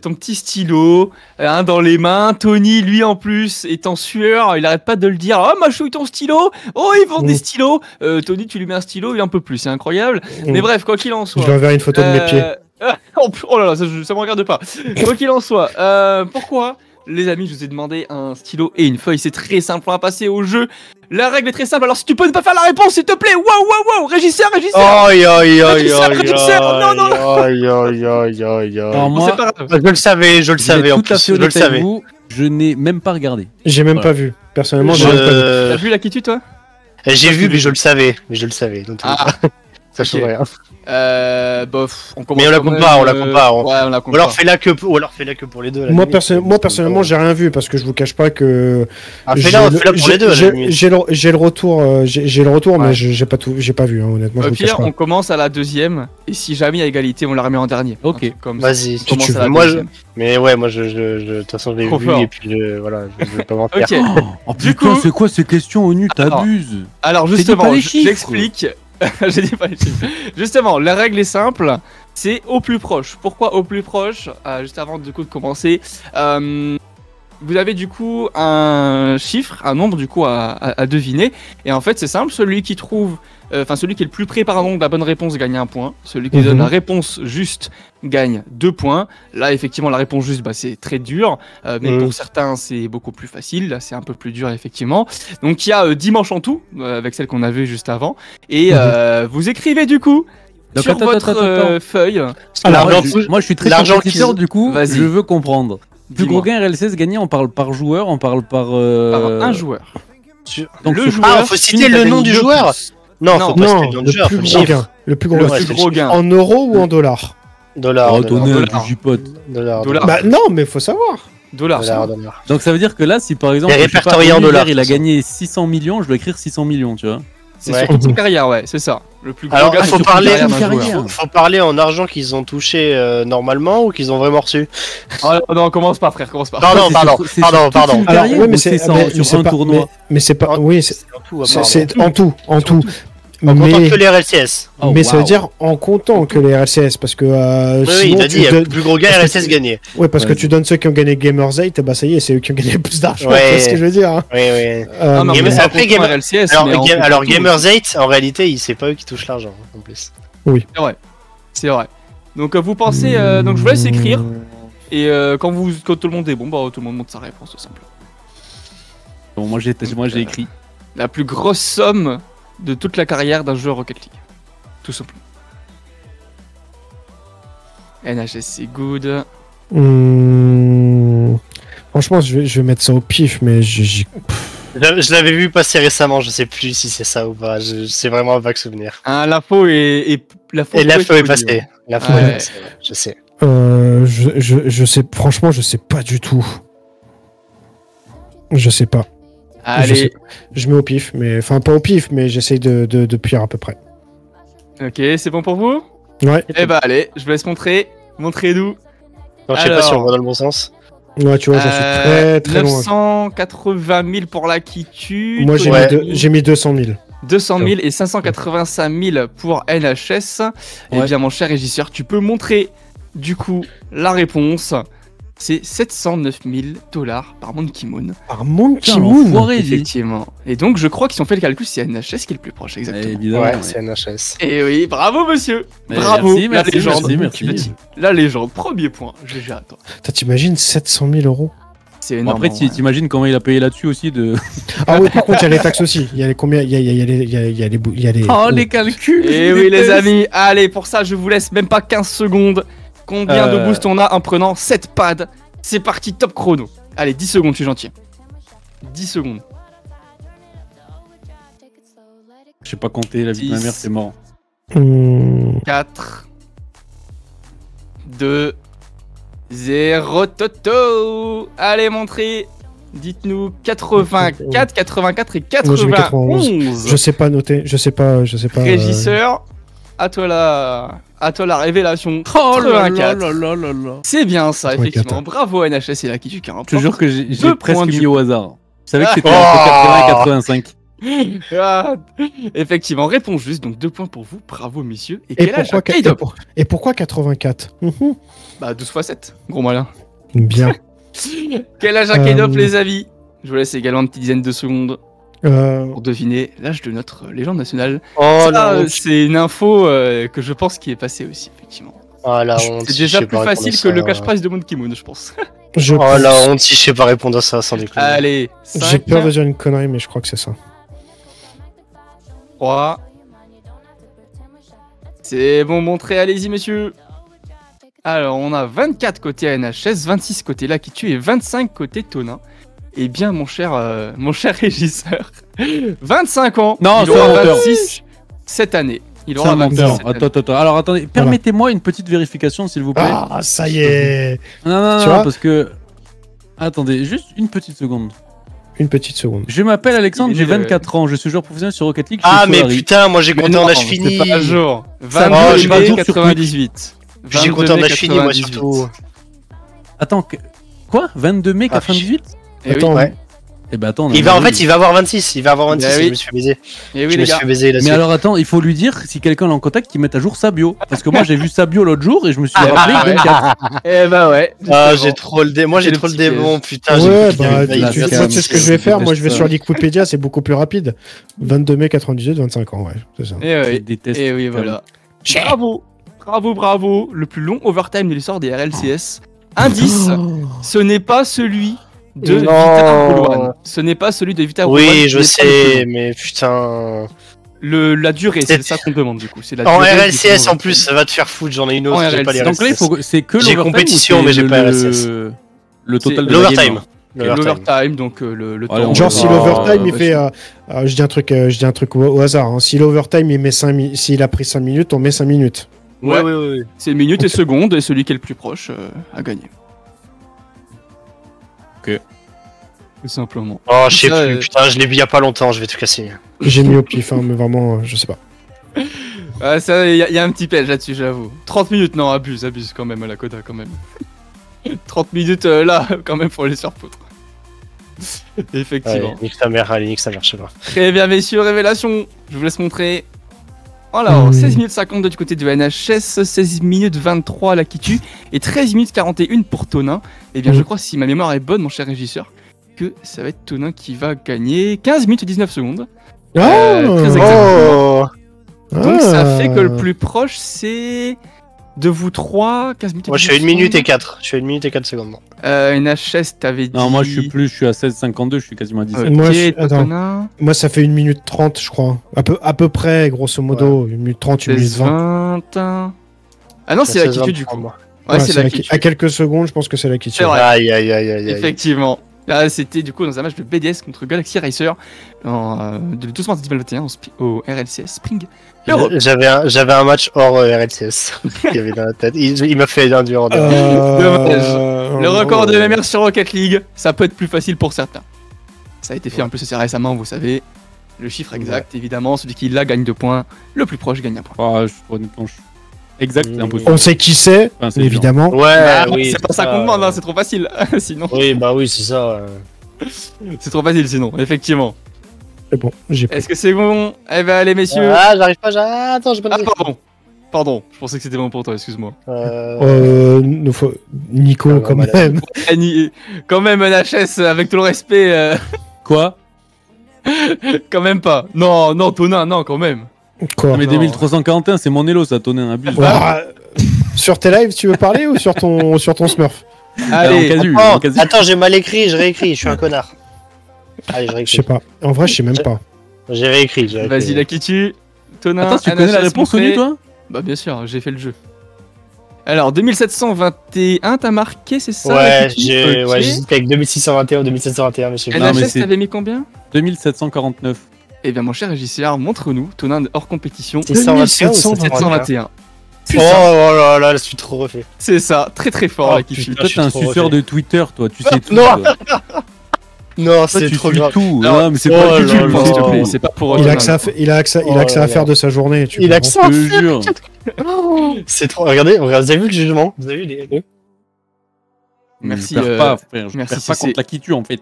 [SPEAKER 1] ton petit stylo dans les mains. Tony, lui en plus, est en sueur. Il arrête pas de le dire. Oh, ma chouille, ton stylo. Oh, ils vendent des stylos. Tony, tu lui mets un stylo, il un peu plus. C'est incroyable. Mais bref, quoi qu'il en soit.
[SPEAKER 2] Je vais enverre une photo de mes pieds.
[SPEAKER 1] Oh là là, ça me regarde pas. Quoi qu'il en soit, pourquoi les amis, je vous ai demandé un stylo et une feuille. C'est très simple, on va passer au jeu. La règle est très simple. Alors, si tu peux ne pas faire la réponse, s'il te plaît. Waouh. Régisseur.
[SPEAKER 3] Aïe.
[SPEAKER 1] Non, c'est pas grave.
[SPEAKER 3] Je le savais. En plus, je le savais.
[SPEAKER 4] Je n'ai même pas regardé.
[SPEAKER 2] J'ai même pas vu. Personnellement, j'ai même pas vu.
[SPEAKER 1] T'as vu la Kitu, toi?
[SPEAKER 3] J'ai vu, mais je le savais. Donc, ça change rien.
[SPEAKER 1] On commence.
[SPEAKER 3] Mais on la compte pas.
[SPEAKER 1] Ouais, on la compte
[SPEAKER 3] ou alors fais-la que pour les deux.
[SPEAKER 2] Moi personnellement, j'ai rien vu parce que je vous cache pas que.
[SPEAKER 3] Fais-la pour les deux.
[SPEAKER 2] J'ai le retour, mais j'ai pas vu, hein, honnêtement.
[SPEAKER 1] Au pire, on commence à la deuxième et si jamais il y a égalité, on la remet en dernier.
[SPEAKER 4] Ok.
[SPEAKER 3] Vas-y.
[SPEAKER 2] Si tu veux.
[SPEAKER 3] Mais ouais, moi de toute façon, je l'ai vu et puis voilà, je vais pas mentir.
[SPEAKER 4] Ok. Du coup, c'est quoi ces questions ONU? T'abuses.
[SPEAKER 1] Alors justement, j'explique. J'ai dit pas les chiffres. Justement, la règle est simple, c'est au plus proche. Pourquoi au plus proche? Juste avant de commencer, vous avez du coup un chiffre, un nombre du coup à deviner. Et en fait, c'est simple, celui qui trouve, celui qui est le plus près de la bonne réponse gagne 1 point. Celui qui donne la réponse juste gagne 2 points. Là, effectivement, la réponse juste, c'est très dur. Mais pour certains, c'est beaucoup plus facile. Là, c'est un peu plus dur, effectivement. Donc, il y a 10 manches en tout, avec celle qu'on a vue juste avant. Et vous écrivez du coup sur votre feuille.
[SPEAKER 4] Alors, moi, je suis très compétiteur, du coup, je veux comprendre. Plus gros gain RLCS gagné, on parle par joueur, on parle par
[SPEAKER 1] un joueur.
[SPEAKER 4] Donc
[SPEAKER 3] le joueur, faut citer le nom du joueur. Non, faut pas citer le nom du joueur.
[SPEAKER 2] Le plus gros gain. En euros ou en dollars?
[SPEAKER 3] Dollars.
[SPEAKER 2] Bah non, mais faut savoir.
[SPEAKER 1] Dollars.
[SPEAKER 4] Donc ça veut dire que là, si par exemple, il a gagné 600 millions, je dois écrire 600 millions, tu vois.
[SPEAKER 1] C'est sur toute sa carrière, ouais, c'est ça. Le plus gros
[SPEAKER 3] gars, faut parler en argent qu'ils ont touché normalement ou qu'ils ont vraiment reçu.
[SPEAKER 1] Non, commence pas, frère, commence pas.
[SPEAKER 3] Pardon.
[SPEAKER 2] Alors, oui, mais c'est sur un tournoi. Mais c'est pas. Oui, c'est en tout.
[SPEAKER 3] En comptant que les RLCS.
[SPEAKER 2] Mais ça veut dire en comptant que les RLCS, parce que.
[SPEAKER 3] Oui, il a dit, il y a le plus gros gars RLCS gagné.
[SPEAKER 2] Ouais, parce que tu donnes ceux qui ont gagné Gamersgate, bah ça y est, c'est eux qui ont gagné le plus d'argent, c'est ce que je veux dire.
[SPEAKER 3] Oui.
[SPEAKER 1] Après RLCS.
[SPEAKER 3] Alors Gamersgate, en réalité, c'est pas eux qui touchent l'argent, en plus.
[SPEAKER 2] Oui.
[SPEAKER 1] C'est vrai. Donc vous pensez. Donc je vous laisse écrire. Et quand tout le monde est bon, tout le monde monte sa réponse, tout simplement.
[SPEAKER 4] Bon, moi j'ai écrit.
[SPEAKER 1] La plus grosse somme de toute la carrière d'un joueur Rocket League. Tout simplement. NHSC good.
[SPEAKER 2] Franchement, je vais mettre ça au pif, mais
[SPEAKER 3] je l'avais vu passer récemment, je sais plus si c'est ça ou pas. C'est vraiment un vague souvenir.
[SPEAKER 1] L'info est
[SPEAKER 3] passée. L'info est passée, je sais.
[SPEAKER 2] Je sais, franchement, je sais pas du tout. Je sais pas.
[SPEAKER 1] Allez.
[SPEAKER 2] Je mets au pif, mais enfin pas au pif, mais j'essaye de puire à peu près.
[SPEAKER 1] Ok, c'est bon pour vous?
[SPEAKER 2] Ouais.
[SPEAKER 1] Eh bah allez, je vous laisse montrer. Montrez-nous.
[SPEAKER 3] Non, je sais pas si on va dans le bon sens.
[SPEAKER 2] Ouais, tu vois, j'en suis très très loin.
[SPEAKER 1] 980 000 pour la Kitu.
[SPEAKER 2] Moi, j'ai mis 200 000.
[SPEAKER 1] 200 000 et 585 000 pour NHS. Eh bien, mon cher régisseur, tu peux montrer du coup la réponse. C'est 709 000 $ par Monkey Moon.
[SPEAKER 2] Par Monkey Moon,
[SPEAKER 1] effectivement. Et donc, je crois qu'ils ont fait le calcul, c'est NHS qui est le plus proche, exactement.
[SPEAKER 3] Évidemment, ouais, c'est NHS.
[SPEAKER 1] Et oui, bravo monsieur. Bravo,
[SPEAKER 4] merci,
[SPEAKER 1] la légende.
[SPEAKER 4] Merci.
[SPEAKER 1] La légende, premier point. GG à toi.
[SPEAKER 2] T'imagines 700 000 €?
[SPEAKER 1] C'est énorme.
[SPEAKER 4] Après, t'imagines comment il a payé là-dessus aussi de.
[SPEAKER 2] Ah oui, par contre, il y a les taxes aussi. Il y a les combien? Il y a les.
[SPEAKER 4] Oh, les calculs.
[SPEAKER 1] Et oui, les amis. Allez, pour ça, je vous laisse même pas 15 secondes. Combien de boosts on a en prenant 7 pads? C'est parti, top chrono. Allez, 10 secondes, je suis gentil. 10 secondes.
[SPEAKER 4] Je sais pas compter, la vie de ma mère, c'est mort.
[SPEAKER 1] 4, 2, 0, Toto. Allez, montrez. Dites-nous 84, 84 et 91.
[SPEAKER 2] Je sais pas noter, je sais pas.
[SPEAKER 1] Régisseur, à toi la révélation.
[SPEAKER 4] Oh là là là là là là.
[SPEAKER 1] C'est bien ça, effectivement. Bravo NHS et la Kitu qui a un
[SPEAKER 4] Je te jure que j'ai presque mis au hasard. Je savais que c'était
[SPEAKER 1] entre
[SPEAKER 4] 80 et 85.
[SPEAKER 1] Ah, effectivement, réponse juste, donc 2 points pour vous. Bravo messieurs. Et quel âge K-Dop?
[SPEAKER 2] Et pourquoi 84?
[SPEAKER 1] Bah 12 x 7, gros malin.
[SPEAKER 2] Bien.
[SPEAKER 1] Quel âge a K-Dop les amis? Je vous laisse également une petite dizaine de secondes pour deviner l'âge de notre légende nationale.
[SPEAKER 3] Oh
[SPEAKER 1] c'est une info que je pense qui est passée aussi, effectivement.
[SPEAKER 3] Ah la honte.
[SPEAKER 1] C'est déjà plus facile que le cash prize de Monkey Moon, je pense.
[SPEAKER 3] Oh la honte si je sais pas répondre à ça sans déconner.
[SPEAKER 1] Allez, 5,
[SPEAKER 2] j'ai peur de dire une connerie, mais je crois que c'est ça.
[SPEAKER 1] 3. C'est bon, montrez, allez-y, messieurs. Alors, on a 24 côté NHS, 26 côté La Kitu et 25 côté Tonin. Eh bien, mon cher régisseur, 25 ans.
[SPEAKER 4] Non,
[SPEAKER 1] il aura 26 cette année. Il aura 26 cette année.
[SPEAKER 4] Attends. Alors, attendez, permettez-moi une petite vérification, s'il vous plaît.
[SPEAKER 2] Ah, ça y est.
[SPEAKER 4] Non, parce que... Attendez, juste une petite seconde.
[SPEAKER 2] Une petite seconde.
[SPEAKER 4] Je m'appelle Alexandre, j'ai 24 ans, je suis joueur professionnel sur Rocket League.
[SPEAKER 3] Ah, mais putain, moi j'ai compté en âge fini.
[SPEAKER 1] C'est pas un jour. 22 mai 98.
[SPEAKER 3] J'ai compté en âge fini, moi surtout.
[SPEAKER 4] Attends, quoi? 22 mai 98?
[SPEAKER 2] Attends,
[SPEAKER 3] ouais.
[SPEAKER 4] Eh ben attends,
[SPEAKER 3] il va avoir 26, je me suis fait baiser.
[SPEAKER 1] Je me suis fait baiser
[SPEAKER 4] là-dessus. Mais alors attends, il faut lui dire si quelqu'un l'a en contact qu'il mette à jour sa bio, parce que moi j'ai vu sa bio l'autre jour et je me suis rappelé 24.
[SPEAKER 1] Eh bah ouais.
[SPEAKER 3] Ah, j'ai trop le démon, putain.
[SPEAKER 2] Ouais, tu sais ce que je vais faire, moi je vais sur Wikipédia, c'est beaucoup plus rapide. 22 mai 98, 25 ans, ouais, c'est ça.
[SPEAKER 1] Et oui, voilà. Bravo, le plus long overtime de l'histoire des RLCS. Indice, ce n'est pas celui de Vita Rowan. Ce n'est pas celui de Vita Rowan.
[SPEAKER 3] Oui, je sais, mais putain.
[SPEAKER 1] La durée, c'est ça qu'on demande du coup.
[SPEAKER 3] En RLCS en plus, ça va te faire foutre, j'en ai une autre. J'ai pas les
[SPEAKER 4] donc là, c'est que
[SPEAKER 3] j'ai compétition, mais j'ai pas RLCS.
[SPEAKER 4] Le total de
[SPEAKER 3] l'overtime.
[SPEAKER 1] L'overtime, donc le temps.
[SPEAKER 2] Genre si l'overtime il fait, je dis un truc au hasard. Hein. Si l'overtime il met 5 s'il a pris 5 minutes, on met 5 minutes.
[SPEAKER 3] Ouais.
[SPEAKER 1] C'est minutes et secondes et celui qui est le plus proche a gagné.
[SPEAKER 4] Ok.
[SPEAKER 1] Tout simplement.
[SPEAKER 3] Oh, je sais plus, putain, je l'ai vu il y a pas longtemps, je vais tout casser.
[SPEAKER 2] J'ai mis au pif, hein, mais vraiment, je sais pas.
[SPEAKER 1] Ça, il y a un petit piège là-dessus, j'avoue. 30 minutes, non, abuse quand même à la quota, quand même. 30 minutes là, quand même, faut les surfoutre. Effectivement.
[SPEAKER 3] Allez, nique ta mère, je sais pas.
[SPEAKER 1] Très bien, messieurs, révélation. Je vous laisse montrer. Alors, 16 minutes 52 du côté de NHS, 16 minutes 23 la Kitu et 13 minutes 41 pour Tonin. Eh bien, je crois, si ma mémoire est bonne, mon cher régisseur, que ça va être Tonin qui va gagner 15 minutes et 19 secondes. Très exactement. Donc, ça fait que le plus proche, c'est de vous trois, 15 minutes et 19 secondes.
[SPEAKER 3] Moi, je suis à 1 minute et 4. Je suis à 1 minute et 4 secondes.
[SPEAKER 1] NHS, t'avais dit...
[SPEAKER 4] Non, moi, je suis à 16,52, je suis quasiment à 17.
[SPEAKER 2] Moi, ça fait 1 minute 30, je crois. À peu près, grosso modo. 1 minute 30, 1 minute 20.
[SPEAKER 1] Ah non, c'est la Kitu, du coup.
[SPEAKER 2] Ouais, c'est la Kitu. À quelques secondes, je pense que c'est la Kitu.
[SPEAKER 3] Aïe.
[SPEAKER 1] Effectivement. Là, c'était du coup dans un match de BDS contre Galaxy Racer de 12 mars 2021 au RLCS Spring Europe.
[SPEAKER 3] J'avais un match hors RLCS qu'il y avait dans la tête. Il m'a fait un dur.
[SPEAKER 1] Dommage. Le record de MMR sur Rocket League, ça peut être plus facile pour certains. Ça a été fait en plus assez récemment, vous savez. Le chiffre exact, évidemment, celui qui l'a gagne 2 points. Le plus proche gagne 1 point.
[SPEAKER 4] Ah, honnêtement, Exact, c'est impossible.
[SPEAKER 2] On sait qui c'est, évidemment.
[SPEAKER 3] Ouais,
[SPEAKER 1] oui. C'est pas ça qu'on demande, hein, c'est trop facile. Sinon.
[SPEAKER 3] Oui, bah oui, c'est ça.
[SPEAKER 1] C'est trop facile sinon, effectivement.
[SPEAKER 2] C'est bon, j'ai
[SPEAKER 1] Est-ce que c'est bon? Eh ben allez messieurs.
[SPEAKER 3] Ah, j'arrive pas, attends, j'ai pas de...
[SPEAKER 1] Pardon, je pensais que c'était bon pour toi, excuse-moi.
[SPEAKER 2] Nico, quand même.
[SPEAKER 1] Quand même, NHS, avec tout le respect.
[SPEAKER 4] Quoi?
[SPEAKER 1] Quand même pas. Non, Tonin, non, quand même.
[SPEAKER 2] Quoi?
[SPEAKER 4] Mais 2341, c'est mon Elo, ça, Tonin, abuse.
[SPEAKER 2] Sur tes lives, tu veux parler ou sur ton Smurf?
[SPEAKER 1] Allez,
[SPEAKER 3] attends, j'ai mal écrit, je réécris, je suis un connard. Allez, je réécris.
[SPEAKER 2] Je sais pas. En vrai, je sais même pas.
[SPEAKER 3] J'ai réécrit.
[SPEAKER 1] Vas-y, la Kitu. Tonin.
[SPEAKER 4] Attends, tu connais la réponse au nu, toi?
[SPEAKER 1] Bah, bien sûr, j'ai fait le jeu. Alors, 2721, t'as marqué, c'est ça?
[SPEAKER 3] Ouais, j'hésitais avec 2621 ou 2721, mais je sais pas.
[SPEAKER 1] NHS, t'avais mis combien?
[SPEAKER 4] 2749.
[SPEAKER 1] Eh bien, mon cher régisseur, montre-nous, Tonin hors compétition.
[SPEAKER 3] 2721. Oh là là, je suis trop refait.
[SPEAKER 1] C'est ça, très très fort, la Kitu.
[SPEAKER 4] Toi, t'es un suceur de Twitter, toi, tu sais tout.
[SPEAKER 3] Non, c'est trop grave.
[SPEAKER 4] Tout. Non, mais c'est pas
[SPEAKER 1] du tout, s'il te plaît. C'est pas pour.
[SPEAKER 2] Il a que ça à faire de sa journée.
[SPEAKER 3] Il a que ça à
[SPEAKER 4] faire. Jure.
[SPEAKER 3] C'est trop. Regardez, vous avez vu le jugement? Vous avez vu les.
[SPEAKER 1] Merci.
[SPEAKER 4] Je perds pas, frère. Je
[SPEAKER 1] merci,
[SPEAKER 4] perds pas contre la Kitu, en fait.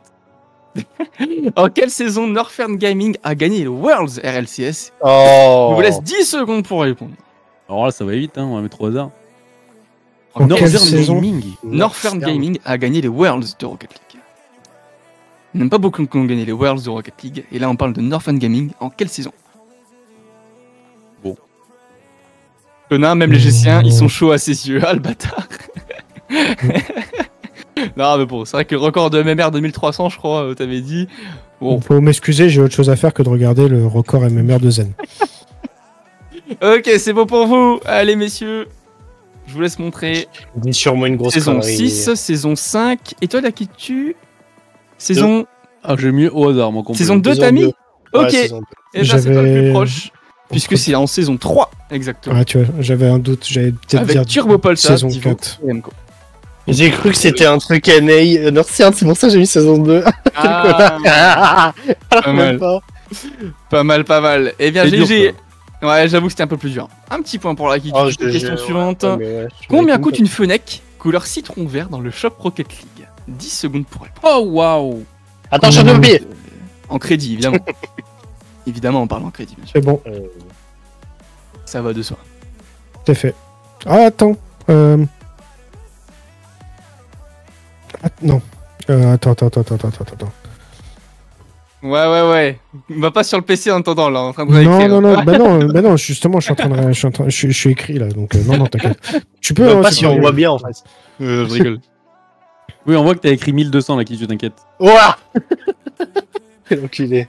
[SPEAKER 1] En quelle saison Northern Gaming a gagné le Worlds RLCS?
[SPEAKER 3] Oh.
[SPEAKER 1] Je vous laisse 10 secondes pour répondre.
[SPEAKER 4] Alors là, ça va vite, hein. On va mettre au hasard.
[SPEAKER 1] Northern Gaming a gagné les Worlds de Rocket League. Il n'y en a pas beaucoup qui ont gagné les Worlds de Rocket League. Et là, on parle de Northern Gaming. En quelle saison?
[SPEAKER 4] Bon.
[SPEAKER 1] Tonin, même les Géciens, ils sont chauds à ses yeux. Ah, le bâtard. Non, mais bon, c'est vrai que le record de MMR 2300, je crois, t'avais dit. Bon.
[SPEAKER 2] Faut m'excuser, j'ai autre chose à faire que de regarder le record MMR de Zen.
[SPEAKER 1] Ok, c'est bon pour vous. Allez, messieurs. Je vous laisse montrer.
[SPEAKER 3] Dis sûrement une grosse
[SPEAKER 1] saison
[SPEAKER 3] connerie.
[SPEAKER 1] 6, saison 5. Et toi, là, qui tu saison.
[SPEAKER 4] Ah, j'ai mis au hasard, mon compte.
[SPEAKER 1] Saison 2, t'as mis? Ok.
[SPEAKER 3] Ouais,
[SPEAKER 1] et ben, c'est pas le plus proche. Puisque c'est en saison 3, exactement.
[SPEAKER 2] Ah, tu vois, j'avais un doute. J'allais peut-être dire
[SPEAKER 1] Turbo Pulsar,
[SPEAKER 2] saison 4.
[SPEAKER 3] J'ai cru que c'était un truc NA. Non, c'est pour ça que j'ai mis saison 2.
[SPEAKER 1] Ah, pas mal. Pas mal. Eh bien, GG. Ouais, j'avoue que c'était un peu plus dur. Un petit point pour la question suivante. Combien coûte une Fennec couleur citron vert dans le shop Rocket League? 10 secondes pour répondre.
[SPEAKER 4] Oh, waouh.
[SPEAKER 3] Attends, je papier.
[SPEAKER 1] En crédit, évidemment. Évidemment, on parle en crédit, bien sûr.
[SPEAKER 2] C'est bon.
[SPEAKER 1] Ça va de soi.
[SPEAKER 2] C'est fait. Ah, attends. Non. Attends.
[SPEAKER 1] Ouais. Va pas sur le PC en attendant, là, en train de réécrire.
[SPEAKER 2] Non, justement, je suis écrit, là, donc non, t'inquiète. Tu peux...
[SPEAKER 3] Pas si on voit bien, en fait.
[SPEAKER 1] Je rigole.
[SPEAKER 4] Oui, on voit que t'as écrit 1200, là, qui tu t'inquiète.
[SPEAKER 3] Ouah. Enculé.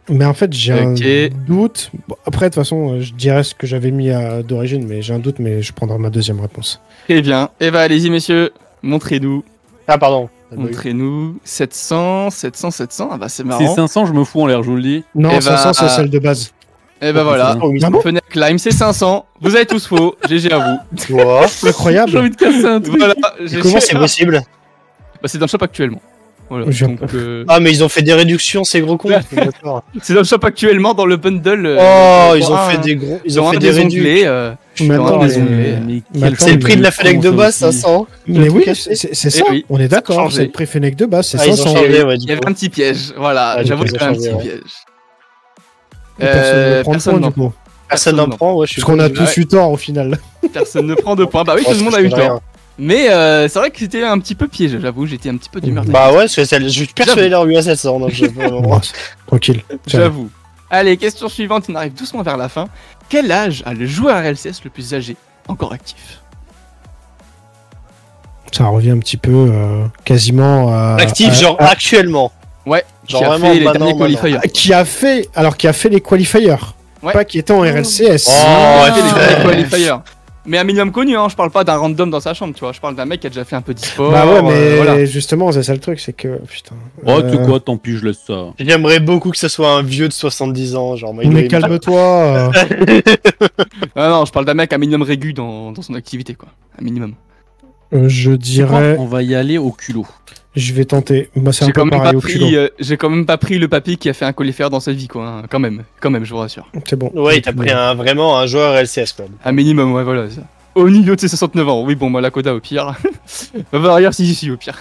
[SPEAKER 2] Mais en fait, j'ai un doute. Bon, après, de toute façon, je dirais ce que j'avais mis d'origine, mais j'ai un doute, mais je prendrai ma deuxième réponse.
[SPEAKER 1] Très bien. Eh ben, allez-y, messieurs. Montrez-nous.
[SPEAKER 3] Ah, pardon.
[SPEAKER 1] Montrez-nous. 700. Ah bah, c'est marrant.
[SPEAKER 4] C'est 500, je me fous en l'air, je vous le dis.
[SPEAKER 2] Non, 500, c'est celle de base.
[SPEAKER 1] Eh ben voilà. Fennec Lime, c'est 500. Vous avez tous faux. GG à vous.
[SPEAKER 3] Wow.
[SPEAKER 2] Incroyable.
[SPEAKER 1] J'ai envie de casser un truc. Voilà.
[SPEAKER 3] Comment c'est possible?
[SPEAKER 1] Bah, c'est dans le shop actuellement. Voilà, donc,
[SPEAKER 3] Ah, mais ils ont fait des réductions, ces gros cons.
[SPEAKER 1] C'est dans le shop actuellement, dans le bundle.
[SPEAKER 3] Ils ont fait des gros. Ils ont fait des
[SPEAKER 1] réductions. C'est
[SPEAKER 3] le prix de la Fennec de base, 500.
[SPEAKER 2] Mais oui, c'est ça. Oui. On est d'accord. C'est le prix Fennec de base, c'est 500.
[SPEAKER 1] Il y avait un petit piège. Voilà, j'avoue qu'il y avait un petit piège.
[SPEAKER 2] Personne n'en prend.
[SPEAKER 3] Personne n'en prend, ouais.
[SPEAKER 2] Parce qu'on a tous eu tort au final.
[SPEAKER 1] Personne ne prend de points. Bah oui, tout le monde a eu tort. Mais c'est vrai que c'était un petit peu piégé, j'avoue, j'étais un petit peu d'humeur.
[SPEAKER 3] Bah ouais, je suis persuadé d'avoir eu à 700, donc
[SPEAKER 2] tranquille.
[SPEAKER 1] J'avoue. Allez, question suivante, on arrive doucement vers la fin. Quel âge a le joueur RLCS le plus âgé encore actif?
[SPEAKER 2] Ça revient un petit peu quasiment à...
[SPEAKER 3] Actif, genre actuellement.
[SPEAKER 1] Ouais,
[SPEAKER 3] genre
[SPEAKER 1] qui a
[SPEAKER 3] vraiment
[SPEAKER 1] fait les derniers qualifiers.
[SPEAKER 2] Qui a fait les qualifiers. Ouais. Pas qui était en RLCS.
[SPEAKER 1] Oh, ouais, les derniers qualifiers. Mais un minimum connu, hein, je parle pas d'un random dans sa chambre, tu vois, je parle d'un mec qui a déjà fait un peu d'e-sport.
[SPEAKER 2] Bah ouais, mais voilà. Justement, c'est ça le truc, c'est que, putain...
[SPEAKER 4] Oh, tu quoi, tant pis, je laisse ça.
[SPEAKER 3] J'aimerais beaucoup que ce soit un vieux de 70 ans, genre...
[SPEAKER 2] Mais calme-toi.
[SPEAKER 1] Non, je parle d'un mec un minimum régu dans son activité, quoi, un minimum.
[SPEAKER 2] Je dirais...
[SPEAKER 4] On va y aller au culot.
[SPEAKER 2] Je vais tenter. Bah, c'est un peu pareil au culot.
[SPEAKER 1] J'ai quand même pas pris le papy qui a fait un colifère dans sa vie, quoi. Hein. Quand même, je vous rassure.
[SPEAKER 2] C'est bon.
[SPEAKER 3] Ouais, t'as pris vraiment un joueur LCS, quoi.
[SPEAKER 1] Un minimum, ouais, voilà. Ça. Au niveau de ses 69 ans. Oui, bon, moi, la coda au pire. On va regarder si au pire.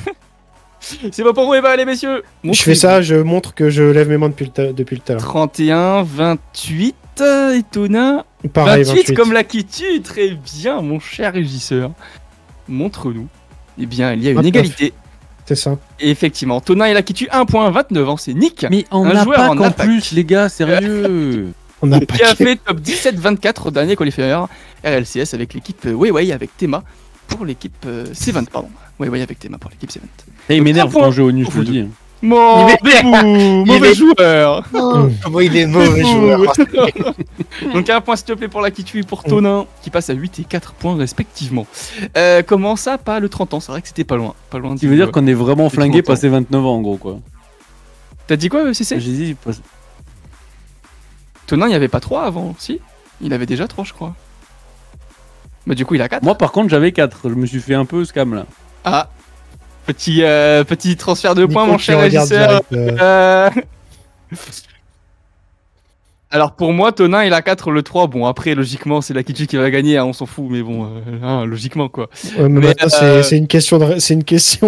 [SPEAKER 1] C'est pas pour vous, et bah, allez, messieurs.
[SPEAKER 2] Je fais ça, je montre que je lève mes mains depuis le talent.
[SPEAKER 1] 31, 28, étonnant.
[SPEAKER 2] Pareil,
[SPEAKER 1] 28 comme la Kitu, très bien, mon cher régisseur. Montre-nous. Eh bien, il y a une égalité.
[SPEAKER 2] C'est ça.
[SPEAKER 1] Et effectivement, Tonin et la Kitu, 1 point, 29 ans, c'est Nick.
[SPEAKER 4] Mais on n'a pas qu'en plus, les gars, sérieux.
[SPEAKER 2] On a pas
[SPEAKER 1] qui a fait top 17-24 au dernier qualifier RLCS avec l'équipe Weiwei avec Théma pour l'équipe Sevent, pardon. Weiwei avec Théma pour l'équipe Sevent.
[SPEAKER 4] Il m'énerve quand je joue au nu, je vous le dis.
[SPEAKER 1] Mauvais joueur.
[SPEAKER 3] Comment il est mauvais joueur.
[SPEAKER 1] Donc un point s'il te plaît pour la Kitu et pour Tonin qui passe à 8 et 4 points respectivement. Comment ça, pas le 30 ans, c'est vrai que c'était pas loin.
[SPEAKER 4] Tu veux dire qu'on est vraiment flingué passé 29 ans en gros quoi.
[SPEAKER 1] T'as dit quoi CC?
[SPEAKER 4] J'ai dit...
[SPEAKER 1] Tonin il y avait pas 3 avant, si? Il avait déjà 3 je crois. Mais du coup il a 4.
[SPEAKER 4] Moi par contre j'avais 4, je me suis fait un peu scam là.
[SPEAKER 1] Ah, petit transfert de points, mon cher régisseur. Alors pour moi, Tonin il a 4, le 3. Bon, après, logiquement, c'est la Kitu qui va gagner, hein, on s'en fout, mais bon, logiquement quoi.
[SPEAKER 2] Ouais, mais c'est une question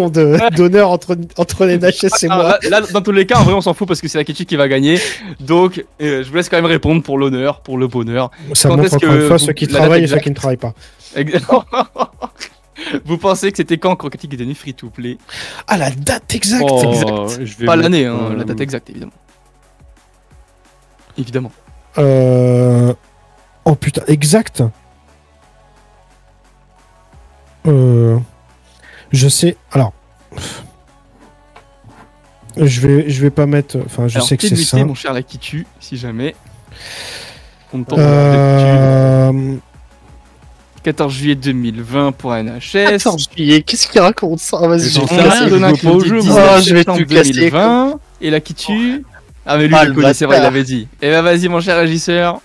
[SPEAKER 2] d'honneur entre les NHS et moi.
[SPEAKER 1] Là, dans tous les cas, en vrai, on s'en fout parce que c'est la Kitu qui va gagner. Donc, je vous laisse quand même répondre pour l'honneur, pour le bonheur.
[SPEAKER 2] Ça montre encore une fois ceux qui travaillent et ceux qui ne travaillent pas.
[SPEAKER 1] Vous pensez que c'était quand Croquetic est devenu free to play?
[SPEAKER 2] Ah, la date exacte.
[SPEAKER 1] Pas l'année, hein, la date exacte, évidemment. Évidemment.
[SPEAKER 2] Oh putain, exact. Je sais. Alors. Je vais pas mettre. Enfin, je sais que c'est ça.
[SPEAKER 1] Mon cher Lakitu, si jamais. 14 juillet 2020 pour NHS.
[SPEAKER 3] 14 juillet, qu'est-ce qu'il raconte ça? Vas-y,
[SPEAKER 1] je vais tout casser. Et la Kitu. Ah, mais lui, il le connaît, c'est vrai, il avait dit. Et bah, vas-y, mon cher régisseur.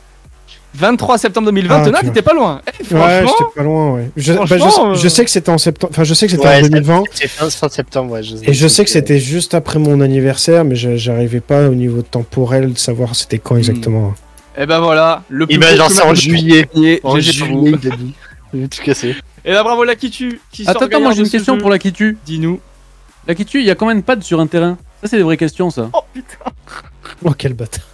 [SPEAKER 1] 23 septembre 2020, Tonin, t'étais pas loin.
[SPEAKER 2] Ouais, j'étais pas loin, ouais. Je sais que c'était en septembre. Enfin, je sais que c'était en 2020.
[SPEAKER 3] C'était fin septembre, ouais.
[SPEAKER 2] Et je sais que c'était juste après mon anniversaire, mais j'arrivais pas au niveau temporel de savoir c'était quand exactement.
[SPEAKER 1] Et bah voilà, le plus.
[SPEAKER 3] Genre c'est en juillet.
[SPEAKER 1] En juillet,
[SPEAKER 3] il a dit. Je vais tout casser.
[SPEAKER 1] Et là, bravo la Kitu.
[SPEAKER 4] Attends, moi j'ai une question pour la Kitu.
[SPEAKER 1] Dis-nous.
[SPEAKER 4] La Kitu, il y a combien de pads sur un terrain? Ça, c'est des vraies questions, ça.
[SPEAKER 1] Oh putain.
[SPEAKER 2] Oh, quel bâtard.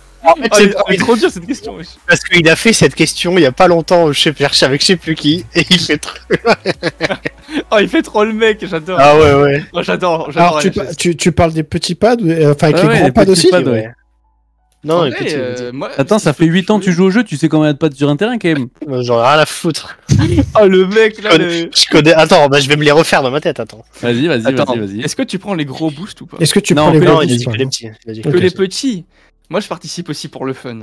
[SPEAKER 1] C'est trop dur cette question.
[SPEAKER 3] Parce qu'il a fait cette question il y a pas longtemps avec je sais plus qui, et il fait trop.
[SPEAKER 1] Oh, il fait trop le mec, j'adore.
[SPEAKER 3] Ah ouais.
[SPEAKER 1] Oh, j'adore.
[SPEAKER 2] Alors, tu parles des petits pads, enfin avec les grands pads aussi.
[SPEAKER 3] Non,
[SPEAKER 4] attends, ça fait 8 ans que tu joues au jeu, tu sais combien de pads sur un terrain quand même?
[SPEAKER 3] J'en ai rien à foutre.
[SPEAKER 1] Oh le mec là.
[SPEAKER 3] Je connais. Attends, je vais me les refaire dans ma tête. Attends.
[SPEAKER 4] Vas-y.
[SPEAKER 1] Est-ce que tu prends les gros boosts ou pas?
[SPEAKER 2] Est-ce que tu prends les gros boosts?
[SPEAKER 3] Il a dit que les petits.
[SPEAKER 1] Que les petits. Moi je participe aussi pour le fun.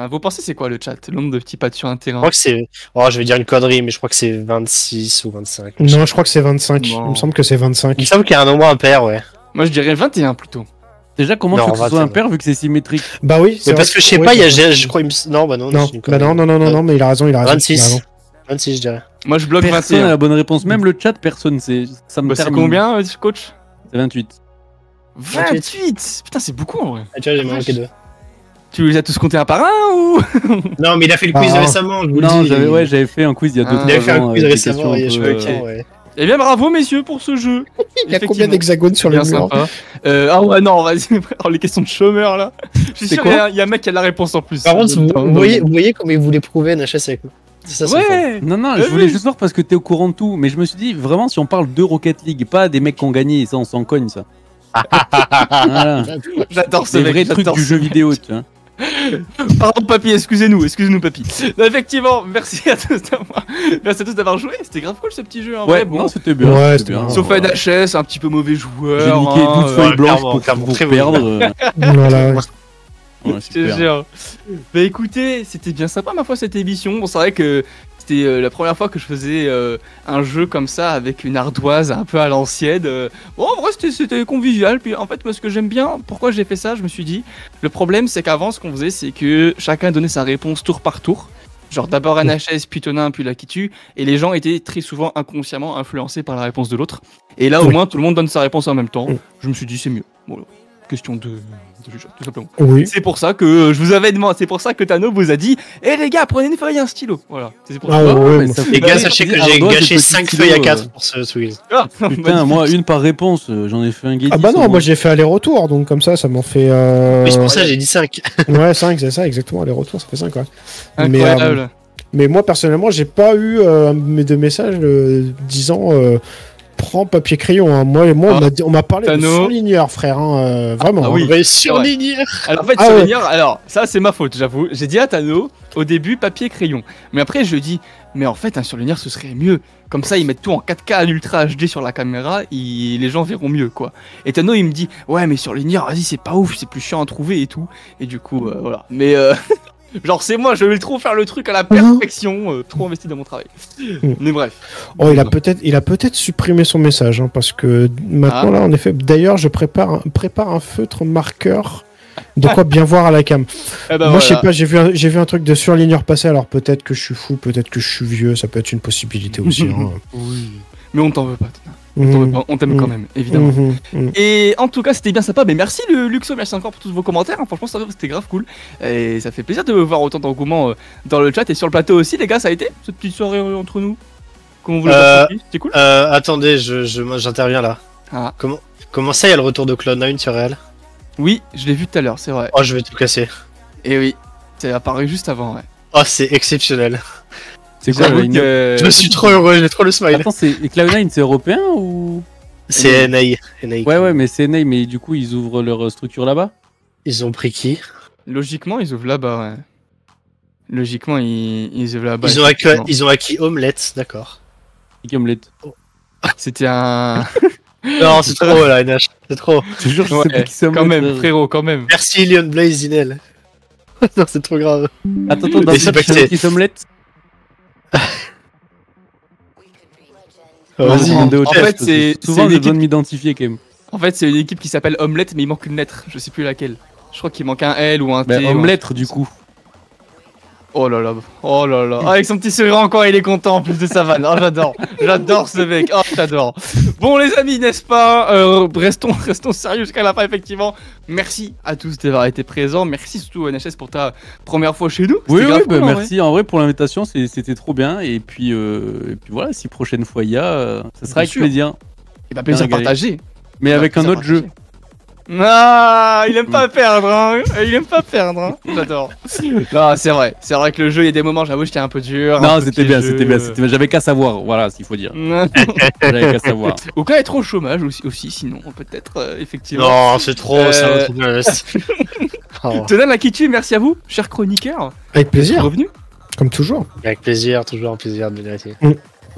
[SPEAKER 1] Vous pensez c'est quoi le chat? Le nombre de petits pads sur un terrain?
[SPEAKER 3] Je crois que c'est. Oh, je vais dire une connerie, mais je crois que c'est 26 ou 25.
[SPEAKER 2] Non, je crois que c'est 25. Il me semble que c'est 25.
[SPEAKER 3] Il me semble qu'il y a un nombre impair, ouais.
[SPEAKER 1] Moi je dirais 21 plutôt.
[SPEAKER 4] Déjà, comment tu veux que ce soit impair vu que c'est symétrique?
[SPEAKER 2] Bah oui,
[SPEAKER 3] c'est parce que je sais pas, il y a, je crois, non, bah non,
[SPEAKER 2] non, mais il a raison,
[SPEAKER 3] 26, je dirais.
[SPEAKER 1] Moi je bloque 21.
[SPEAKER 4] Personne a la bonne réponse, même le chat, personne, ça me
[SPEAKER 1] c'est combien, coach?
[SPEAKER 4] C'est 28.
[SPEAKER 1] 28. Putain, c'est beaucoup en vrai.
[SPEAKER 3] Ah, tu vois, j'ai manqué 2.
[SPEAKER 1] Tu les as tous comptés un par un ou?
[SPEAKER 3] Non, mais il a fait le quiz récemment, je vous le dis.
[SPEAKER 4] J'avais fait un quiz il y a 2-3 ans.
[SPEAKER 3] Il avait fait un quiz récemment, ouais.
[SPEAKER 1] Eh bien bravo messieurs pour ce jeu.
[SPEAKER 2] Il y a combien d'hexagones sur le mur?
[SPEAKER 1] Ah ouais non vas-y, les questions de chômeurs là. Je suis sûr qu'il y a un mec qui a la réponse en plus.
[SPEAKER 3] Par contre vous voyez comment il voulait prouver NHS avec nous.
[SPEAKER 1] C'est ça. Ouais.
[SPEAKER 4] Non je voulais juste voir parce que t'es au courant de tout, mais je me suis dit vraiment si on parle de Rocket League, pas des mecs qui ont gagné, ça on s'en cogne ça. Voilà.
[SPEAKER 1] J'adore ce
[SPEAKER 4] mec. Les vrais trucs du jeu vidéo tu vois.
[SPEAKER 1] Pardon papy, excusez-nous papy. Effectivement, merci à tous d'avoir joué, c'était grave cool ce petit jeu.
[SPEAKER 4] Ouais, bon, c'était bien.
[SPEAKER 2] Ouais, c'était bien.
[SPEAKER 1] Sauf NHS, un petit peu mauvais joueur.
[SPEAKER 4] J'ai niqué 12 feuilles blanches pour perdre.
[SPEAKER 2] Voilà.
[SPEAKER 1] Je te jure. Bah écoutez, c'était bien sympa ma foi cette émission. Bon, c'est vrai que c'était la première fois que je faisais un jeu comme ça avec une ardoise un peu à l'ancienne. Bon, en vrai, c'était convivial. Puis en fait, moi, ce que j'aime bien, pourquoi j'ai fait ça, je me suis dit, le problème, c'est qu'avant, ce qu'on faisait, c'est que chacun donnait sa réponse tour par tour. Genre d'abord NHS, puis Tonin, puis Lakitu, et les gens étaient très souvent inconsciemment influencés par la réponse de l'autre. Et là, au moins, tout le monde donne sa réponse en même temps. Je me suis dit, c'est mieux. Voilà. Question de tout simplement.
[SPEAKER 2] Oui.
[SPEAKER 1] C'est pour ça que je vous avais demandé, c'est pour ça que Tano vous a dit les gars, prenez une feuille et un stylo. Voilà. C'est pour ça.
[SPEAKER 3] Les gars, sachez que j'ai gâché 5 feuilles à 4 pour ce quiz.
[SPEAKER 4] Putain, moi, une par réponse, j'en ai fait un guédis.
[SPEAKER 2] Ah bah non, moi j'ai fait aller-retour, donc comme ça m'en fait.
[SPEAKER 3] Oui, c'est pour ça que j'ai dit 5.
[SPEAKER 2] Ouais, 5, c'est ça, exactement, aller-retour, ça fait 5, ouais.
[SPEAKER 1] Incroyable.
[SPEAKER 2] Mais moi, personnellement, j'ai pas eu de messages disant prends papier crayon. Hein. Moi on m'a parlé de surligneur, frère. Hein, vraiment.
[SPEAKER 1] Ah oui,
[SPEAKER 3] surligneur.
[SPEAKER 1] Alors en fait, surligneur, alors ça c'est ma faute, j'avoue. J'ai dit à Tano au début papier crayon. Mais après, je dis, mais en fait, un surligneur ce serait mieux. Comme ça, ils mettent tout en 4K à l'ultra HD sur la caméra, les gens verront mieux, quoi. Et Tano, il me dit, ouais, mais surligneur, vas-y, c'est pas ouf, c'est plus chiant à trouver et tout. Et du coup, voilà. Mais genre, c'est moi, je vais trop faire le truc à la perfection, trop investi dans mon travail. Mais bref.
[SPEAKER 2] Oh, il a peut-être supprimé son message, hein, parce que maintenant, là, en effet, d'ailleurs, je prépare un feutre marqueur. De quoi bien voir à la cam. Moi, voilà. Je sais pas, j'ai vu un truc de surligneur passer, alors peut-être que je suis fou, peut-être que je suis vieux, ça peut être une possibilité aussi. Hein.
[SPEAKER 1] Oui. Mais on t'en veut pas, on t'aime quand même, évidemment. Et en tout cas, c'était bien sympa. Mais merci Luxo, merci encore pour tous vos commentaires. Hein. Franchement, c'était grave cool. Et ça fait plaisir de voir autant d'engouement dans le chat et sur le plateau aussi, les gars. Ça a été cette petite soirée entre nous. Comment vous l'avez senti? C'était cool.
[SPEAKER 3] Attendez, j'interviens là.
[SPEAKER 1] Ah.
[SPEAKER 3] Comment ça, il y a le retour de Cloud9 sur Real?
[SPEAKER 1] Oui, je l'ai vu tout à l'heure, c'est vrai.
[SPEAKER 3] Oh, je vais tout casser.
[SPEAKER 1] Et oui, c'est apparu juste avant, ouais.
[SPEAKER 3] Oh, c'est exceptionnel.
[SPEAKER 4] C'est quoi
[SPEAKER 3] Je suis trop heureux, j'ai trop le smile.
[SPEAKER 4] Attends, Cloud9, c'est européen ou...
[SPEAKER 3] C'est NA.
[SPEAKER 4] Ouais, mais c'est NA, mais du coup, ils ouvrent leur structure là-bas?
[SPEAKER 3] Ils ont pris qui?
[SPEAKER 1] Logiquement, ils ouvrent là-bas, ouais. Logiquement, ils ouvrent là-bas.
[SPEAKER 3] Ils ont acquis Omelette, d'accord.
[SPEAKER 4] Omelette.
[SPEAKER 1] C'était un...
[SPEAKER 3] Non, c'est trop là, NH. C'est trop.
[SPEAKER 4] Je te jure, je sais pas qui c'est.
[SPEAKER 1] Quand même, frérot, quand même.
[SPEAKER 3] Merci Leon Blaze Zinel. Non, c'est trop grave.
[SPEAKER 4] Attends, dans qui c'est Omelette.
[SPEAKER 3] Vas-y,
[SPEAKER 1] en fait, c'est
[SPEAKER 4] souvent j'ai besoin de m'identifier quand même.
[SPEAKER 1] En fait, c'est une équipe qui s'appelle Omelette, mais il manque une lettre. Je sais plus laquelle. Je crois qu'il manque un L ou un T.
[SPEAKER 4] Omelette, du coup.
[SPEAKER 1] Oh là là, oh là là. Avec son petit sourire encore, il est content en plus de sa vanne. Oh, j'adore ce mec. Oh, j'adore. Bon, les amis, n'est-ce pas restons sérieux jusqu'à la fin, effectivement. Merci à tous d'avoir été présents. Merci surtout à NHS pour ta première fois chez nous.
[SPEAKER 4] Oui, merci en vrai pour l'invitation, c'était trop bien. Et puis voilà, si prochaine fois il y a, ça sera avec plaisir.
[SPEAKER 1] Et bah, plaisir partagé.
[SPEAKER 4] Mais avec un autre jeu.
[SPEAKER 1] Ah, il aime pas perdre, hein. Il aime pas perdre, hein. J'adore. Non, c'est vrai que le jeu, il y a des moments, j'avoue, j'étais un peu dur.
[SPEAKER 4] Non, c'était bien. J'avais qu'à savoir, voilà, s'il faut dire. J'avais qu'à savoir.
[SPEAKER 1] Ou qu'à être au chômage aussi, sinon, peut-être, effectivement.
[SPEAKER 3] Non, c'est trop, ça va trop bien.
[SPEAKER 1] Tonan Lakitu, merci à vous, cher chroniqueur.
[SPEAKER 2] Avec plaisir.
[SPEAKER 1] Revenu.
[SPEAKER 2] Comme toujours.
[SPEAKER 3] Avec plaisir, toujours un plaisir de venir ici.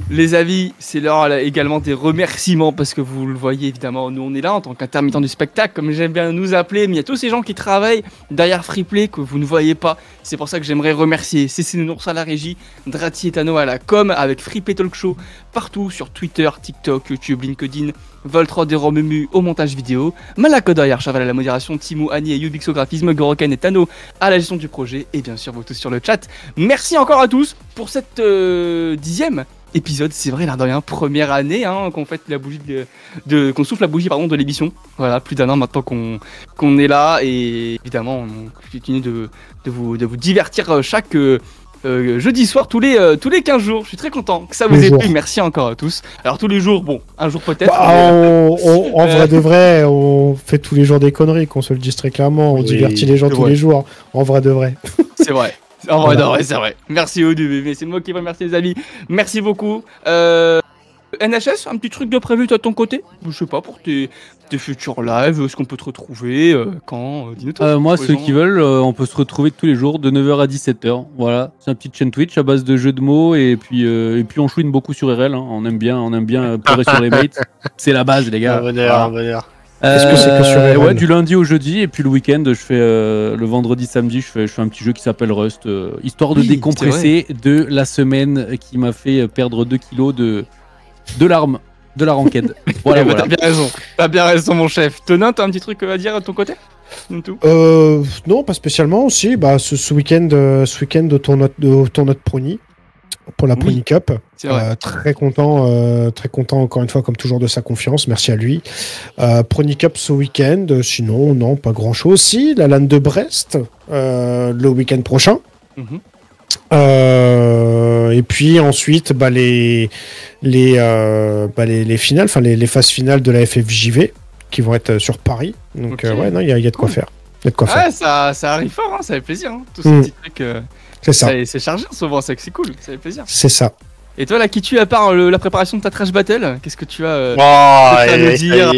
[SPEAKER 1] Les avis, c'est l'heure également des remerciements parce que vous le voyez évidemment, nous on est là en tant qu'intermittent du spectacle comme j'aime bien nous appeler, mais il y a tous ces gens qui travaillent derrière Freeplay que vous ne voyez pas. C'est pour ça que j'aimerais remercier Cécile Nounours à la régie, Drati et Tano à la com avec Freeplay Talk Show partout sur Twitter, TikTok, YouTube, LinkedIn, Voltrod et Romemu au montage vidéo, Malako derrière Chaval à la modération, Timou, Annie et Yubixo graphisme, Goroken et Tano à la gestion du projet et bien sûr vous tous sur le chat. Merci encore à tous pour cette 10e épisode, c'est vrai, l'air de rien, première année hein, qu'on fête la bougie qu'on souffle la bougie de l'émission. Voilà, plus d'un an maintenant qu'on est là et évidemment on continue de vous divertir chaque jeudi soir tous les 15 jours. Je suis très content que ça vous ait plu. Merci encore à tous. Alors tous les jours, bon, un jour peut-être.
[SPEAKER 2] En vrai de vrai, on fait tous les jours des conneries, qu'on se le dise très clairement. On divertit les gens tous les jours. En vrai de vrai.
[SPEAKER 1] C'est vrai. En vrai, non, c'est vrai. Merci au début, mais c'est moi qui remercie les amis. Merci beaucoup. NHS, un petit truc de prévu de ton côté? Je sais pas, pour tes futurs lives, est-ce qu'on peut te retrouver quand dis-nous.
[SPEAKER 4] Moi, ceux qui veulent, on peut se retrouver tous les jours de 9h à 17h. Voilà, c'est une petite chaîne Twitch à base de jeux de mots et puis on chouine beaucoup sur RL. Hein. On aime bien pleurer sur les mates. C'est la base, les gars.
[SPEAKER 3] Bonheur.
[SPEAKER 2] Est-ce que c'est que sur RL?
[SPEAKER 4] Ouais, du lundi au jeudi et puis le week-end, je fais le vendredi, samedi, je fais un petit jeu qui s'appelle Rust, histoire de décompresser de la semaine qui m'a fait perdre 2 kilos de larmes. De la ranked. Voilà.
[SPEAKER 1] T'as bien raison, mon chef. Tonin, t'as un petit truc à dire de ton côté?
[SPEAKER 2] Non, pas spécialement. Aussi, ce week-end, au tournoi de Prony. Pour la Pony Cup. Très content encore une fois, comme toujours, de sa confiance. Merci à lui. Pony Cup ce week-end. Sinon, non, pas grand-chose. Si, la LAN de Brest, le week-end prochain. Et puis ensuite, les finales, enfin les phases finales de la FFJV qui vont être sur Paris. Donc, il y a de quoi faire.
[SPEAKER 1] Ça arrive fort, ça fait plaisir. Tous ces petits trucs.
[SPEAKER 2] C'est ça.
[SPEAKER 1] C'est chargé souvent, c'est cool, ça fait plaisir.
[SPEAKER 2] C'est ça.
[SPEAKER 1] Et toi, là, qui tu, à part la préparation de ta Trash Battle, qu'est-ce que tu as à nous dire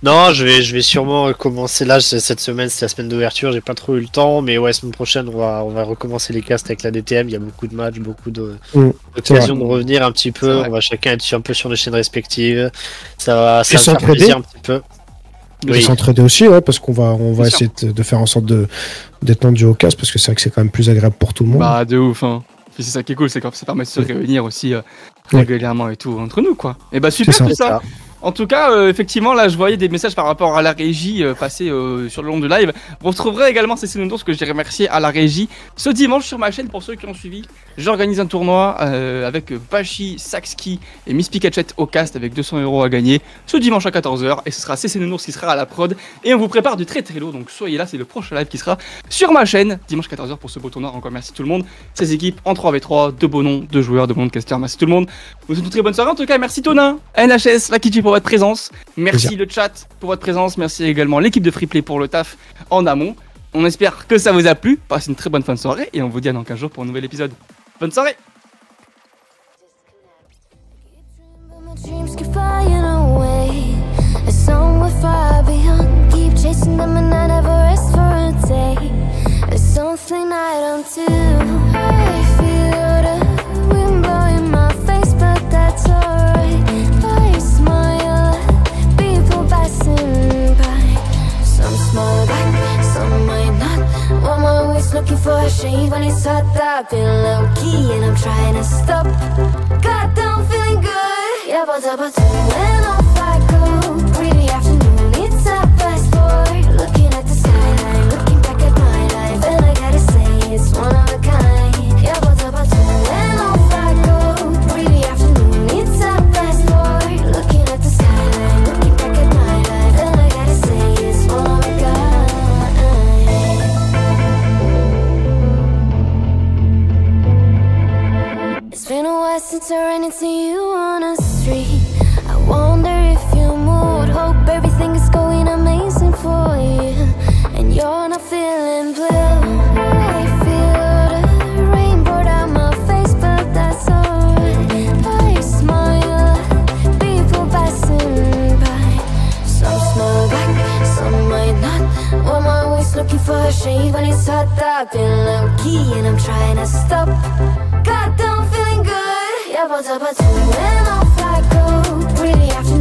[SPEAKER 3] Non, je vais sûrement commencer là. Cette semaine, c'est la semaine d'ouverture, j'ai pas trop eu le temps, mais semaine prochaine, on va recommencer les casts avec la DTM. Il y a beaucoup de matchs, beaucoup d'occasions de revenir un petit peu. On va chacun être un peu sur nos chaînes respectives. Ça va faire plaisir un petit peu.
[SPEAKER 2] S'entraider aussi, parce qu'on va essayer de faire en sorte d'être tendu au casque, parce que c'est vrai que c'est quand même plus agréable pour tout le monde.
[SPEAKER 1] De ouf, hein. Puis c'est ça qui est cool, c'est que ça permet de se réunir aussi régulièrement et tout entre nous, quoi. Et super tout ça. En tout cas, effectivement, là, je voyais des messages par rapport à la régie passer sur le long du live. Vous retrouverez également CC Nounours, que j'ai remercié à la régie, ce dimanche sur ma chaîne pour ceux qui ont suivi. J'organise un tournoi avec Bashi, Saxki et Miss Pikachu au cast avec 200 € à gagner ce dimanche à 14h. Et ce sera CC Nounours qui sera à la prod. Et on vous prépare du très lourd, donc soyez là, c'est le prochain live qui sera sur ma chaîne, dimanche 14h pour ce beau tournoi. Encore merci tout le monde. 16 équipes en 3v3, de beaux noms, de joueurs, de bons casters. Merci tout le monde. Vous êtes une très bonne soirée. En tout cas, merci Tonin, NHS, Lakichi pour votre présence. Merci le chat pour votre présence. Merci également l'équipe de Freeplay pour le taf en amont. On espère que ça vous a plu. Passez une très bonne fin de soirée et on vous dit à dans 15 jours pour un nouvel épisode. Bonne soirée.
[SPEAKER 5] Looking for a shade when it's hot, I've been low key and I'm trying to stop. God, I'm feeling good. Yeah, but when off I go. Pretty afternoon, it's a fast forward. Looking at the skyline, looking back at my life, and I gotta say it's one of a kind. Yeah, but when off I go. Pretty afternoon, it's a fast forward. Looking at the skyline, looking back at my life, and I gotta say it's one of a kind. It's been a while since I ran into you on the street. I wonder if you moved. Hope everything is going amazing for you, and you're not feeling blue. I feel the rain pour down my face, but that's alright. I smile at people passing by. Some smile back, some might not. I'm always looking for a shade when it's hot. I've been low key and I'm trying to stop. God, I'm feeling good. Yeah, but when off I go. Pretty afternoon.